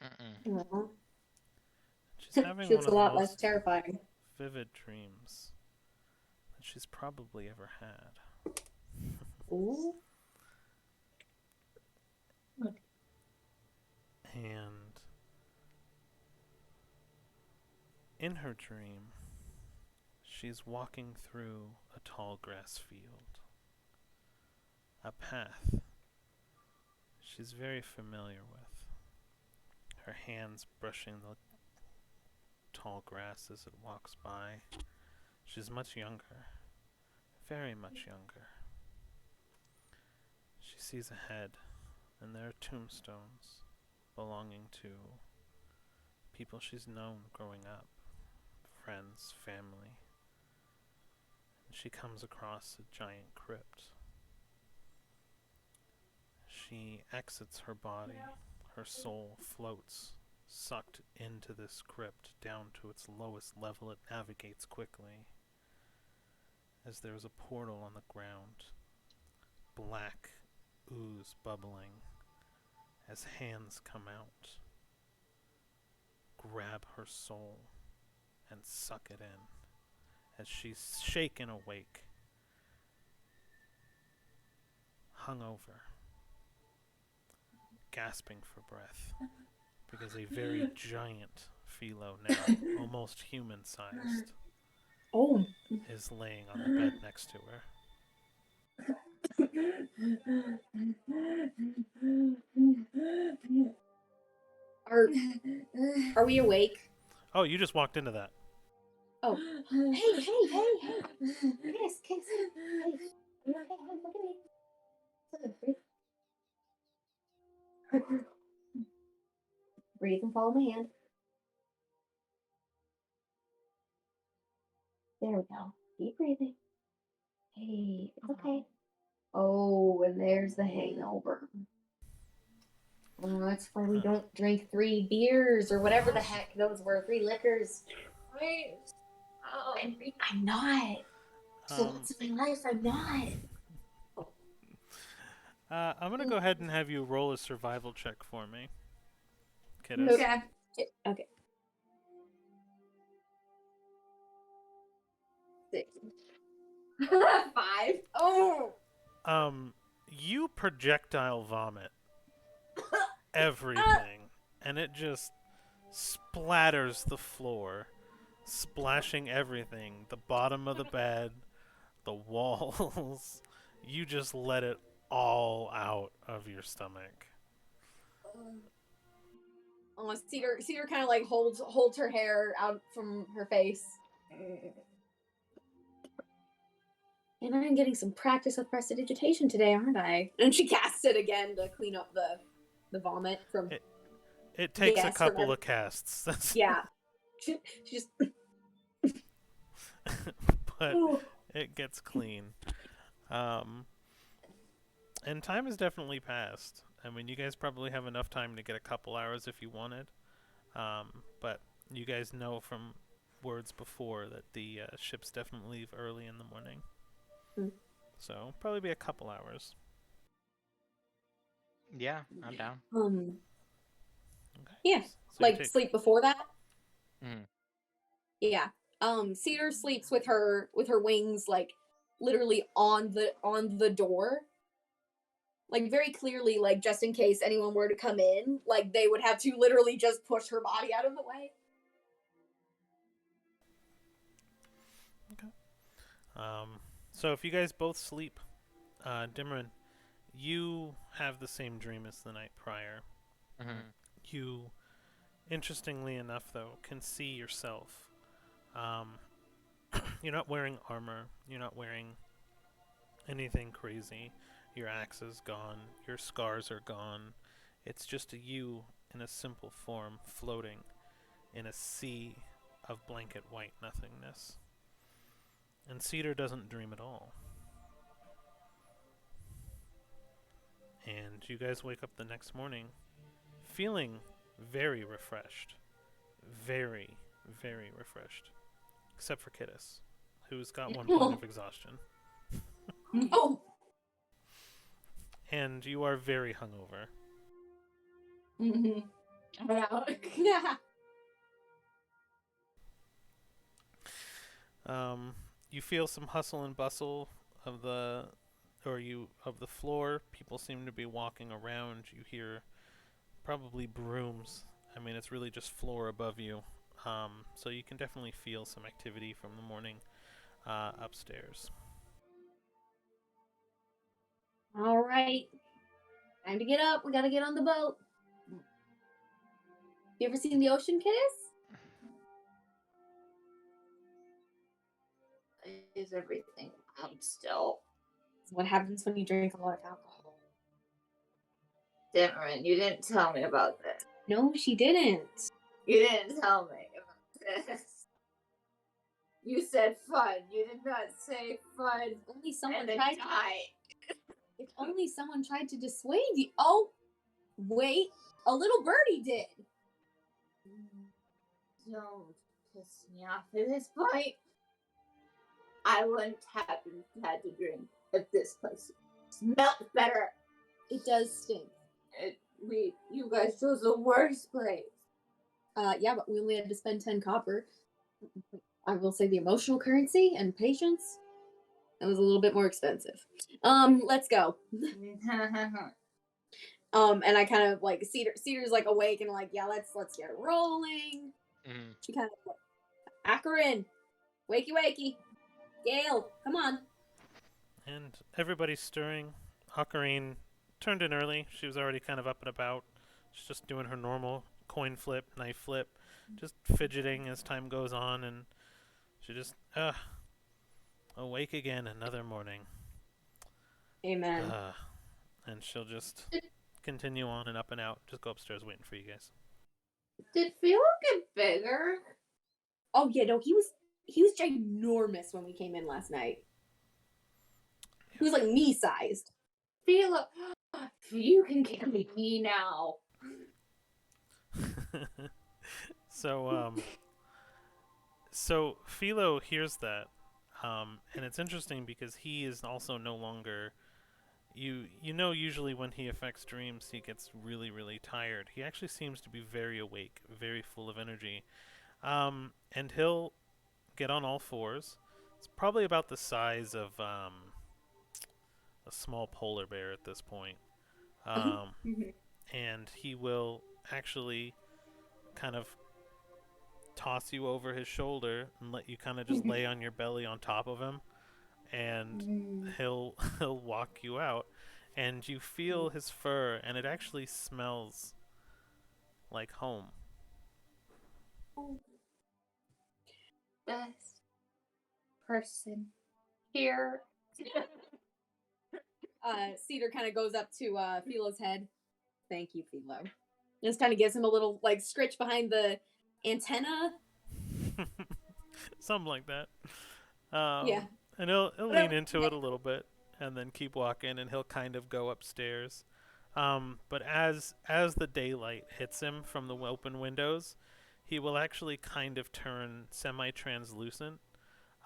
Mm-mm. She's having She one looks a of the lot less most terrifying. vivid dreams that she's probably ever had. Ooh. And in her dream, she's walking through a tall grass field. A path she's very familiar with. Her hands brushing the tall grass as it walks by. She's much younger. Very much younger. She sees ahead, and there are tombstones belonging to people she's known growing up. Friends, family. And she comes across a giant crypt. She exits her body. Her soul floats, sucked into this crypt down to its lowest level. It navigates quickly as there is a portal on the ground. Black ooze bubbling as hands come out, grab her soul, and suck it in as she's shaken awake, hung over, gasping for breath, because a very giant Philo, now almost human-sized, Oh. is laying on the bed next to her. Are we awake? Oh, you just walked into that. Oh. Hey. Kiss. Hey. Look at me. Breathe and follow my hand. There we go. Keep breathing. Hey, it's okay. Oh, and there's the hangover. Oh, that's why we don't drink 3 beers or whatever the heck those were. 3 liquors. Right. Oh. I'm not. For once in my life, I'm not. I'm gonna go ahead and have you roll a survival check for me, kiddos. Okay. Okay. 6. 5. Oh! You projectile vomit everything, and it just splatters the floor, splashing everything, the bottom of the bed, the walls. You just let it all out of your stomach. Cedar kind of like holds her hair out from her face. And I'm getting some practice with prestidigitation today, aren't I? And she casts it again to clean up the vomit from. It takes a couple of casts. Yeah. She just. But it gets clean. And time has definitely passed. I mean, you guys probably have enough time to get a couple hours if you wanted. But you guys know from words before that the ships definitely leave early in the morning. So probably be a couple hours. Yeah, I'm down. Okay. Yeah, So sleep before that. Mm. Yeah. Cedar sleeps with her wings like literally on the door. Like very clearly, like just in case anyone were to come in, like they would have to literally just push her body out of the way. Okay. So if you guys both sleep, Dimran, you have the same dream as the night prior. Mm-hmm. You, interestingly enough, though, can see yourself. You're not wearing armor. You're not wearing anything crazy. Your axe is gone. Your scars are gone. It's just a you in a simple form floating in a sea of blanket white nothingness. And Cedar doesn't dream at all. And you guys wake up the next morning feeling very refreshed. Very, very refreshed. Except for Kittis, who's got 1 point of exhaustion. Oh. And you are very hungover. Yeah. You feel some hustle and bustle of the floor. People seem to be walking around. You hear probably brooms. I mean, it's really just floor above you. So you can definitely feel some activity from the morning upstairs. All right. Time to get up. We gotta get on the boat. You ever seen the ocean, Kittis? Is everything still? It's what happens when you drink a lot of alcohol. Dimran, you didn't tell me about this. No, she didn't. You didn't tell me about this. You said fun. You did not say fun. Only someone And then tried. If only someone tried to dissuade you. Oh, wait, a little birdie did. Don't piss me off at this point. I wouldn't have had to drink at this place. It smelled better. It does stink. You guys chose the worst place. Yeah, but we only had to spend 10 copper. I will say the emotional currency and patience, that was a little bit more expensive. Let's go. And I kind of like Cedar's like awake and like, yeah, let's get rolling. Mm-hmm. She kind of like, Akarin, wakey, Gale, come on. And everybody's stirring. Ocarine turned in early. She was already kind of up and about. She's just doing her normal coin flip, knife flip, just fidgeting as time goes on, and she just, awake again another morning. Amen. And she'll just continue on and up and out. Just go upstairs waiting for you guys. Did Philo get bigger? Oh yeah, no, he was he was ginormous when we came in last night. He was like me sized. Philo, you can carry me now. So Philo hears that, and it's interesting because he is also no longer. You know, usually when he affects dreams, he gets really tired. He actually seems to be very awake, very full of energy, and he'll get on all fours. It's probably about the size of a small polar bear at this point, and he will actually kind of toss you over his shoulder and let you kind of just lay on your belly on top of him, and he'll walk you out, and you feel his fur, and it actually smells like home. Best person here. Cedar kind of goes up to Philo's head. Thank you, Philo. Just kind of gives him a little like scritch behind the antenna. Something like that. Yeah. And he'll lean into it a little bit and then keep walking, and he'll kind of go upstairs. But as the daylight hits him from the open windows, he will actually kind of turn semi-translucent,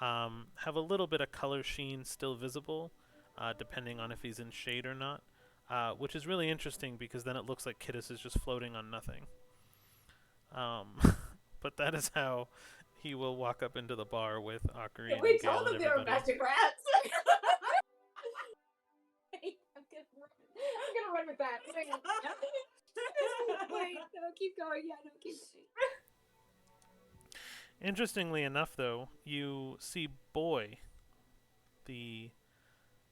have a little bit of color sheen still visible, depending on if he's in shade or not, which is really interesting because then it looks like Kittis is just floating on nothing. But that is how he will walk up into the bar with Akari and We Gale told and them they were everybody. magic rats. I'm gonna run with that. Wait, no, keep going. Yeah, no, keep going. Interestingly enough, though, you see Boy, the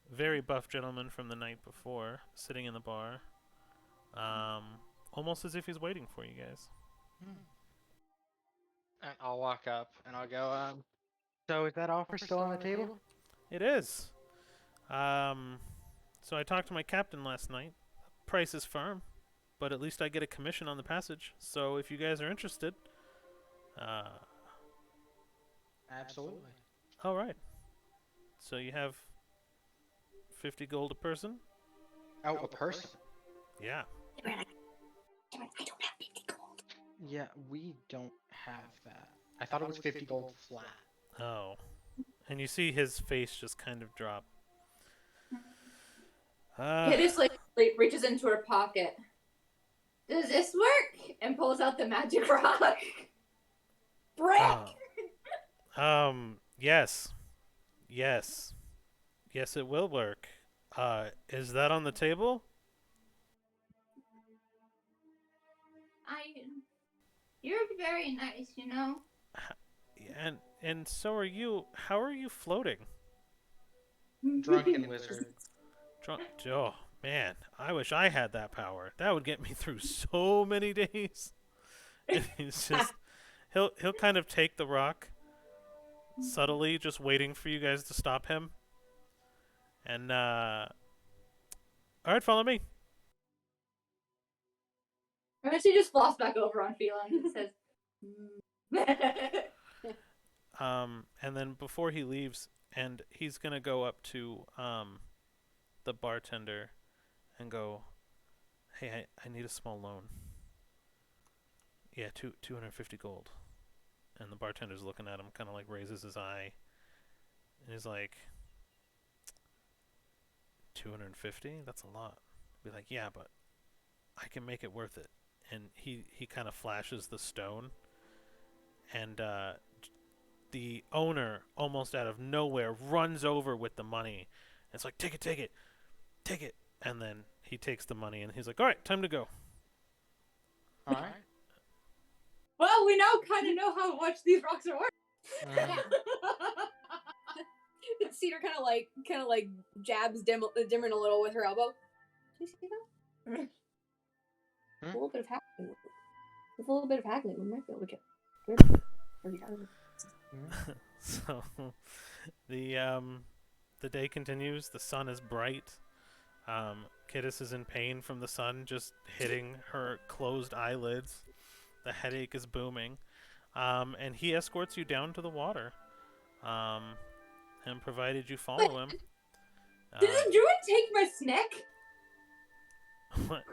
very buff gentleman from the night before, sitting in the bar, almost as if he's waiting for you guys. And I'll walk up and I'll go, so is that offer still on the table? It is. So I talked to my captain last night. Price is firm, but at least I get a commission on the passage. So if you guys are interested, Absolutely. all right. So you have 50 gold a person? Oh, a person? Yeah. I don't have 50 gold. Yeah, we don't have that. I thought it was 50 gold flat. Oh. And you see his face just kind of drop. Kittis like reaches into her pocket. Does this work? And pulls out the magic rock. Brick! Yes. Yes. Yes, it will work. Is that on the table? You're very nice, you know. And so are you. How are you floating? Drunken wizard. Oh, man. I wish I had that power. That would get me through so many days. And he's just... He'll kind of take the rock subtly, just waiting for you guys to stop him. And, alright, follow me. And then she just flops back over on Phelan and says, And then before he leaves, and he's gonna go up to, the bartender and go, hey, I need a small loan. Yeah, 250 gold. And the bartender's looking at him, kind of like raises his eye. And he's like, 250? That's a lot. Be like, yeah, but I can make it worth it. And he kind of flashes the stone. And the owner, almost out of nowhere, runs over with the money. And it's like, take it. And then he takes the money and he's like, all right, time to go. All right. well, we now kind of know how much these rocks are worth. Cedar kind of like jabs Dimron a little with her elbow. Do you see that? A little bit of haggling. With a little bit of haggling, we might be able to get rid of it. So the day continues. The sun is bright. Kittis is in pain from the sun just hitting her closed eyelids. The headache is booming. And he escorts you down to the water. um, and provided you Wait, follow him. did the druid take my snack?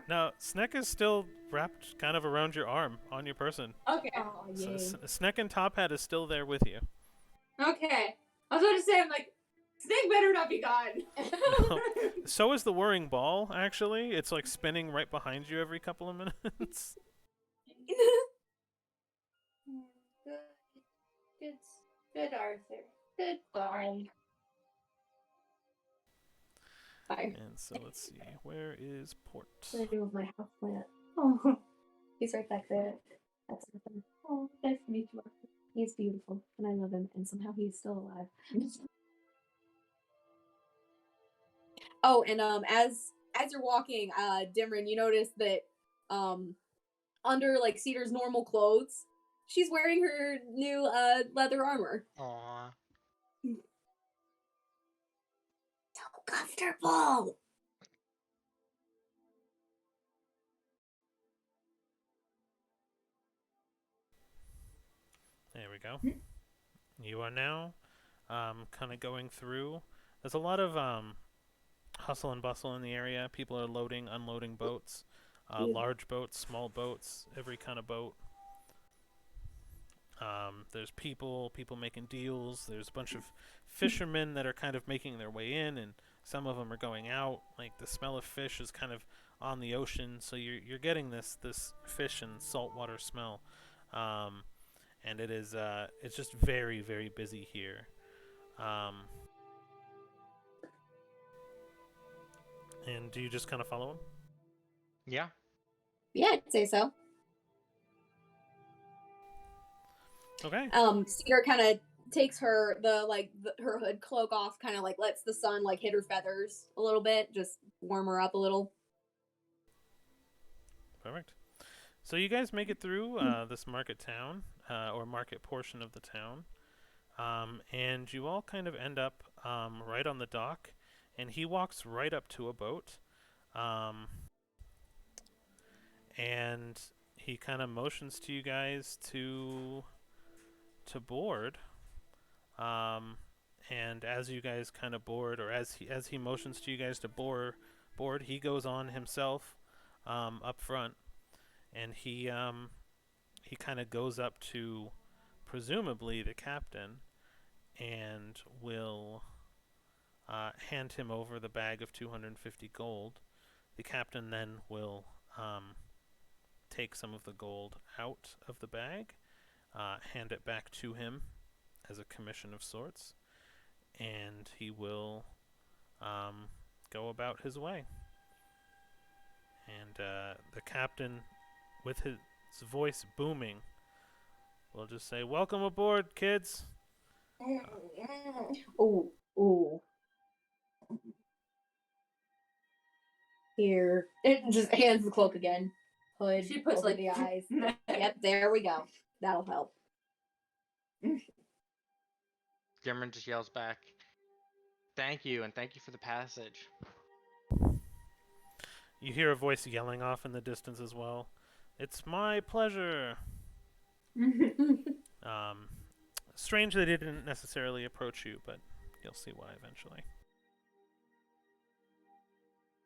No, Sneck is still wrapped kind of around your arm on your person. Okay. Oh, So, yay. Sneck and Top Hat is still there with you. Okay. I was about to say, I'm like, snake better not be gone. No. So is the whirring ball, actually. It's like spinning right behind you every couple of minutes. Good, Arthur. Good boy. Bye. And so let's see, where is Port? What do I do with my house plant? Oh, he's right back there. That's nothing. Oh, nice to meet you, Arthur. He's beautiful, and I love him, and somehow he's still alive. Oh, and as you're walking, Dimron, you notice that under like Cedar's normal clothes, she's wearing her new leather armor. Aw. So comfortable. There we go. You are now kind of going through. There's a lot of hustle and bustle in the area. People are loading, unloading boats. Large boats, small boats, every kind of boat. There's people making deals. There's a bunch of fishermen that are kind of making their way in, and some of them are going out. Like the smell of fish is kind of on the ocean, so you're getting this fish and saltwater smell, and it is it's just very, very busy here. And do you just kind of follow him? Yeah. Yeah, I'd say so. Okay. Cedar kind of takes her her hood cloak off, kind of like lets the sun like hit her feathers a little bit, just warm her up a little. Perfect. So you guys make it through this market town, or market portion of the town, and you all kind of end up right on the dock, and he walks right up to a boat, and he kind of motions to you guys to board, and as you guys kind of board, or as he motions to you guys to board, he goes on himself up front, and he kind of goes up to presumably the captain and will hand him over the bag of 250 gold. The captain then will take some of the gold out of the bag, hand it back to him as a commission of sorts, and he will go about his way. And the captain, with his voice booming, will just say, "Welcome aboard, kids." Ooh. Here. It just hands the cloak again. Hood. She puts over like the eyes. Yep, there we go. That'll help. Gimrin just yells back, "Thank you, and thank you for the passage." You hear a voice yelling off in the distance as well. "It's my pleasure." Strange that he didn't necessarily approach you, but you'll see why eventually.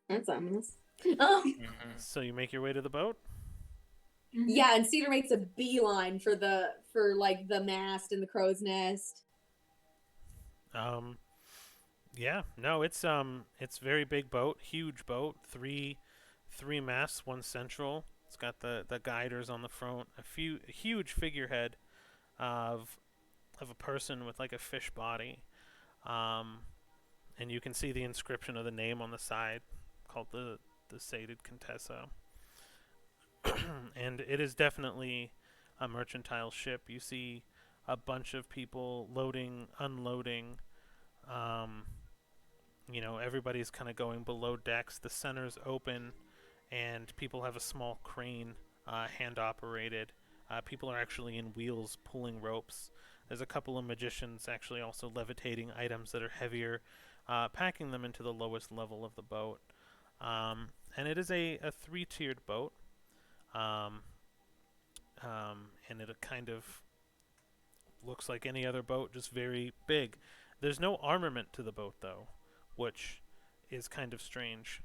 That's ominous. So you make your way to the boat? Yeah, and Cedar makes a beeline for the mast and the crow's nest. Yeah, no, it's very big boat, huge boat, three masts, one central. It's got the guiders on the front, a huge figurehead of a person with like a fish body, and you can see the inscription of the name on the side, called the Sated Contessa. And it is definitely a mercantile ship. You see a bunch of people loading, unloading. Everybody's kind of going below decks. The center's open, and people have a small crane, hand operated. People are actually in wheels pulling ropes. There's a couple of magicians actually also levitating items that are heavier, packing them into the lowest level of the boat. And it is a three-tiered boat. And it kind of looks like any other boat, just very big. There's no armament to the boat, though, which is kind of strange.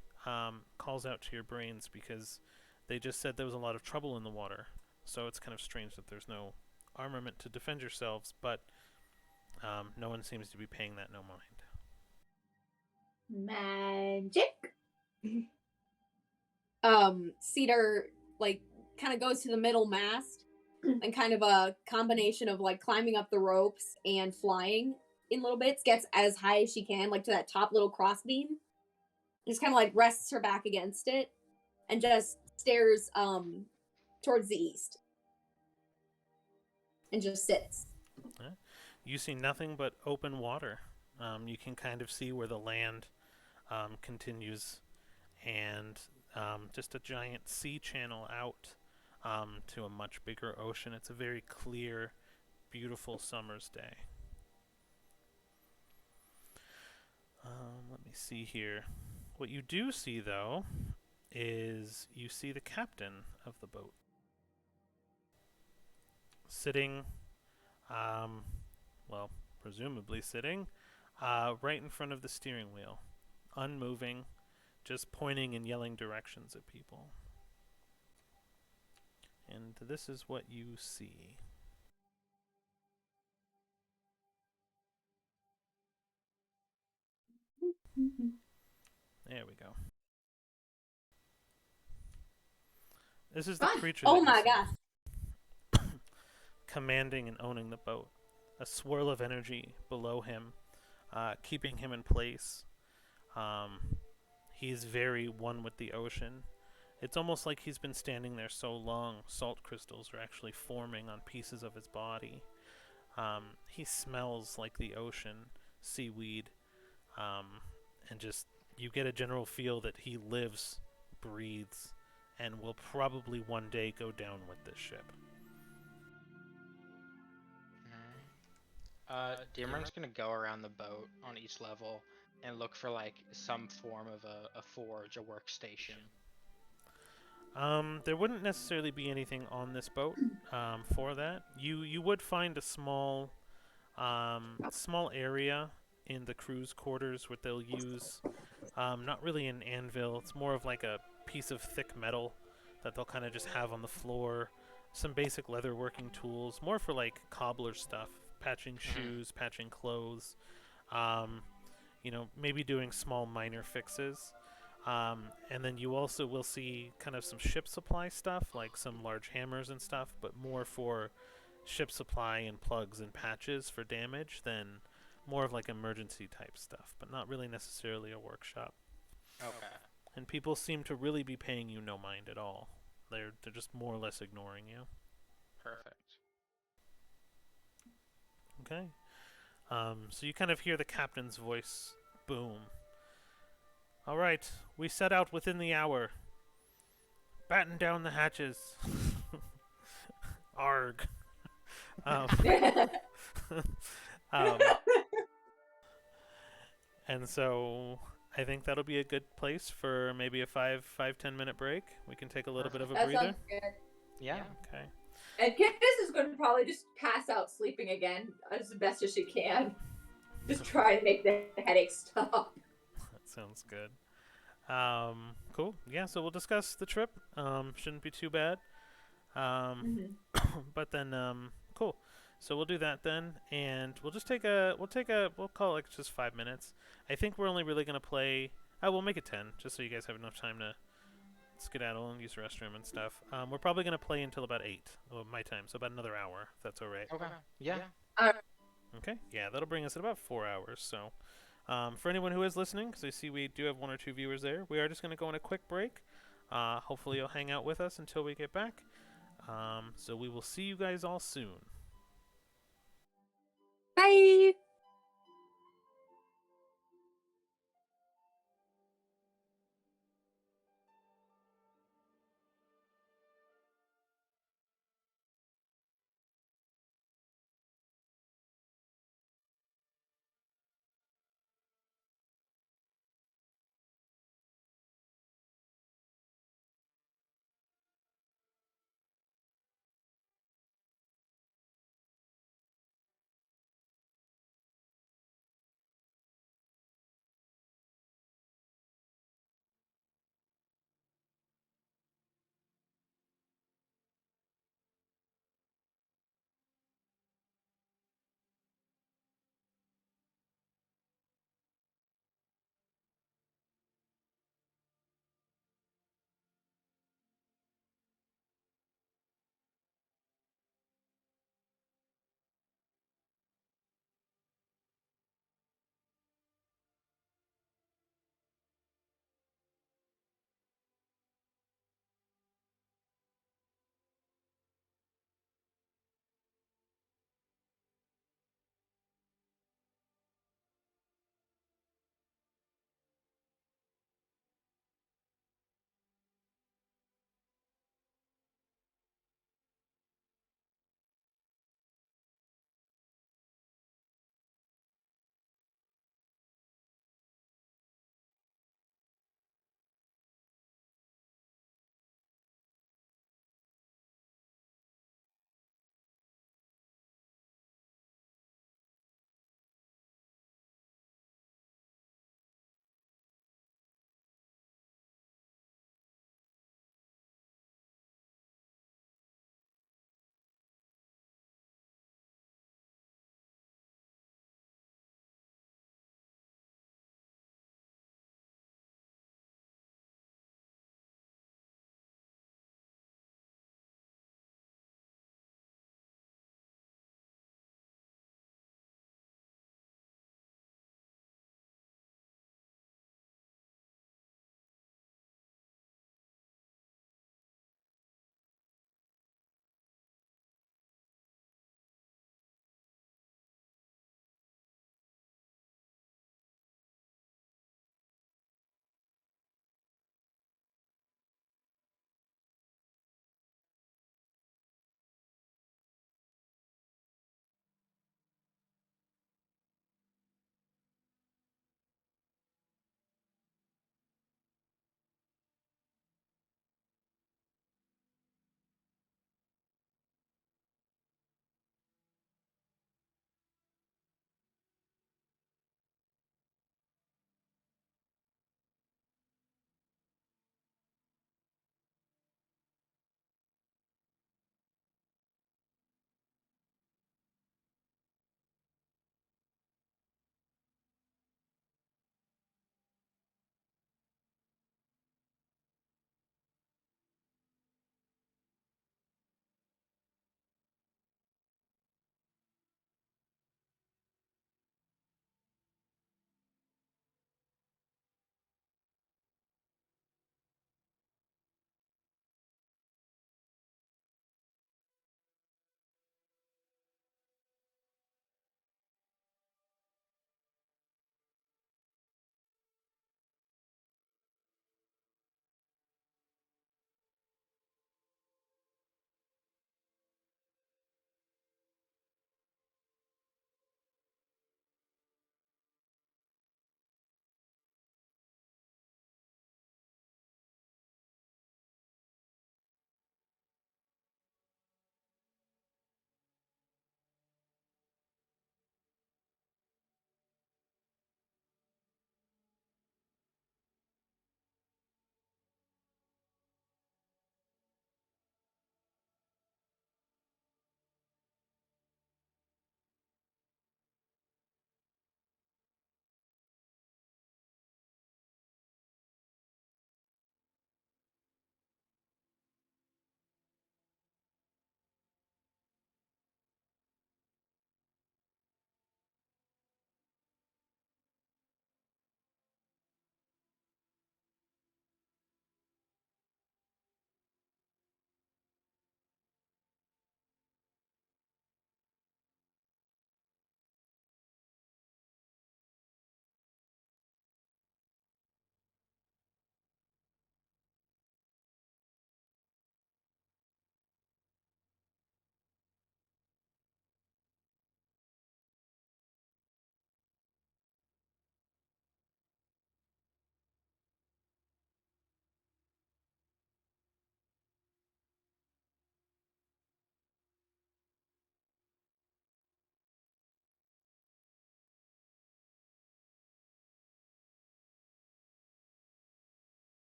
Calls out to your brains because they just said there was a lot of trouble in the water. So it's kind of strange that there's no armament to defend yourselves, but no one seems to be paying that no mind. Magic. Cedar like kind of goes to the middle mast and kind of a combination of like climbing up the ropes and flying in little bits, gets as high as she can, like to that top little crossbeam. Just kind of like rests her back against it and just stares towards the east. And just sits. You see nothing but open water. You can kind of see where the land continues, and just a giant sea channel out to a much bigger ocean. It's a very clear, beautiful summer's day. Let me see here. What you do see, though, is you see the captain of the boat sitting, well, presumably sitting, right in front of the steering wheel, unmoving, just pointing and yelling directions at people. And this is what you see. There we go. This is the Fun. creature Oh that you my see, gosh. commanding and owning the boat. A swirl of energy below him, keeping him in place. He's very one with the ocean. It's almost like he's been standing there so long, salt crystals are actually forming on pieces of his body. He smells like the ocean, seaweed, and just you get a general feel that he lives, breathes, and will probably one day go down with this ship. Dearman's gonna go around the boat on each level and look for like some form of a forge, a workstation. There wouldn't necessarily be anything on this boat for that. You would find a small area in the crew's quarters where they'll use not really an anvil. It's more of like a piece of thick metal that they'll kind of just have on the floor. Some basic leatherworking tools, more for like cobbler stuff, patching shoes, patching clothes. Maybe doing small minor fixes. And then you also will see kind of some ship supply stuff, like some large hammers and stuff, but more for ship supply and plugs and patches for damage than more of like emergency type stuff, but not really necessarily a workshop. Okay. And people seem to really be paying you no mind at all. They're just more or less ignoring you. Perfect. Okay. So you kind of hear the captain's voice boom. All right, we set out within the hour. Batten down the hatches. Arg. um, and so I think that'll be a good place for maybe a 5-10 minute break. We can take a little bit of a That breather. sounds good. Yeah. Okay. And Candace is going to probably just pass out sleeping again as best as she can. Just try to make the headache stop. That sounds good. Cool. Yeah, so we'll discuss the trip. Shouldn't be too bad. But then, cool. So we'll do that then, and we'll call it like just 5 minutes. I think we're only really gonna play. We'll make it 10, just so you guys have enough time to skedaddle and use the restroom and stuff. We're probably gonna play until about 8, my time, so about another hour. If that's all right. Okay. Yeah. Okay. Yeah, that'll bring us at about 4 hours. So, for anyone who is listening, because I see we do have 1 or 2 viewers there, we are just gonna go on a quick break. Hopefully you'll hang out with us until we get back. So we will see you guys all soon. Bye.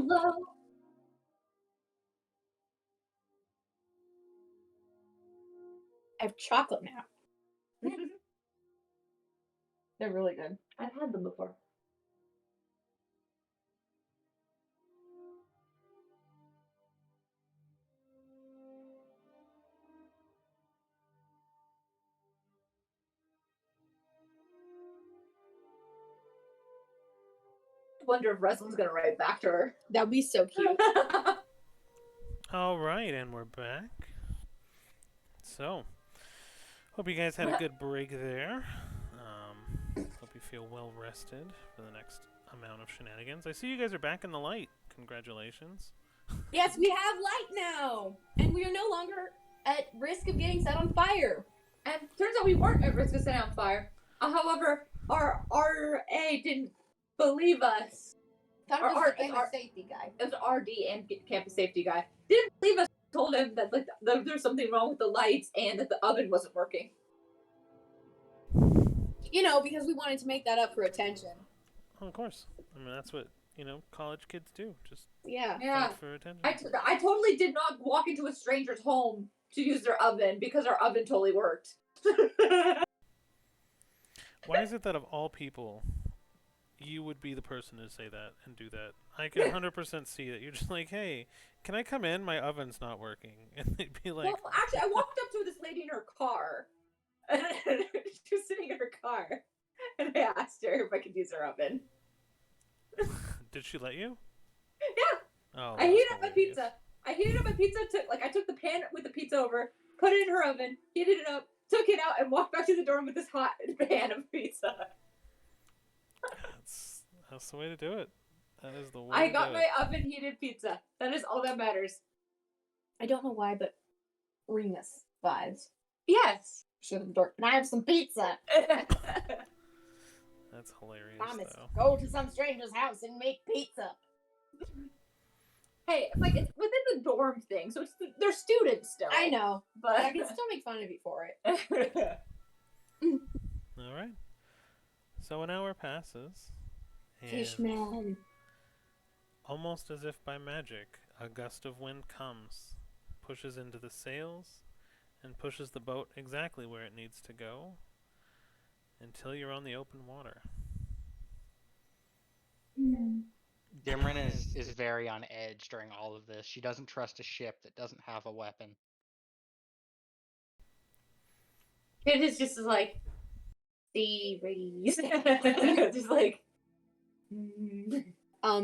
Hello. I have chocolate now. They're really good. I've had them before. I wonder if Wrestling's gonna write back to her. That'd be so cute. All right, and we're back. So, hope you guys had a good break there. Hope you feel well rested for the next amount of shenanigans. I see you guys are back in the light. Congratulations. Yes, we have light now, and we are no longer at risk of getting set on fire. And turns out we weren't at risk of setting on fire. However, our RA didn't believe us. Thought it was the campus safety guy. It was an RD and campus safety guy. Didn't believe us. Told him that like there's something wrong with the lights and that the oven wasn't working. You know, because we wanted to make that up for attention. Oh, of course. I mean, that's what, college kids do. Just Yeah. fight for attention. I totally did not walk into a stranger's home to use their oven because our oven totally worked. Why is it that of all people, you would be the person to say that and do that? I can 100% see that. You're just like, hey, can I come in? My oven's not working. And they'd be like... Well, actually, I walked up to this lady in her car. And she was sitting in her car. And I asked her if I could use her oven. Did she let you? Yeah. Oh, I heated that's up my hilarious. pizza. I took the pan with the pizza over, put it in her oven, heated it up, took it out, and walked back to the dorm with this hot pan of pizza. That's the way to do it. That is the way I to got do my it. oven heated pizza. That is all that matters. I don't know why, but Remus vibes. Yes. Shut the door. Can I have some pizza? That's hilarious, Promise. though. Go to some stranger's house and make pizza. Hey, like it's within the dorm thing, so they're students still. I know, but but I can still make fun of you for it. All right. So an hour passes. And Fishman. almost as if by magic, a gust of wind comes, pushes into the sails, and pushes the boat exactly where it needs to go until you're on the open water. Dimrin is very on edge during all of this. She doesn't trust a ship that doesn't have a weapon. It is just like series. Just like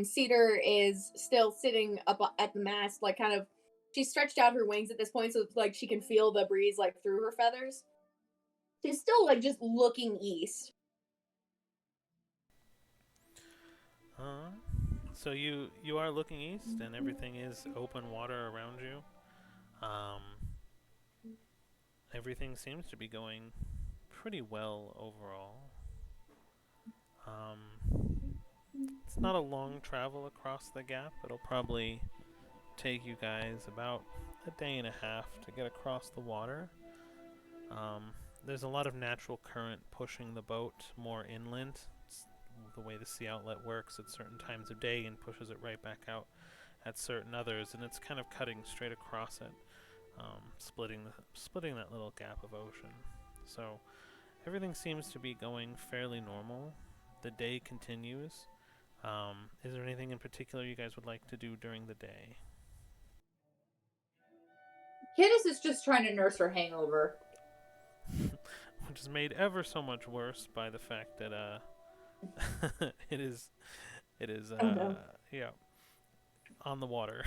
Cedar is still sitting up at the mast, like kind of. She's stretched out her wings at this point, so it's like she can feel the breeze like through her feathers. She's still like just looking east. So you are looking east, and everything is open water around you. Everything seems to be going pretty well overall. It's not a long travel across the gap. It'll probably take you guys about a day and a half to get across the water. There's a lot of natural current pushing the boat more inland. It's the way the sea outlet works at certain times of day and pushes it right back out at certain others, and it's kind of cutting straight across it, splitting that little gap of ocean. So everything seems to be going fairly normal. The day continues. Is there anything in particular you guys would like to do during the day? Candace is just trying to nurse her hangover. Which is made ever so much worse by the fact that it is no. on the water.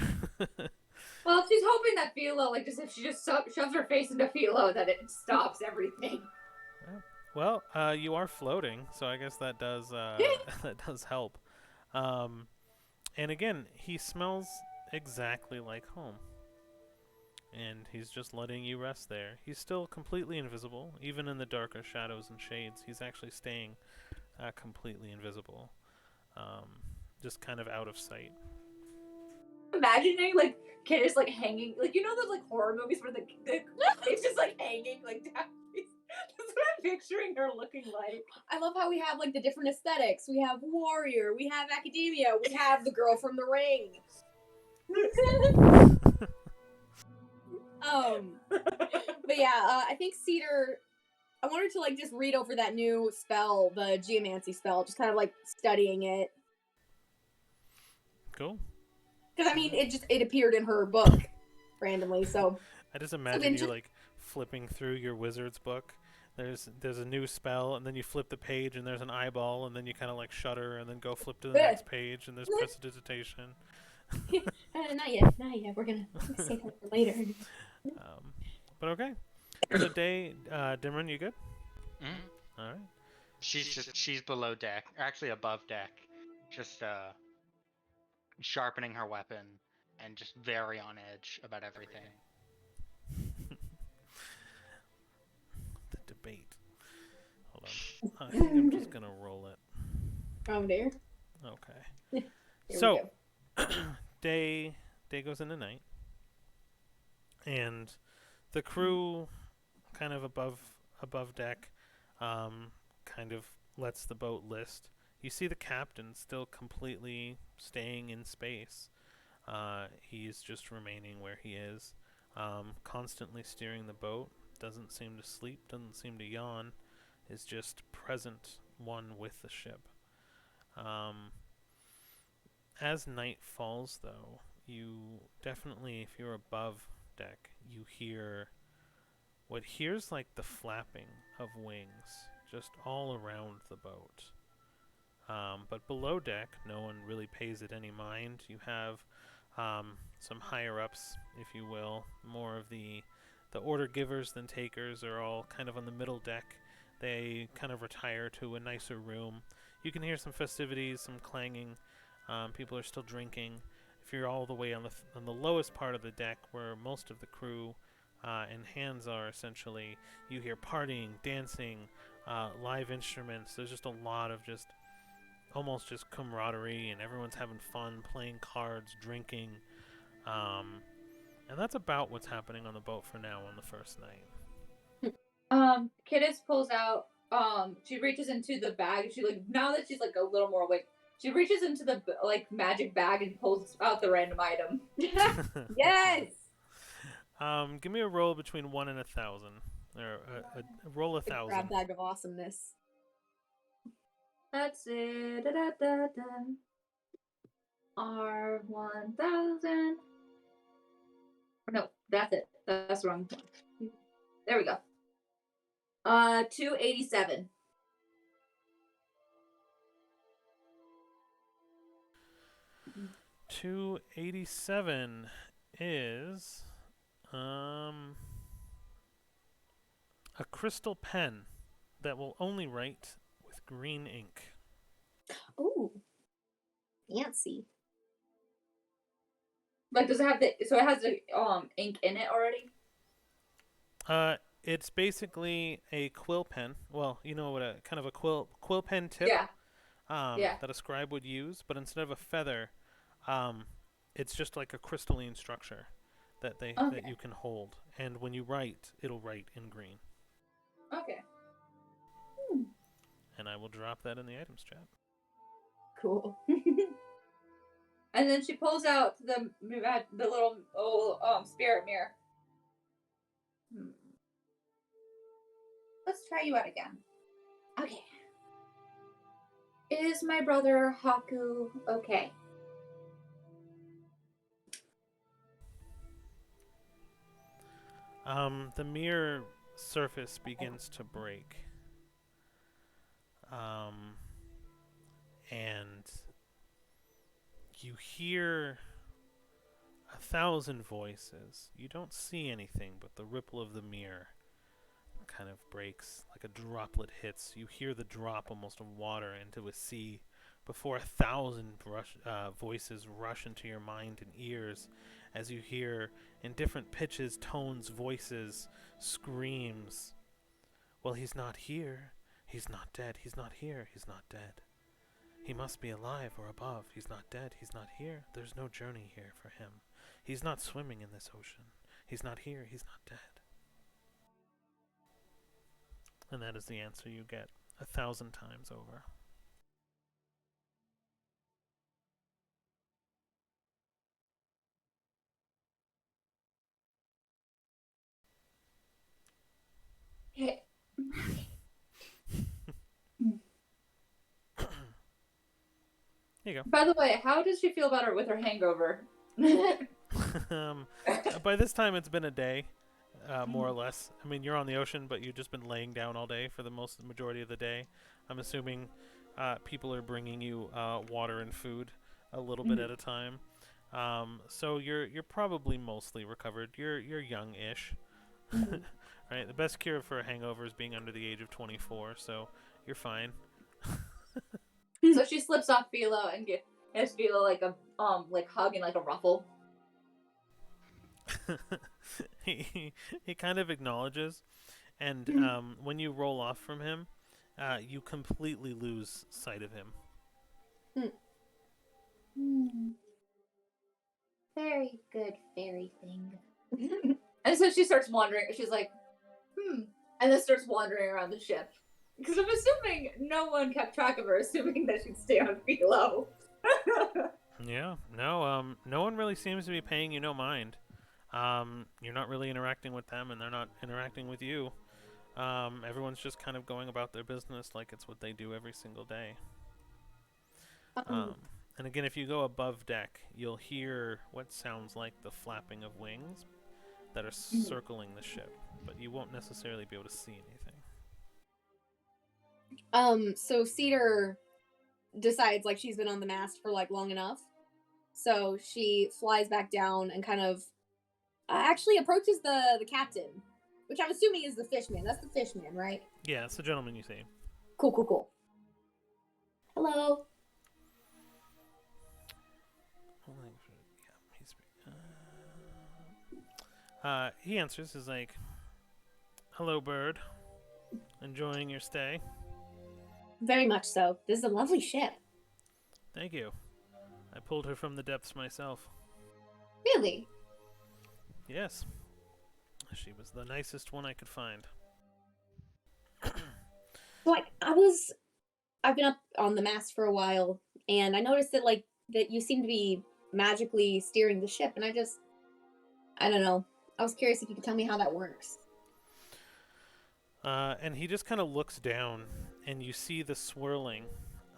Well, she's hoping that Philo, like, just if she just shoves her face into Philo, that it stops everything. Well, you are floating, so I guess that does that does help. And again, he smells exactly like home. And he's just letting you rest there. He's still completely invisible, even in the darker shadows and shades. He's actually staying completely invisible, just kind of out of sight. Imagining, like, kid is, like, hanging, like, you know those, like, horror movies where the it's just, like, hanging, like, down. That's what I'm picturing her looking like? I love how we have like the different aesthetics. We have warrior, we have academia, we have the girl from the ring. But yeah, I think Cedar. I wanted to like just read over that new spell, the geomancy spell, just kind of like studying it. Cool. Because I mean, it appeared in her book randomly, so I just imagine you like flipping through your wizard's book. There's a new spell, and then you flip the page, and there's an eyeball, and then you kind of like shudder, and then go flip to the next page, and there's prestidigitation. Not yet. We're gonna save that for later. But okay. So day, Dimron, you good? Mm-hmm. All right. She's below deck, actually above deck, just sharpening her weapon and just very on edge about everything. The debate. Hold on. I think I'm just gonna roll it. Oh dear. Okay. So day goes into night, and the crew kind of above deck kind of lets the boat list. You see the captain still completely staying in space. He's just remaining where he is, constantly steering the boat. Doesn't seem to sleep, doesn't seem to yawn, is just present one with the ship. As night falls, though, you definitely, if you're above deck, you hear what hears like the flapping of wings just all around the boat. But below deck, no one really pays it any mind. You have some higher-ups, if you will, more of the order givers than takers are all kind of on the middle deck. They kind of retire to a nicer room. You can hear some festivities, some clanging. People are still drinking. If you're all the way on the lowest part of the deck, where most of the crew and hands are essentially, you hear partying, dancing, live instruments. There's just a lot of just almost just camaraderie, and everyone's having fun, playing cards, drinking. And that's about what's happening on the boat for now on the first night. Kidis pulls out, she reaches into the bag. She like, now that she's like a little more awake, she reaches into the like magic bag and pulls out the random item. Yes. Give me a roll between 1 and 1,000, or a roll 1,000. Grab bag of awesomeness. That's it. R1000. No, that's it. That's the wrong one. There we go. 287. $287 is a crystal pen that will only write with green ink. Ooh. Fancy. Like, does it have so it has the ink in it already? It's basically a quill pen. Well, you know what a kind of a quill pen tip. Yeah. That a scribe would use, but instead of a feather, it's just like a crystalline structure that you can hold, and when you write, it'll write in green. Okay. And I will drop that in the items chat. Cool. And then she pulls out the little spirit mirror. Let's try you out again. Okay. Is my brother Haku okay? The mirror surface begins to break. And you hear 1,000 voices. You don't see anything, but the ripple of the mirror kind of breaks like a droplet hits. You hear the drop almost of water into a sea before 1,000 voices rush into your mind and ears as you hear in different pitches, tones, voices, screams. Well, he's not here. He's not dead. He's not here. He's not dead. He must be alive or above. He's not dead. He's not here. There's no journey here for him. He's not swimming in this ocean. He's not here. He's not dead. And that is the answer you get 1,000 times over. Hey. Here you go. By the way, how does she feel about her with her hangover? By this time, it's been a day, more or less. I mean, you're on the ocean, but you've just been laying down all day for the majority of the day. I'm assuming people are bringing you water and food a little bit at a time. So you're probably mostly recovered. You're young-ish, right? The best cure for a hangover is being under the age of 24. So you're fine. So she slips off Philo and gives Philo like a like hug and like a ruffle. he kind of acknowledges, and when you roll off from him, you completely lose sight of him. Very good fairy thing. And so she starts wandering. She's like, and then starts wandering around the ship. Because I'm assuming no one kept track of her, assuming that she'd stay on Philo. Yeah, no one really seems to be paying you no mind. You're not really interacting with them, and they're not interacting with you. Everyone's just kind of going about their business like it's what they do every single day. And again, if you go above deck, you'll hear what sounds like the flapping of wings that are circling the ship, but you won't necessarily be able to see anything. So Cedar decides like she's been on the mast for like long enough. So she flies back down and kind of actually approaches the captain, which I'm assuming is the fishman. That's the fishman, right? Yeah, it's the gentleman you see. Cool. Hello. He answers, he's like, "Hello, bird. Enjoying your stay?" Very much so. This is a lovely ship. Thank you. I pulled her from the depths myself. Really? Yes. She was the nicest one I could find. So I've been up on the mast for a while, and I noticed that that you seem to be magically steering the ship, and I don't know. I was curious if you could tell me how that works. And he just kind of looks down, and you see the swirling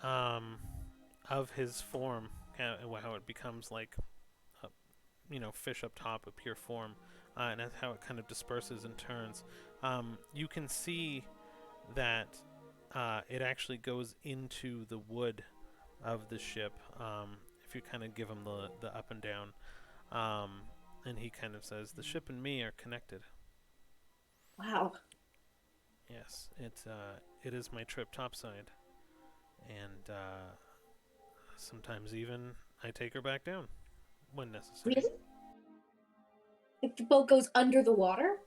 of his form, how it becomes like, fish up top, a pure form, and that's how it kind of disperses and turns. You can see that it actually goes into the wood of the ship, if you kind of give him the up and down. And he kind of says, "The ship and me are connected." Wow. Yes, it is my trip topside, and sometimes even I take her back down when necessary. Really? Like the boat goes under the water?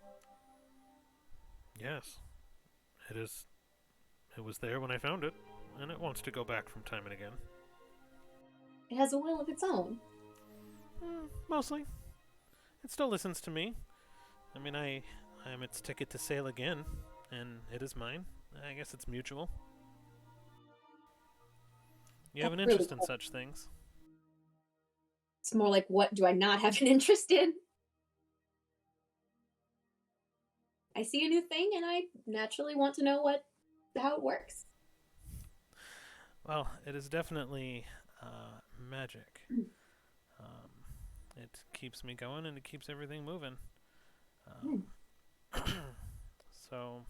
Yes, it is. It was there when I found it, and it wants to go back from time and again. It has a will of its own. Mostly, it still listens to me. I mean, I am its ticket to sail again, and it is mine. I guess it's mutual. You have an That's really interest in cool. such things. It's more like, what do I not have an interest in? I see a new thing, and I naturally want to know how it works. Well, it is definitely magic. It keeps me going, and it keeps everything moving. So,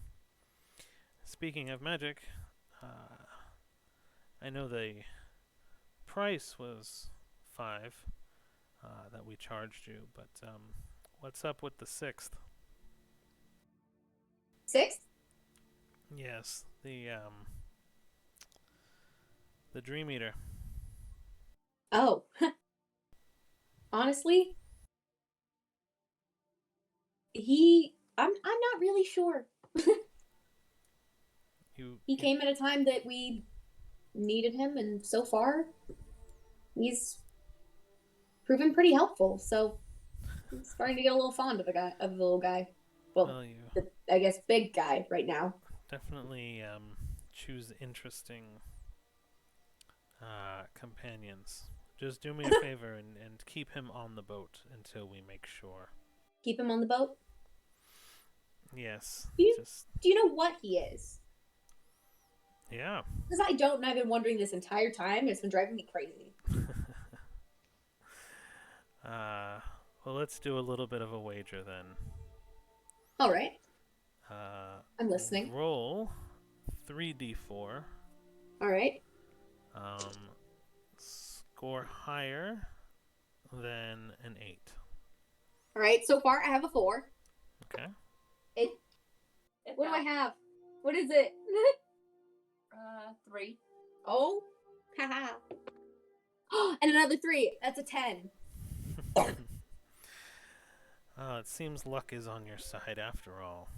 speaking of magic, I know the price was 5 that we charged you, but what's up with the 6th? 6? Yes, the Dream Eater. Oh. Honestly, I'm not really sure. He came at a time that we needed him, and so far he's proven pretty helpful. So I'm starting to get a little fond of the little guy. Well, Well, I guess big guy right now. Definitely choose interesting companions. Just do me a favor and keep him on the boat until we make sure. Keep him on the boat. Yes. Do you, Just do you know what he is? yeah. Because I don't, and I've been wondering this entire time. And it's been driving me crazy. Well, let's do a little bit of a wager then. All right, Uh, I'm listening. roll 3d4. All right. Score higher than an 8. All right. So far, I have a 4. Okay. What do I have? What is it? 3. Oh, haha. And another 3. That's a 10. It seems luck is on your side after all.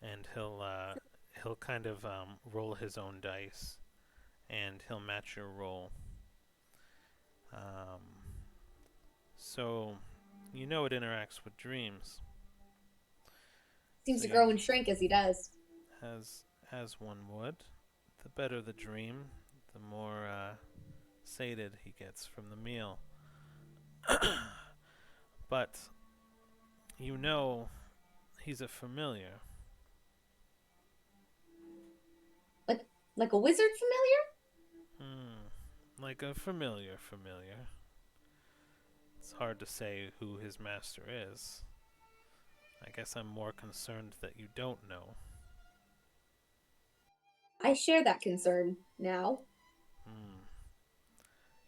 And he'll kind of roll his own dice, and he'll match your roll. So you know it interacts with dreams. Seems So to grow and shrink as he does. as one would. The better the dream, the more sated he gets from the meal. But you know he's a familiar. Like a wizard familiar? Like a familiar. It's hard to say who his master is. I guess I'm more concerned that you don't know. I share that concern now.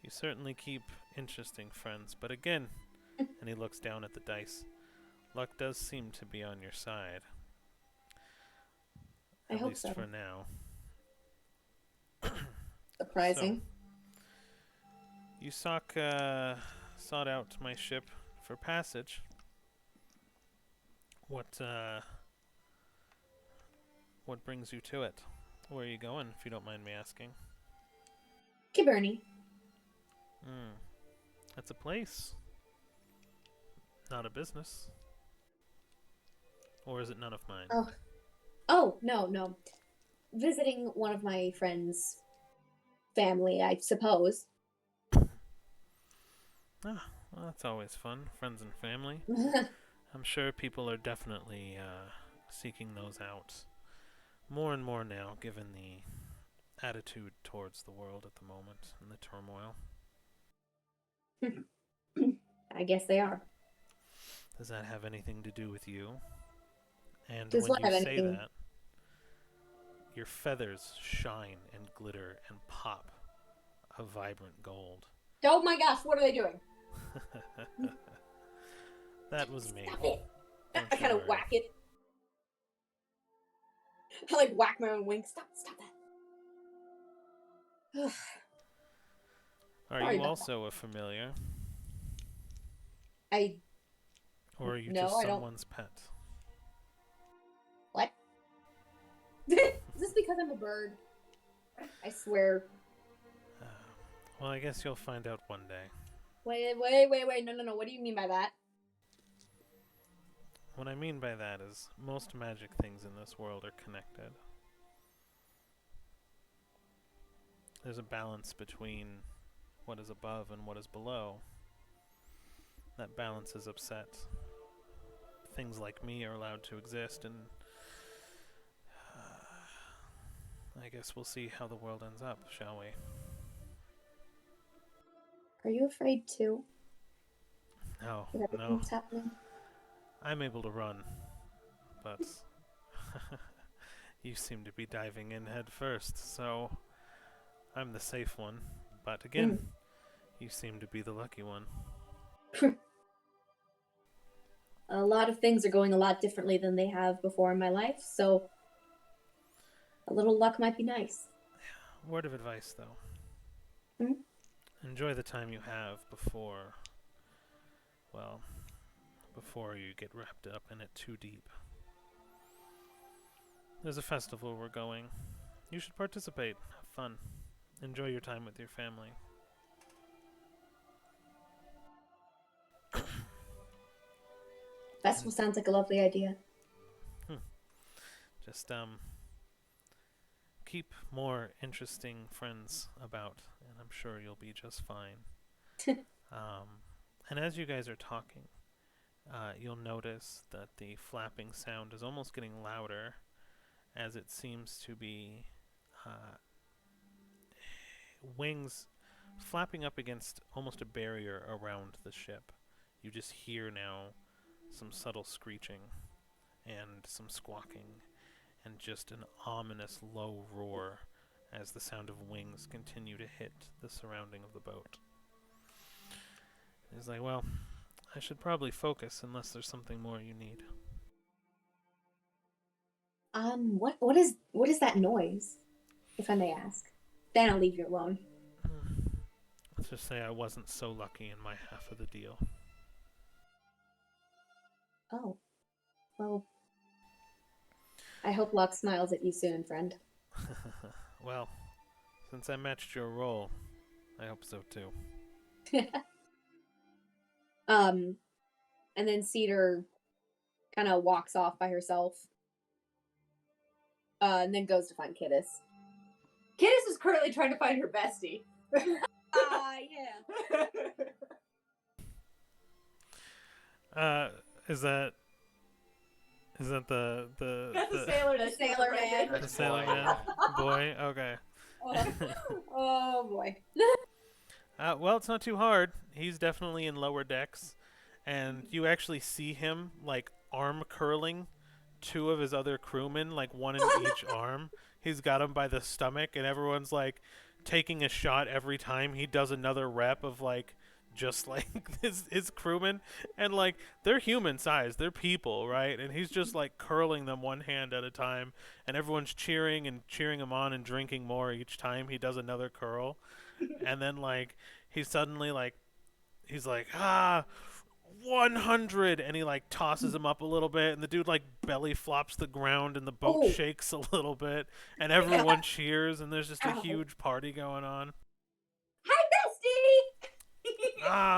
You certainly keep interesting friends, but again, and he looks down at the dice, luck does seem to be on your side. I At hope least so. for now. Surprising. So, you sought out my ship for passage. What brings you to it? Where are you going, if you don't mind me asking? Kiberni. That's a place. Not a business. Or is it none of mine? Oh, no. Visiting one of my friends' family, I suppose. Well, that's always fun. Friends and family. I'm sure people are definitely seeking those out more and more now, given the attitude towards the world at the moment and the turmoil. I guess they are. Does that have anything to do with you? And Does when what you have say anything? that, your feathers shine and glitter and pop a vibrant gold. Oh my gosh, what are they doing? That was me. Stop it. Don't I you kind of worry. whack it. I like whack my own wing. Stop that. Are Sorry you about also a familiar? Or are you No, just I don't. someone's pet? What? Is this because I'm a bird? I swear. Well, I guess you'll find out one day. Wait. No. What do you mean by that? What I mean by that is most magic things in this world are connected. There's a balance between what is above and what is below. That balance is upset. Things like me are allowed to exist, and I guess we'll see how the world ends up, shall we? Are you afraid too? No, With everything no. that's happening? I'm able to run, but you seem to be diving in head first, so I'm the safe one. But again, you seem to be the lucky one. A lot of things are going a lot differently than they have before in my life, so a little luck might be nice. Word of advice, though. Enjoy the time you have before you get wrapped up in it too deep. There's a festival we're going. You should participate. Have fun. Enjoy your time with your family. Festival sounds like a lovely idea. Just keep more interesting friends about, and I'm sure you'll be just fine. And as you guys are talking, you'll notice that the flapping sound is almost getting louder, as it seems to be wings flapping up against almost a barrier around the ship. You just hear now some subtle screeching and some squawking and just an ominous low roar as the sound of wings continue to hit the surrounding of the boat. He's like, well, I should probably focus unless there's something more you need. What is that noise, if I may ask? Then I'll leave you alone. Let's just say I wasn't so lucky in my half of the deal. Oh. Well, I hope luck smiles at you soon, friend. Well, since I matched your role, I hope so too. And then Cedar kind of walks off by herself. And then goes to find Kittis. Kittis is currently trying to find her bestie. Yeah. Is that the That's the sailor. The sailor man. the sailor Boy, man boy? Okay. Oh boy. Well, it's not too hard. He's definitely in lower decks, and you actually see him like arm curling two of his other crewmen, like one in each arm. He's got him by the stomach, and everyone's like taking a shot every time he does another rep of like just like his crewmen, and like they're human sized, they're people, right? And he's just like curling them one hand at a time, and everyone's cheering him on and drinking more each time he does another curl. And then like he's suddenly like he's like 100, and he like tosses him up a little bit, and the dude like belly flops the ground, and the boat shakes a little bit, and everyone cheers, and there's just a huge party going on. Hi, bestie!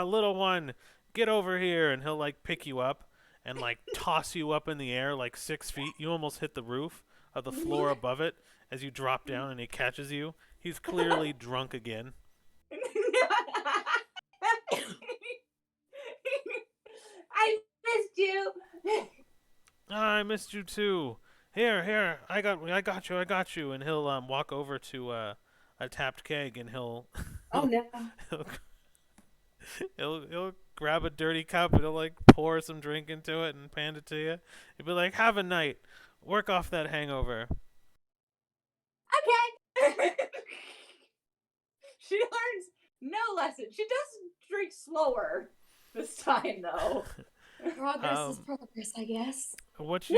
Little one, get over here, and he'll like pick you up and like toss you up in the air like 6 feet. You almost hit the roof of the floor above it as you drop down, and he catches you. He's clearly drunk again. I missed you. I missed you too. Here, I got you. And he'll walk over to a tapped keg, and he'll Oh no. he'll grab a dirty cup, and he'll like pour some drink into it and hand it to you. He'll be like, "Have a night. Work off that hangover." Okay. She learns no lesson. She does drink slower this time, though. Progress is progress, I guess. What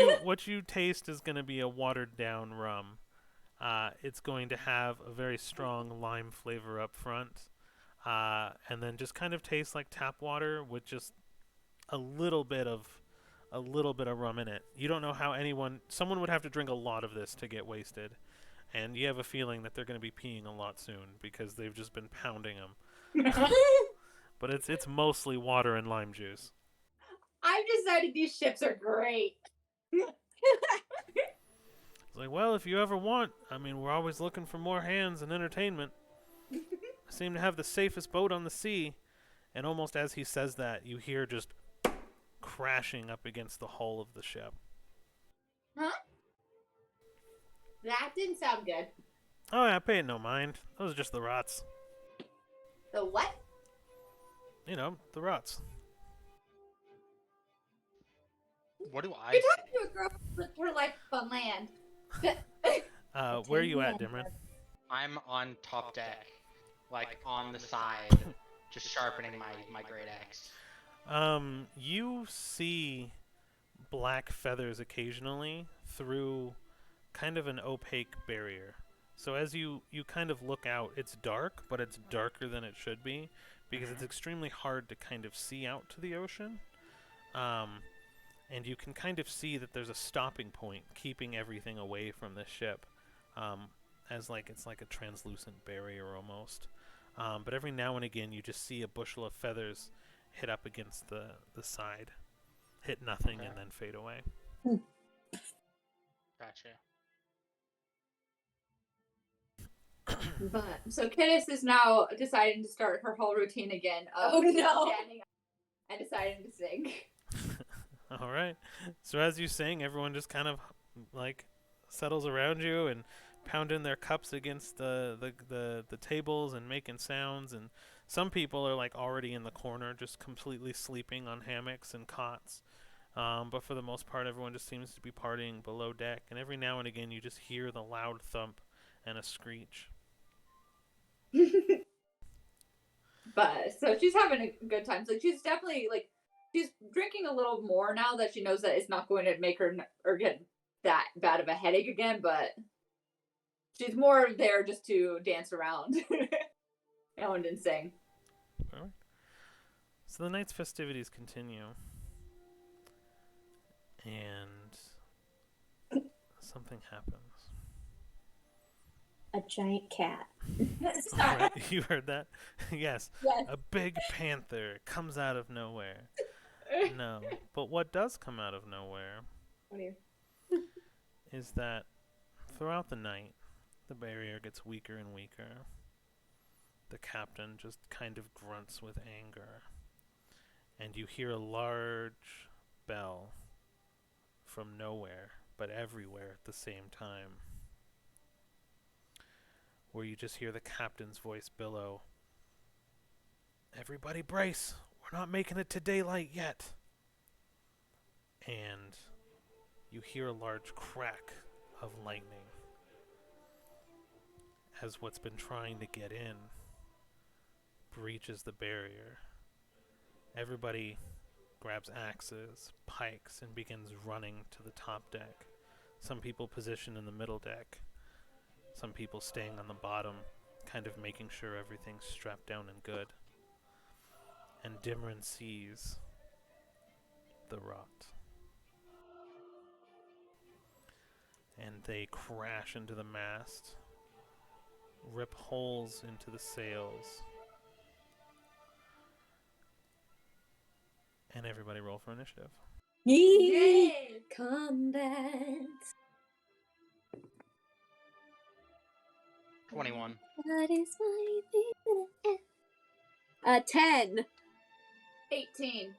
you taste is going to be a watered down rum. It's going to have a very strong lime flavor up front, and then just kind of taste like tap water with just a little bit of rum in it. You don't know how someone would have to drink a lot of this to get wasted, and you have a feeling that they're going to be peeing a lot soon because they've just been pounding them. But it's mostly water and lime juice. I've decided these ships are great. It's like, well, if you ever want, I mean, we're always looking for more hands and entertainment. I seem to have the safest boat on the sea. And almost as he says that, you hear just crashing up against the hull of the ship. Huh? That didn't sound good. Oh, yeah, pay it no mind. Those are just the rots. The what? You know, the rots. What do I You're see? talking to a girl with her life on land. Where are you at, Dimron? I'm on top deck, like on the side, just sharpening my great axe. You see black feathers occasionally through kind of an opaque barrier. So as you kind of look out, it's dark, but it's darker than it should be because it's extremely hard to kind of see out to the ocean. And you can kind of see that there's a stopping point keeping everything away from the ship, as like it's like a translucent barrier almost. But every now and again, you just see a bushel of feathers hit up against the side, hit nothing, Okay. and then fade away. Gotcha. Gotcha. But so Kittis is now deciding to start her whole routine again of Oh, no. standing up and deciding to sing. All right. So as you sing, everyone just kind of like settles around you and pounding their cups against the tables and making sounds. And some people are like already in the corner, just completely sleeping on hammocks and cots. But for the most part, everyone just seems to be partying below deck. And every now and again, you just hear the loud thump and a screech. But so she's having a good time. So she's definitely like she's drinking a little more now that she knows that it's not going to make her or get that bad of a headache again. But she's more there just to dance around and sing. All right. So the night's festivities continue. And something happens. A giant cat. Right, you heard that? Yes. Yes. A big panther comes out of nowhere. No. But what does come out of nowhere What do you? is that throughout the night, the barrier gets weaker and weaker. The captain just kind of grunts with anger. And you hear a large bell from nowhere, but everywhere at the same time, where you just hear the captain's voice billow, "Everybody brace! We're not making it to daylight yet!" And you hear a large crack of lightning as what's been trying to get in breaches the barrier. Everybody grabs axes, pikes, and begins running to the top deck. Some people position in the middle deck. Some people staying on the bottom, kind of making sure everything's strapped down and good. And Dimran sees the rot. And they crash into the mast, rip holes into the sails, and everybody roll for initiative. Yay! Combat. 21. What is my 10. 18.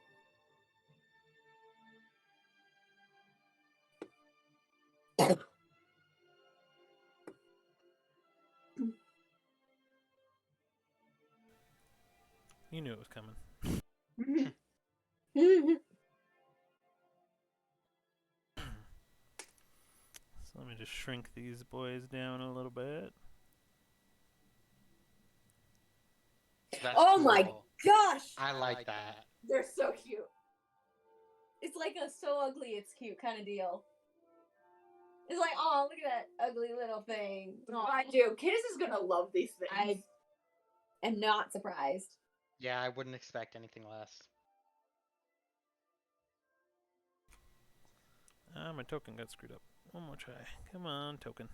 You knew it was coming. So let me just shrink these boys down a little bit. That's Oh my cool. gosh! I like that. They're so cute. It's like a so ugly it's cute kind of deal. It's like, oh, look at that ugly little thing. I do. Kittis is gonna love these things. I am not surprised. Yeah, I wouldn't expect anything less. My token got screwed up. One more try. Come on, token.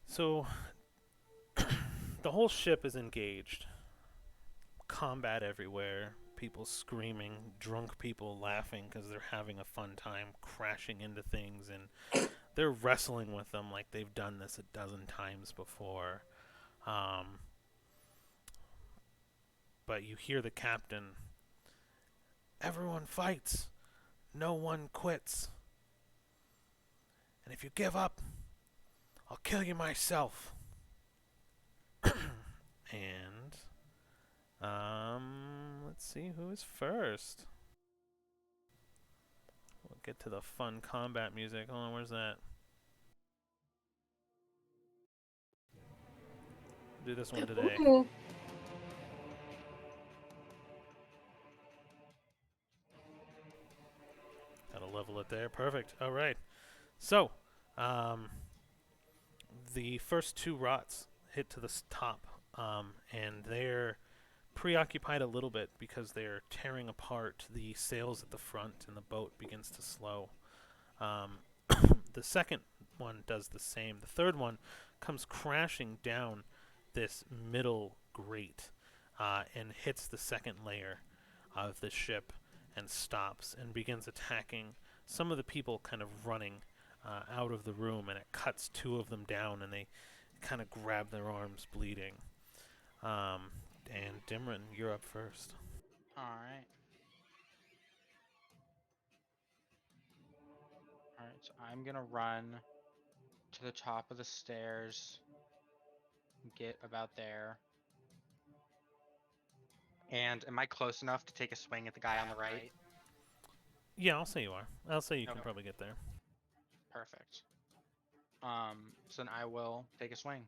So, the whole ship is engaged. Combat everywhere. People screaming. Drunk people laughing because they're having a fun time crashing into things. And they're wrestling with them like they've done this a dozen times before. But you hear the captain. "Everyone fights. No one quits. And if you give up, I'll kill you myself." And let's see who is first. We'll get to the fun combat music. Hold on, where's that? Do this one today. Ooh. Gotta level it there. Perfect. All right. So, the first two rots hit to the top, and they're preoccupied a little bit because they're tearing apart the sails at the front, and the boat begins to slow. The second one does the same. The third one comes crashing down this middle grate and hits the second layer of the ship and stops and begins attacking some of the people kind of running out of the room, and it cuts two of them down, and they kind of grab their arms bleeding. And Dimran, you're up first. All right. All right. So I'm gonna run to the top of the stairs, get about there. And am I close enough to take a swing at the guy on the right? Yeah, I'll say you are. I'll say you can Okay. probably get there. Perfect. So then I will take a swing.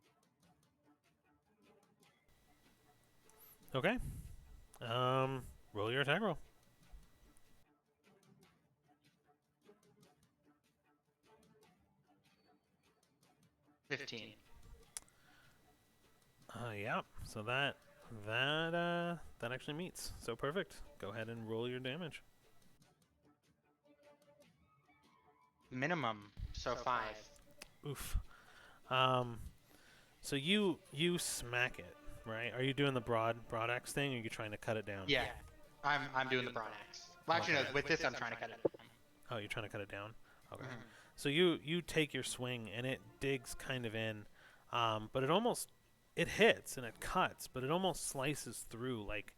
Okay. Roll your attack roll. 15. Yeah. So that actually meets. So perfect. Go ahead and roll your damage. Minimum. So 5. Oof. So you smack it, right? Are you doing the broad axe thing, or are you trying to cut it down? Yeah. I'm doing the broad axe. Well, actually, no. With this, I'm trying to cut it. Oh, you're trying to cut it down. Okay. Mhm. So you take your swing and it digs kind of in, but it hits and it cuts, but it almost slices through like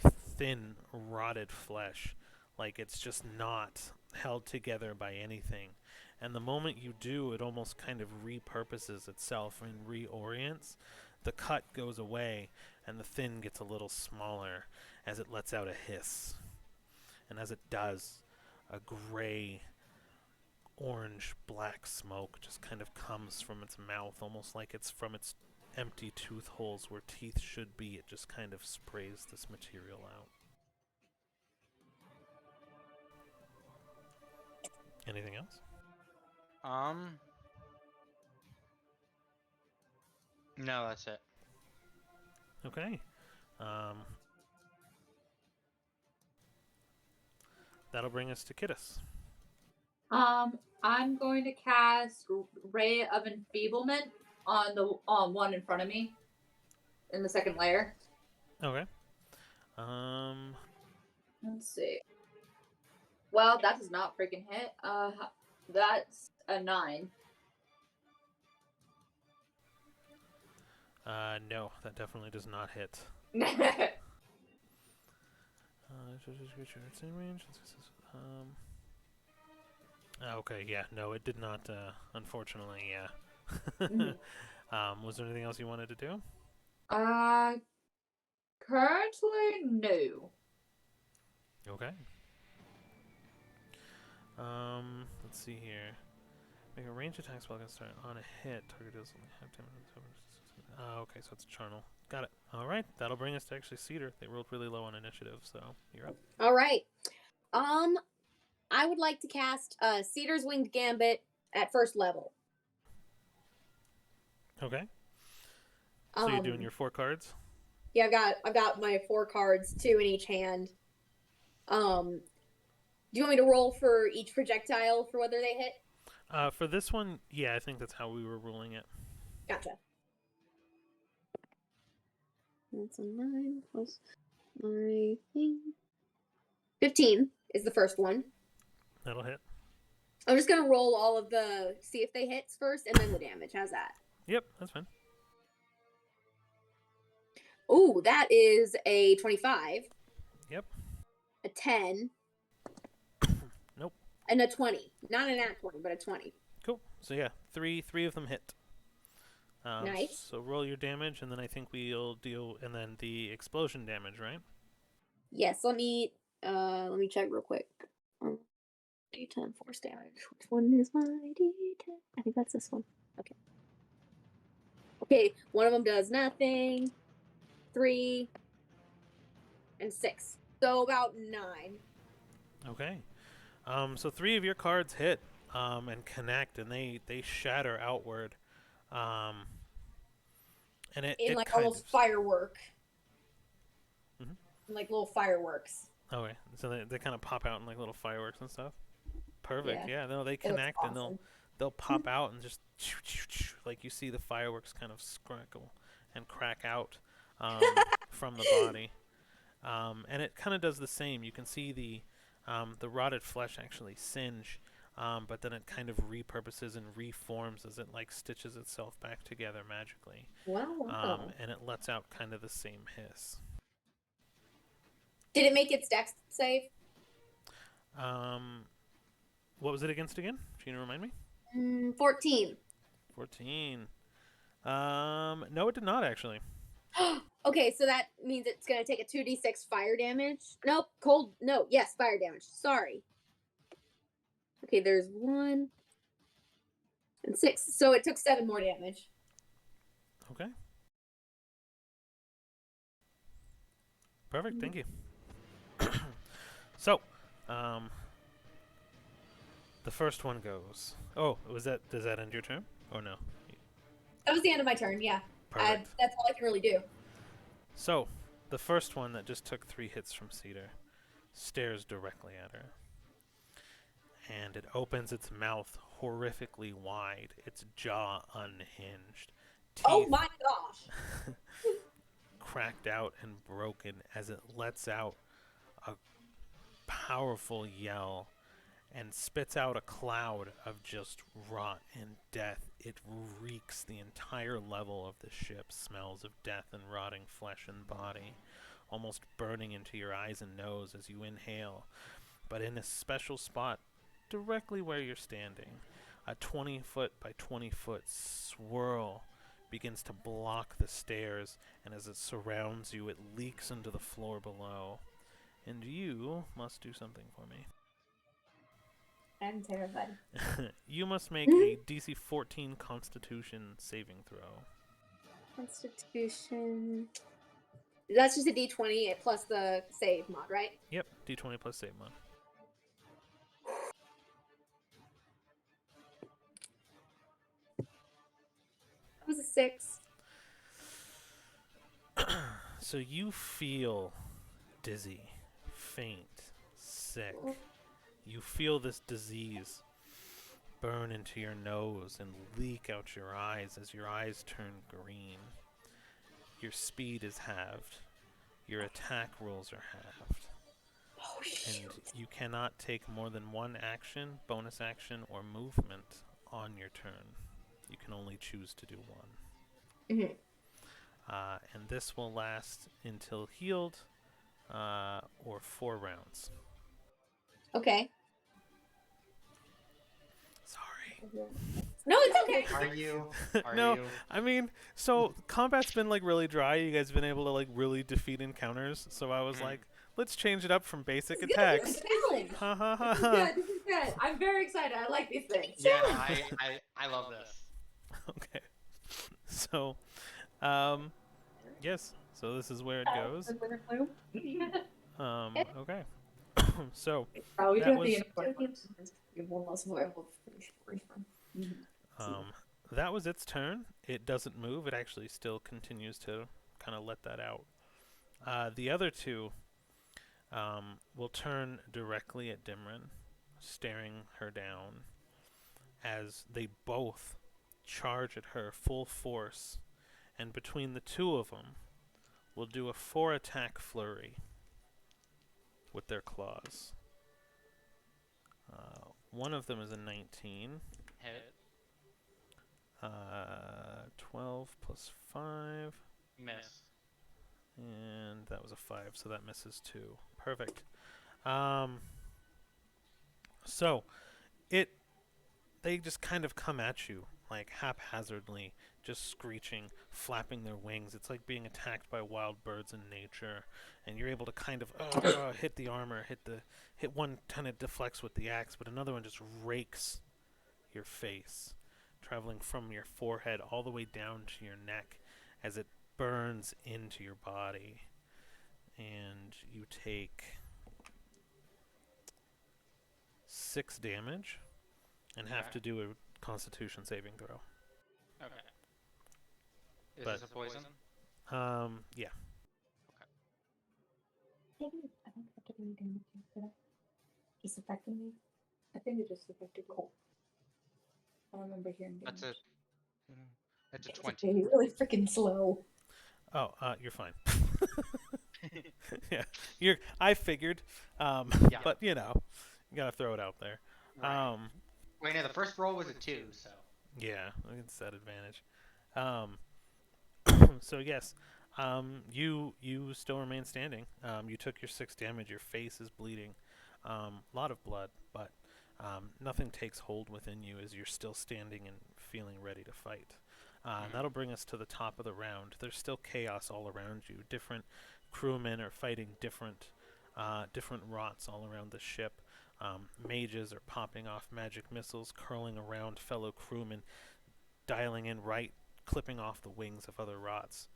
thin rotted flesh, like it's just not held together by anything. And the moment you do, it almost kind of repurposes itself and reorients. The cut goes away and the thin gets a little smaller as it lets out a hiss. And as it does, a gray orange black smoke just kind of comes from its mouth, almost like it's from its empty tooth holes where teeth should be. It just kind of sprays this material out. Anything else? No, that's it. Okay. That'll bring us to Kittis. I'm going to cast Ray of Enfeeblement on the one in front of me in the second layer. Okay. Let's see. Well, that does not freaking hit. That's a 9. No, that definitely does not hit. It's in range. Okay, yeah, no, it did not. Unfortunately, yeah. Was there anything else you wanted to do? Currently, no. Okay. Let's see here. Make a range attack spell can start on a hit. Target does only have damage. Okay, so it's Charnel. Got it. All right, that'll bring us to actually Cedar. They rolled really low on initiative, so you're up. All right. I would like to cast Cedar's Winged Gambit at first level. Okay. So you're doing your 4 cards? Yeah, I've got my 4 cards, 2 in each hand. Do you want me to roll for each projectile for whether they hit? For this one, yeah, I think that's how we were ruling it. Gotcha. That's a 9 plus my thing. 15 is the first one. That'll hit. I'm just gonna roll all of see if they hits first, and then the damage. How's that? Yep, that's fine. Ooh, that is a 25. Yep. A 10. Nope. And a 20. Not a nat 20, but a 20. Cool. So yeah, three of them hit. Nice. So roll your damage, and then I think we'll deal, and then the explosion damage, right? Yes. Let me check real quick. D10 force damage. Which one is my D10? I think that's this one. Okay. Okay. One of them does nothing. 3 and 6. So about 9. Okay. So 3 of your cards hit and connect, and they shatter outward. And it like kind almost of... firework. Mhm. Like little fireworks. Okay, so they kind of pop out in like little fireworks and stuff. Perfect. Yeah. Yeah, no, they It looks connect and awesome. they'll pop out and just like you see the fireworks kind of scrackle and crack out from the body. And it kind of does the same. You can see the rotted flesh actually singe, but then it kind of repurposes and reforms as it like stitches itself back together magically. Wow. And it lets out kind of the same hiss. Did it make its dex save? What was it against again? Can you remind me? 14. 14. No, it did not actually. Okay, so that means it's gonna take a 2d6 fire damage. Nope, cold. No, yes, fire damage. Sorry. Okay, there's 1 and 6. So it took 7 more damage. Okay. Perfect. Thank you. So, the first one goes. Oh, was that? Does that end your turn? Or no? That was the end of my turn. Yeah, Perfect. that's all I can really do. So, the first one that just took 3 hits from Cedar stares directly at her. And it opens its mouth horrifically wide, its jaw unhinged. Teeth Oh my gosh. cracked out and broken as it lets out a powerful yell and spits out a cloud of just rot and death. It reeks the entire level of the ship, smells of death and rotting flesh and body, almost burning into your eyes and nose as you inhale. But in a special spot, directly where you're standing, a 20-foot by 20-foot swirl begins to block the stairs, and as it surrounds you, it leaks into the floor below. And you must do something for me. I'm terrified. You must make a DC 14 Constitution saving throw. Constitution. That's just a d20 plus the save mod, right? Yep, D20 plus save mod. That was a 6. So you feel dizzy, faint, sick. You feel this disease burn into your nose and leak out your eyes as your eyes turn green. Your speed is halved. Your attack rolls are halved. Oh, shoot. And you cannot take more than 1 action, bonus action, or movement on your turn. You can only choose to do 1. Mhm. And this will last until healed, or 4 rounds. Okay. Sorry. No, it's okay. Are you? Are No, you? I mean, so combat's been like really dry. You guys have been able to like really defeat encounters. So I was like, let's change it up from basic This is attacks. good. Challenge. Ha ha ha This is ha. good. This is good. I'm very excited. I like these things. Yeah, I love this. Okay. So, yes. So this is where it goes. Okay. So Oh, we That do have was- the uniform. We have one less wearable refund. that was its turn. It doesn't move. It actually still continues to kind of let that out. The other 2 will turn directly at Dimran, staring her down as they both charge at her full force, and between the 2 of them will do a 4 attack flurry with their claws. One of them is a 19. Hit. 12 plus 5. Miss. And that was a 5, so that misses 2. Perfect. So, they just kind of come at you, like haphazardly, just screeching, flapping their wings. It's like being attacked by wild birds in nature, and you're able to kind of hit the armor, hit one kind of deflects with the axe, but another one just rakes your face, traveling from your forehead all the way down to your neck as it burns into your body. And you take 6 damage and have Okay. to do a Constitution saving throw. Okay. Is But- this a poison? Yeah. I don't have to do damage for that. Just affecting me. I think it just affected Cole. don't remember hearing That's damage. That's a It's 20. okay, really freaking slow. Oh, you're fine. Yeah, I figured, Yeah. but you gotta throw it out there. Right. Wait, no, the first roll was a 2, so. Yeah, it's that advantage. Um, so yes, you still remain standing. You took your 6 damage. Your face is bleeding, a lot of blood, but nothing takes hold within you as you're still standing and feeling ready to fight. And that'll bring us to the top of the round. There's still chaos all around you. Different crewmen are fighting different rots all around the ship. Mages are popping off magic missiles, curling around fellow crewmen, dialing in right, clipping off the wings of other rots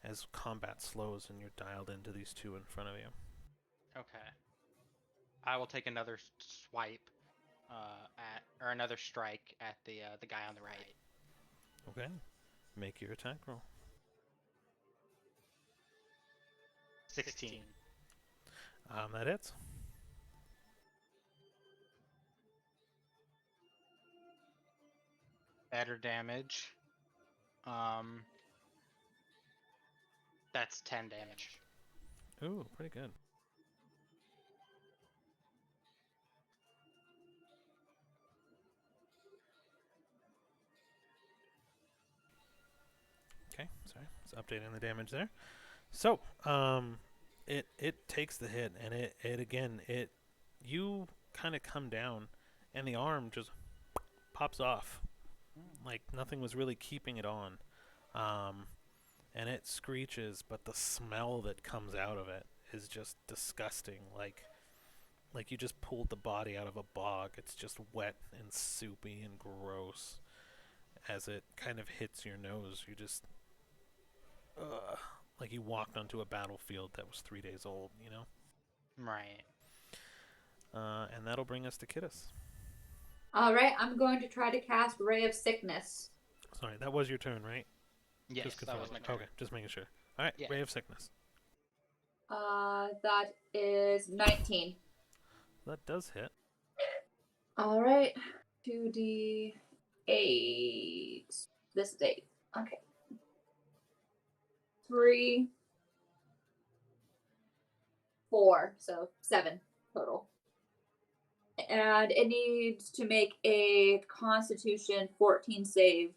as combat slows and you're dialed into these two in front of you. Okay. I will take another swipe or another strike at the guy on the right. Okay. Make your attack roll. 16. That hits. Better damage. That's 10 damage. Ooh, pretty good. Okay, sorry. It's updating the damage there. So, it takes the hit, and you kind of come down, and the arm just pops off, like nothing was really keeping it on, and it screeches, but the smell that comes out of it is just disgusting, like you just pulled the body out of a bog. It's just wet and soupy and gross. As it kind of hits your nose, you just like you walked onto a battlefield that was 3 days old, Right. And that'll bring us to Kittis. All right, I'm going to try to cast Ray of Sickness. Sorry, that was your turn, right? Yes, Just that was my turn. Okay, just making sure. All right, Yeah. Ray of Sickness. That is 19. That does hit. All right, 2d8. This is 8. Okay. 3, 4, so 7 total. And it needs to make a Constitution 14 save,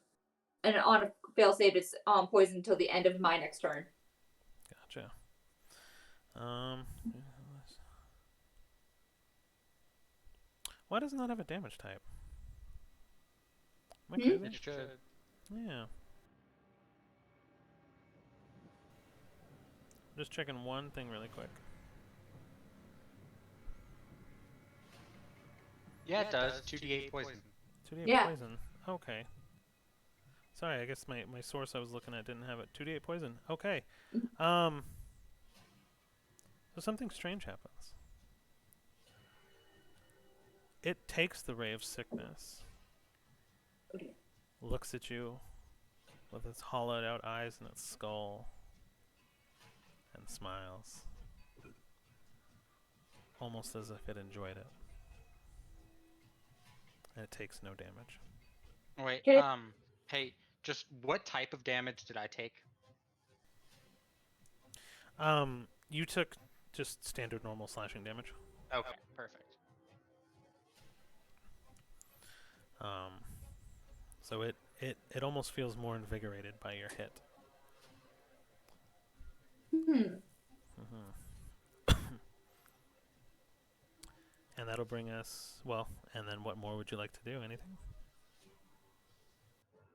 and on a fail save, it's poison until the end of my next turn. Gotcha. Why doesn't that have a damage type? Am I crazy? It should. Yeah. Just checking one thing really quick. Yeah, it does. 2d8 poison. 2d8 Yeah. poison. Okay. Sorry, I guess my source I was looking at didn't have it. 2d8 poison. Okay. So something strange happens. It takes the ray of sickness, looks at you with its hollowed out eyes and its skull, and smiles, almost as if it enjoyed it. And it takes no damage. Wait, Okay. hey, just what type of damage did I take? You took just standard normal slashing damage. Okay, perfect. So it almost feels more invigorated by your hit. And that'll bring us, and then what more would you like to do? Anything?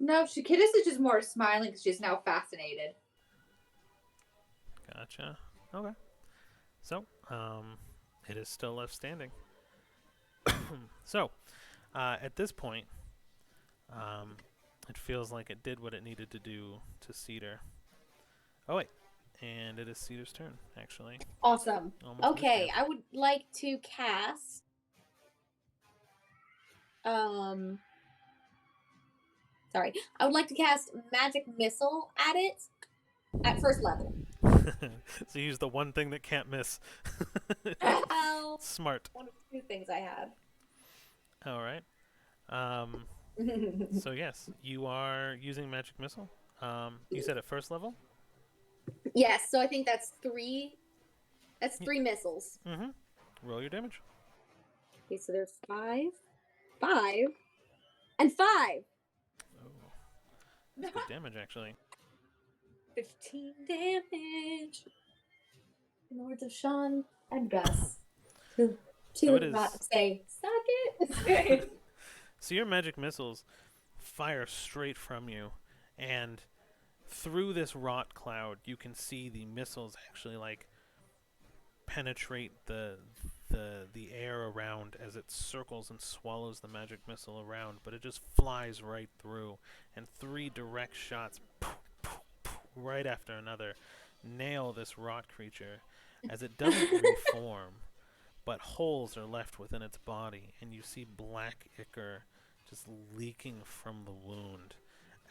No, Shakidis is just more smiling because she's now fascinated. Gotcha. Okay. So, it is still left standing. So, at this point, it feels like it did what it needed to do to Cedar. Oh, wait. And it is Cedar's turn, actually. Awesome. Almost Okay, missed you. I would like to cast. Sorry, I would like to cast Magic Missile at it at first level. So use the one thing that can't miss. Well, Smart. one of the 2 things I have. All right. So yes, you are using magic missile. You said at first level. Yes, so I think that's 3. That's 3 missiles. Mm-hmm. Roll your damage. Okay, so there's 5, 5, and 5. Oh, that's good damage actually. 15 damage. In the words of Sean and Gus, who So it would not is. say, suck it. So your magic missiles fire straight from you, and through this rot cloud, you can see the missiles actually like penetrate the air around as it circles and swallows the magic missile around, but it just flies right through, and 3 direct shots, right after another, nail this rot creature as it doesn't reform, but holes are left within its body, and you see black ichor just leaking from the wound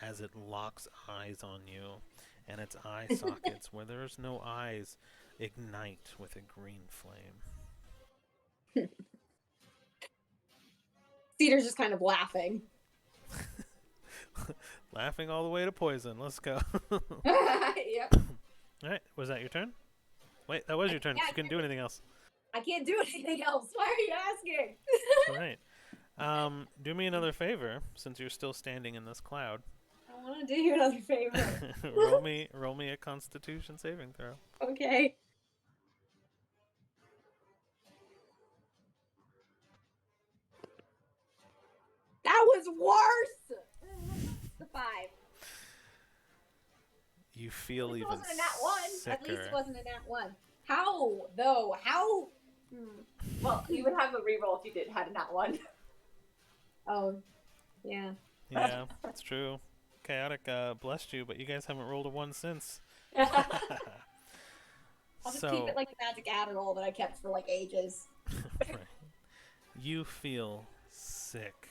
as it locks eyes on you, and its eye sockets, where there's no eyes, ignite with a green flame. Cedar's just kind of laughing. Laughing all the way to poison. Let's go. Yep. Alright, was that your turn? Wait, that was your turn. Yeah, You couldn't do anything else. I can't do anything else. Why are you asking? Alright. Do me another favor, since you're still standing in this cloud. I want to do you another favor. roll me a Constitution saving throw. Okay. That was worse. The 5. You feel At least even it wasn't a nat 1. sicker. At least it wasn't a nat 1. How though? How? Well, you would have a reroll if you had a nat 1. Oh, yeah. Yeah, that's true. Chaotic blessed you, but you guys haven't rolled a 1 since. I'll just keep it like the magic Adderall that I kept for like ages. Right. You feel sick.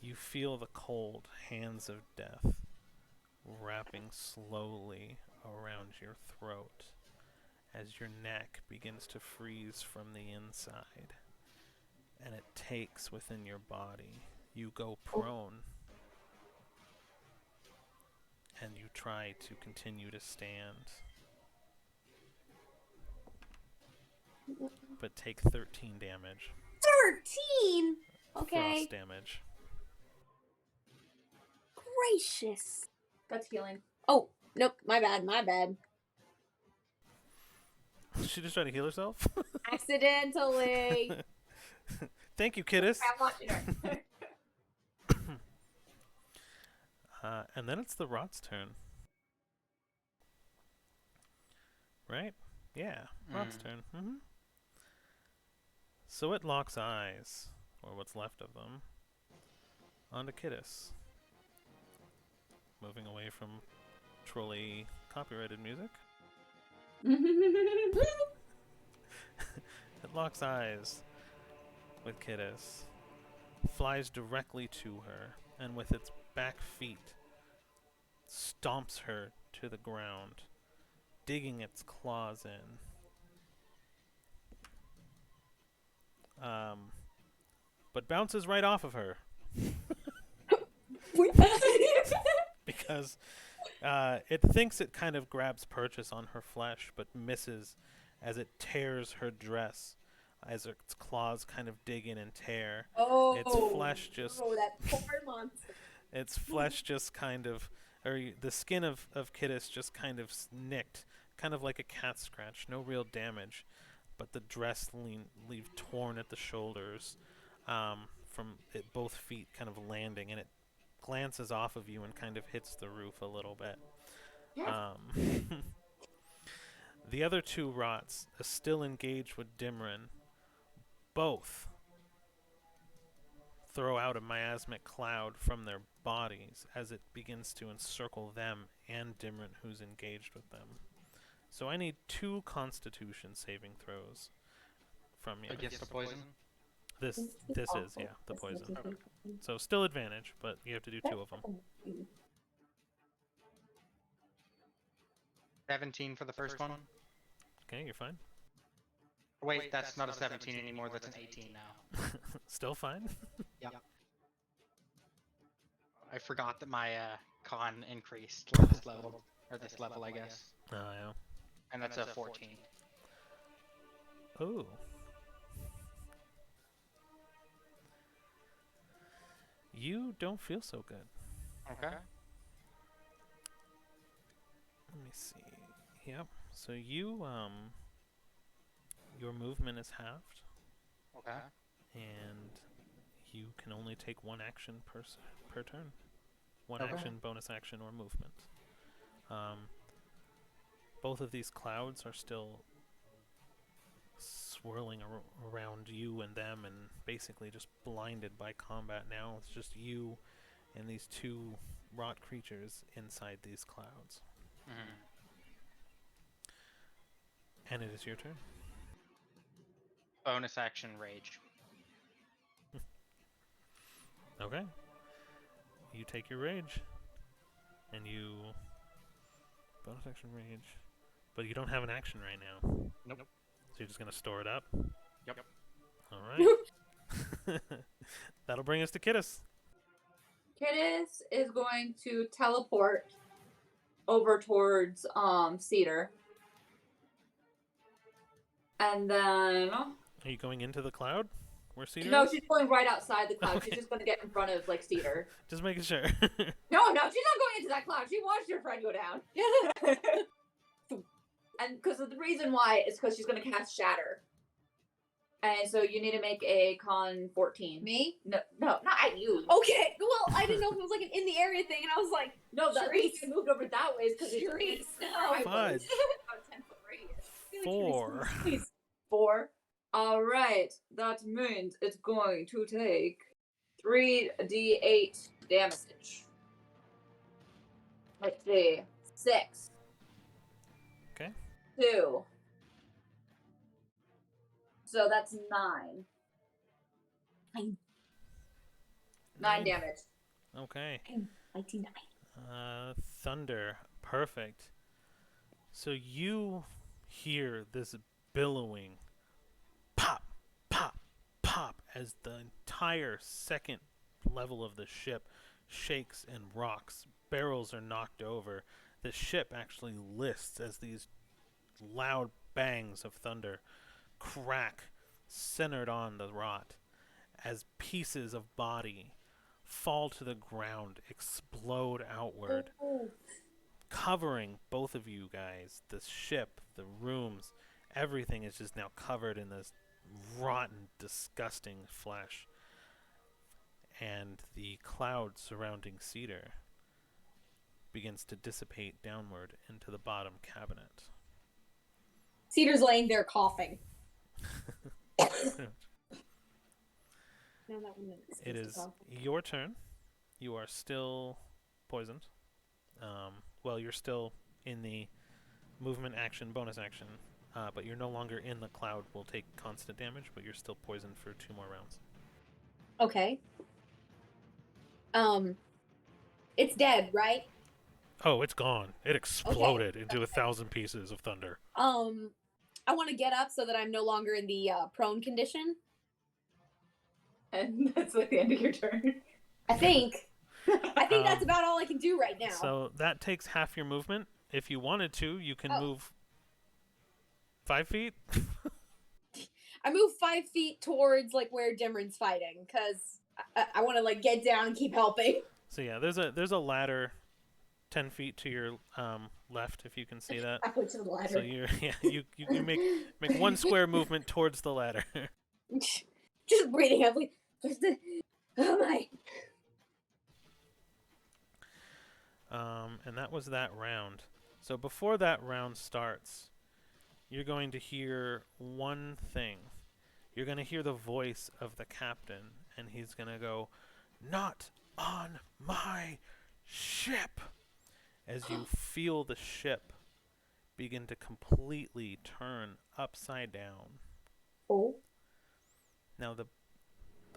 You feel the cold hands of death wrapping slowly around your throat as your neck begins to freeze from the inside, and it takes within your body. You go prone, and you try to continue to stand, but take 13 damage. 13. Okay. Frost damage. Gracious. That's healing. Oh, nope. My bad. My bad. She just trying to heal herself? Accidentally. Thank you, Kittis. I'm watching her. And then it's the Rot's turn. Right? Yeah, Rot's turn. Mm-hmm. So it locks eyes, or what's left of them, onto Kittis. Moving away from trolley copyrighted music. It locks eyes with Kittis, flies directly to her, and with its back feet stomps her to the ground, digging its claws in. But bounces right off of her. Because it thinks it kind of grabs purchase on her flesh, but misses as it tears her dress, as its claws kind of dig in and tear. Oh. Its flesh just... Oh, that poor monster. Its flesh just kind of... Or the skin of Kittis just kind of nicked, kind of like a cat scratch. No real damage, but the dress leave torn at the shoulders from both feet kind of landing, and it glances off of you and kind of hits the roof a little bit. The other 2 rots are still engaged with Dimran. Both throw out a miasmic cloud from their bodies as it begins to encircle them and Dimran, who's engaged with them. So I need 2 Constitution saving throws from you. Against the poison? This is, yeah, the poison. So still advantage, but you have to do 2 of them. 17 for the first one. Okay, you're fine. Wait, that's not a 17 anymore. That's an 18 now. Still fine. Yep. I forgot that my con increased last level, or this level, I guess. Oh, yeah. And that's a 14. Oh. You don't feel so good. Okay. Let me see. Yep. So you, your movement is halved, Okay. and you can only take one action per turn. One Okay. action, bonus action, or movement. Both of these clouds are still swirling around you and them, and basically just blinded by combat now. It's just you and these two rot creatures inside these clouds. Mm-hmm. And it is your turn. Bonus action rage. Okay. You take your rage, and you bonus action rage, but you don't have an action right now. Nope. So you're just gonna store it up. Yep. All right. That'll bring us to Kittis. Kittis is going to teleport over towards Cedar. And then Are you going into the cloud? Where Cedar no, is? she's going right outside the cloud. Okay. She's just gonna get in front of like Cedar. Just making sure. No, she's not going into that cloud. She watched her friend go down. And because the reason why is because she's gonna cast Shatter. And so you need to make a con 14. Me? No, not at you. Okay. Well, I didn't know if it was like an in the area thing, and I was like, No, the reason Charisse. you moved over that way is because it's Charisse, I no. was. Fudge. About a 10-foot radius. 4. Please. 4. All right, that means it's going to take 3d8 damage. Let's see. 6. Okay. 2. So that's 9. 9 damage. Okay. 99. Thunder. Perfect. So you hear this billowing pop, pop, pop as the entire second level of the ship shakes and rocks. Barrels are knocked over. The ship actually lists as these loud bangs of thunder crack centered on the rot as pieces of body fall to the ground, explode outward, covering both of you guys. The ship, the rooms, everything is just now covered in this rotten, disgusting flesh. And the cloud surrounding Cedar begins to dissipate downward into the bottom cabinet. Cedar's laying there coughing. No, that one is It is your turn. You are still poisoned. Well, you're still in the movement action, bonus action, but you're no longer in the cloud. Will take constant damage, but you're still poisoned for 2 more rounds. Okay. It's dead, right? Oh, it's gone. It exploded into 1,000 pieces of thunder. I want to get up so that I'm no longer in the prone condition. And that's like the end of your turn. I think that's about all I can do right now. So that takes half your movement. If you wanted to, you can Oh. move 5 feet. I move 5 feet towards like where Dimrin's fighting because I want to like get down and keep helping. So yeah, there's a ladder 10 feet to your left, if you can see that. I went to the ladder. So you make 1 square movement towards the ladder. Just breathing heavily. Oh my. And that was that round. So before that round starts, you're going to hear one thing. You're going to hear the voice of the captain, and he's going to go, "Not on my ship!" As you feel the ship begin to completely turn upside down. Oh. Now the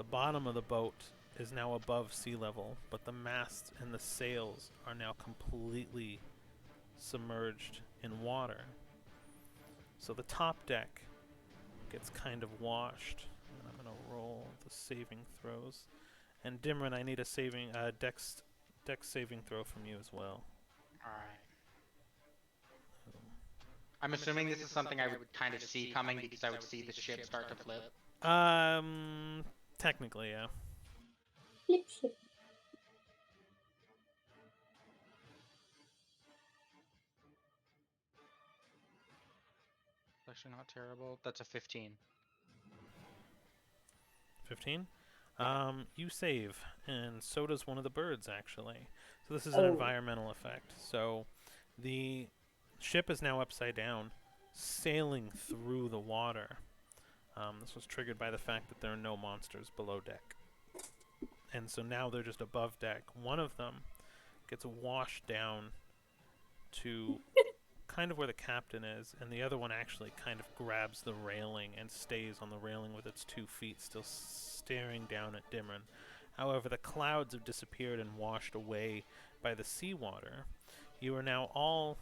bottom of the boat is now above sea level, but the mast and the sails are now completely submerged in water. So the top deck gets kind of washed. And I'm going to roll the saving throws. And Dimran, I need a saving dex dex saving throw from you as well. All right. I'm assuming this is something I would kind of see coming because I would see the ship start to flip. Technically, yeah. Flip ship. Actually, not terrible. That's a 15. 15. Yeah. You save, and so does one of the birds, actually. So this is an Oh. environmental effect. So the ship is now upside down, sailing through the water. This was triggered by the fact that there are no monsters below deck. And so now they're just above deck. One of them gets washed down to kind of where the captain is, and the other one actually kind of grabs the railing and stays on the railing with its 2 feet, still staring down at Dimron. However, the clouds have disappeared and washed away by the seawater. You are now all,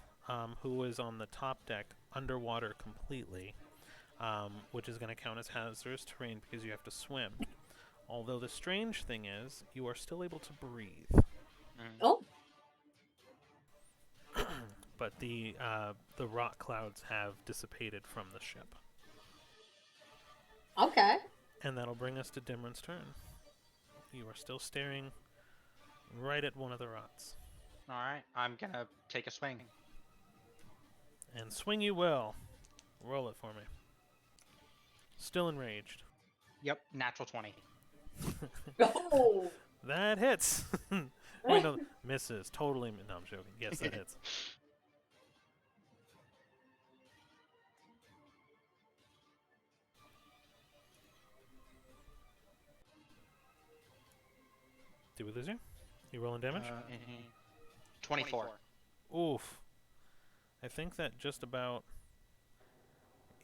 who is on the top deck, underwater completely, which is going to count as hazardous terrain because you have to swim. Although the strange thing is, you are still able to breathe. Oh. But the rock clouds have dissipated from the ship. Okay. And that'll bring us to Dimron's turn. You are still staring right at one of the rots. All right. I'm gonna take a swing. And swing you will. Roll it for me. Still enraged. Yep. Natural 20. Oh. That hits. Wait, no, misses. Totally. No, I'm joking. Yes, that hits. Did we lose you? You rolling damage? 24. Oof. I think that just about...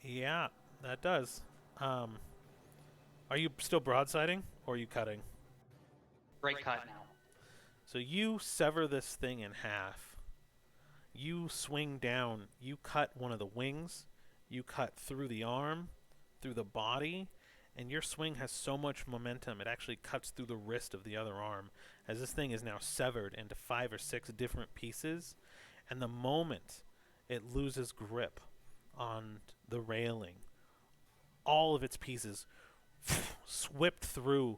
Yeah, that does. Are you still broadsiding, or are you cutting? Great cut now. So you sever this thing in half. You swing down. You cut one of the wings. You cut through the arm, through the body, and your swing has so much momentum it actually cuts through the wrist of the other arm, as this thing is now severed into 5 or 6 different pieces. And the moment it loses grip on the railing, all of its pieces swept through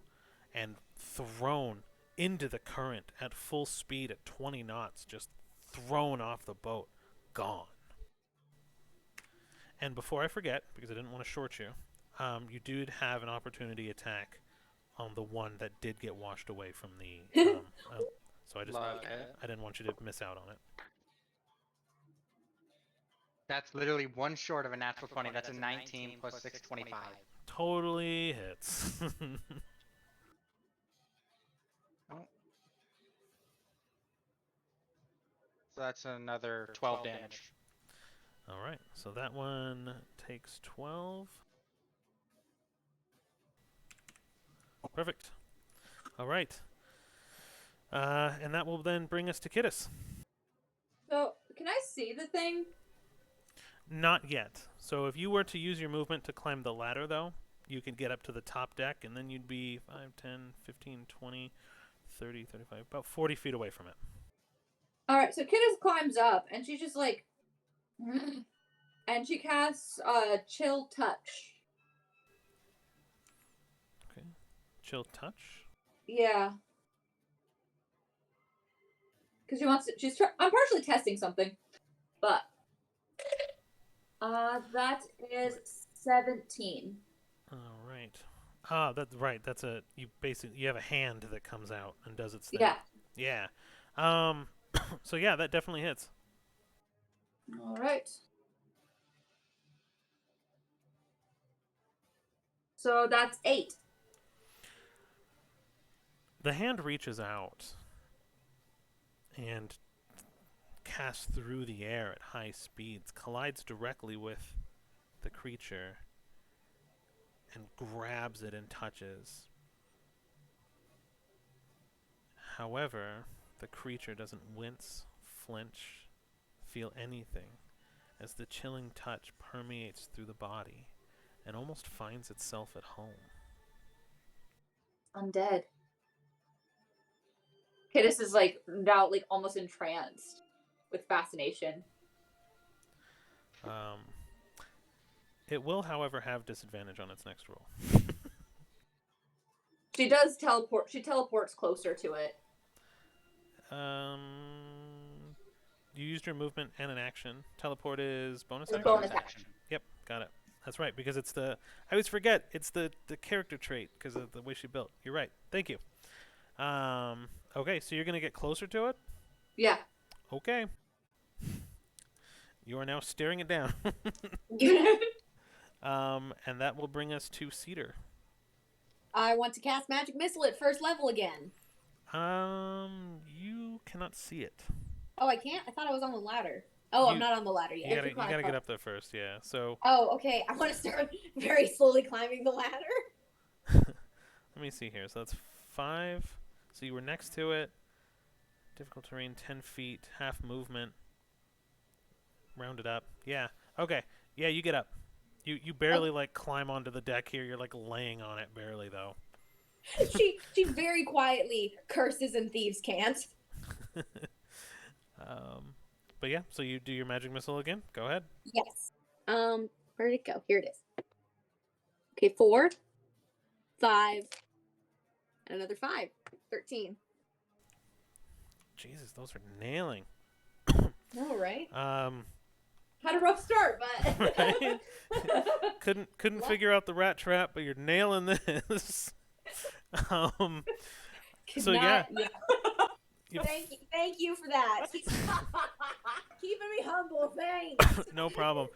and thrown into the current at full speed at 20 knots, just thrown off the boat, gone. And before I forget, because I didn't want to short you, you did have an opportunity attack on the one that did get washed away from the. So I didn't want you to miss out on it. That's literally one short of a natural 20. That's a 19 plus 6, 25. Totally hits. Oh. So that's another 12 damage. All right, so that one takes 12. Perfect. All right. And that will then bring us to Kittis. So, can I see the thing? Not yet. So if you were to use your movement to climb the ladder, though, you could get up to the top deck, and then you'd be 5, 10, 15, 20, 30, 35, about 40 feet away from it. Alright, so Kiddas climbs up, and she's just like... And she casts Chill Touch. Okay. Chill touch. Yeah. Because she wants to... I'm partially testing something. But... that is 17. All right. That's right. That's you have a hand that comes out and does its thing. Yeah. Yeah. So yeah, that definitely hits. Alright. So that's 8. The hand reaches out and casts through the air at high speeds, collides directly with the creature, and grabs it and touches. However, the creature doesn't wince, flinch, feel anything, as the chilling touch permeates through the body and almost finds itself at home. Undead. Kittis is like now like almost entranced with fascination. It will, however, have disadvantage on its next roll. She does teleport. She teleports closer to it. You used your movement and an action. Teleport is bonus It's a action? bonus action. Yep, got it. That's right, because it's the... I always forget. It's the character trait, because of the way she built. You're right. Thank you. Okay, so you're going to get closer to it? Yeah. Okay. You are now staring it down. And that will bring us to Cedar. I want to cast Magic Missile at first level again. You cannot see it. Oh, I can't? I thought I was on the ladder. Oh, I'm not on the ladder yet. You gotta get up there first, yeah. So. Oh, okay. I want to start very slowly climbing the ladder. Let me see here. So that's 5. So you were next to it. Difficult terrain, 10 feet, half movement. Round it up. Yeah. Okay. Yeah, you get up. You barely like climb onto the deck here. You're like laying on it barely though. She very quietly curses and thieves can't. But yeah, so you do your magic missile again. Go ahead. Yes. Where'd it go? Here it is. Okay, 4, 5, and another 5. 13. Jesus, those are nailing. No, right? Had a rough start, but Right? couldn't figure out the rat trap, but you're nailing this. So yeah. Thank you for that. Keeping me humble, thanks. No problem.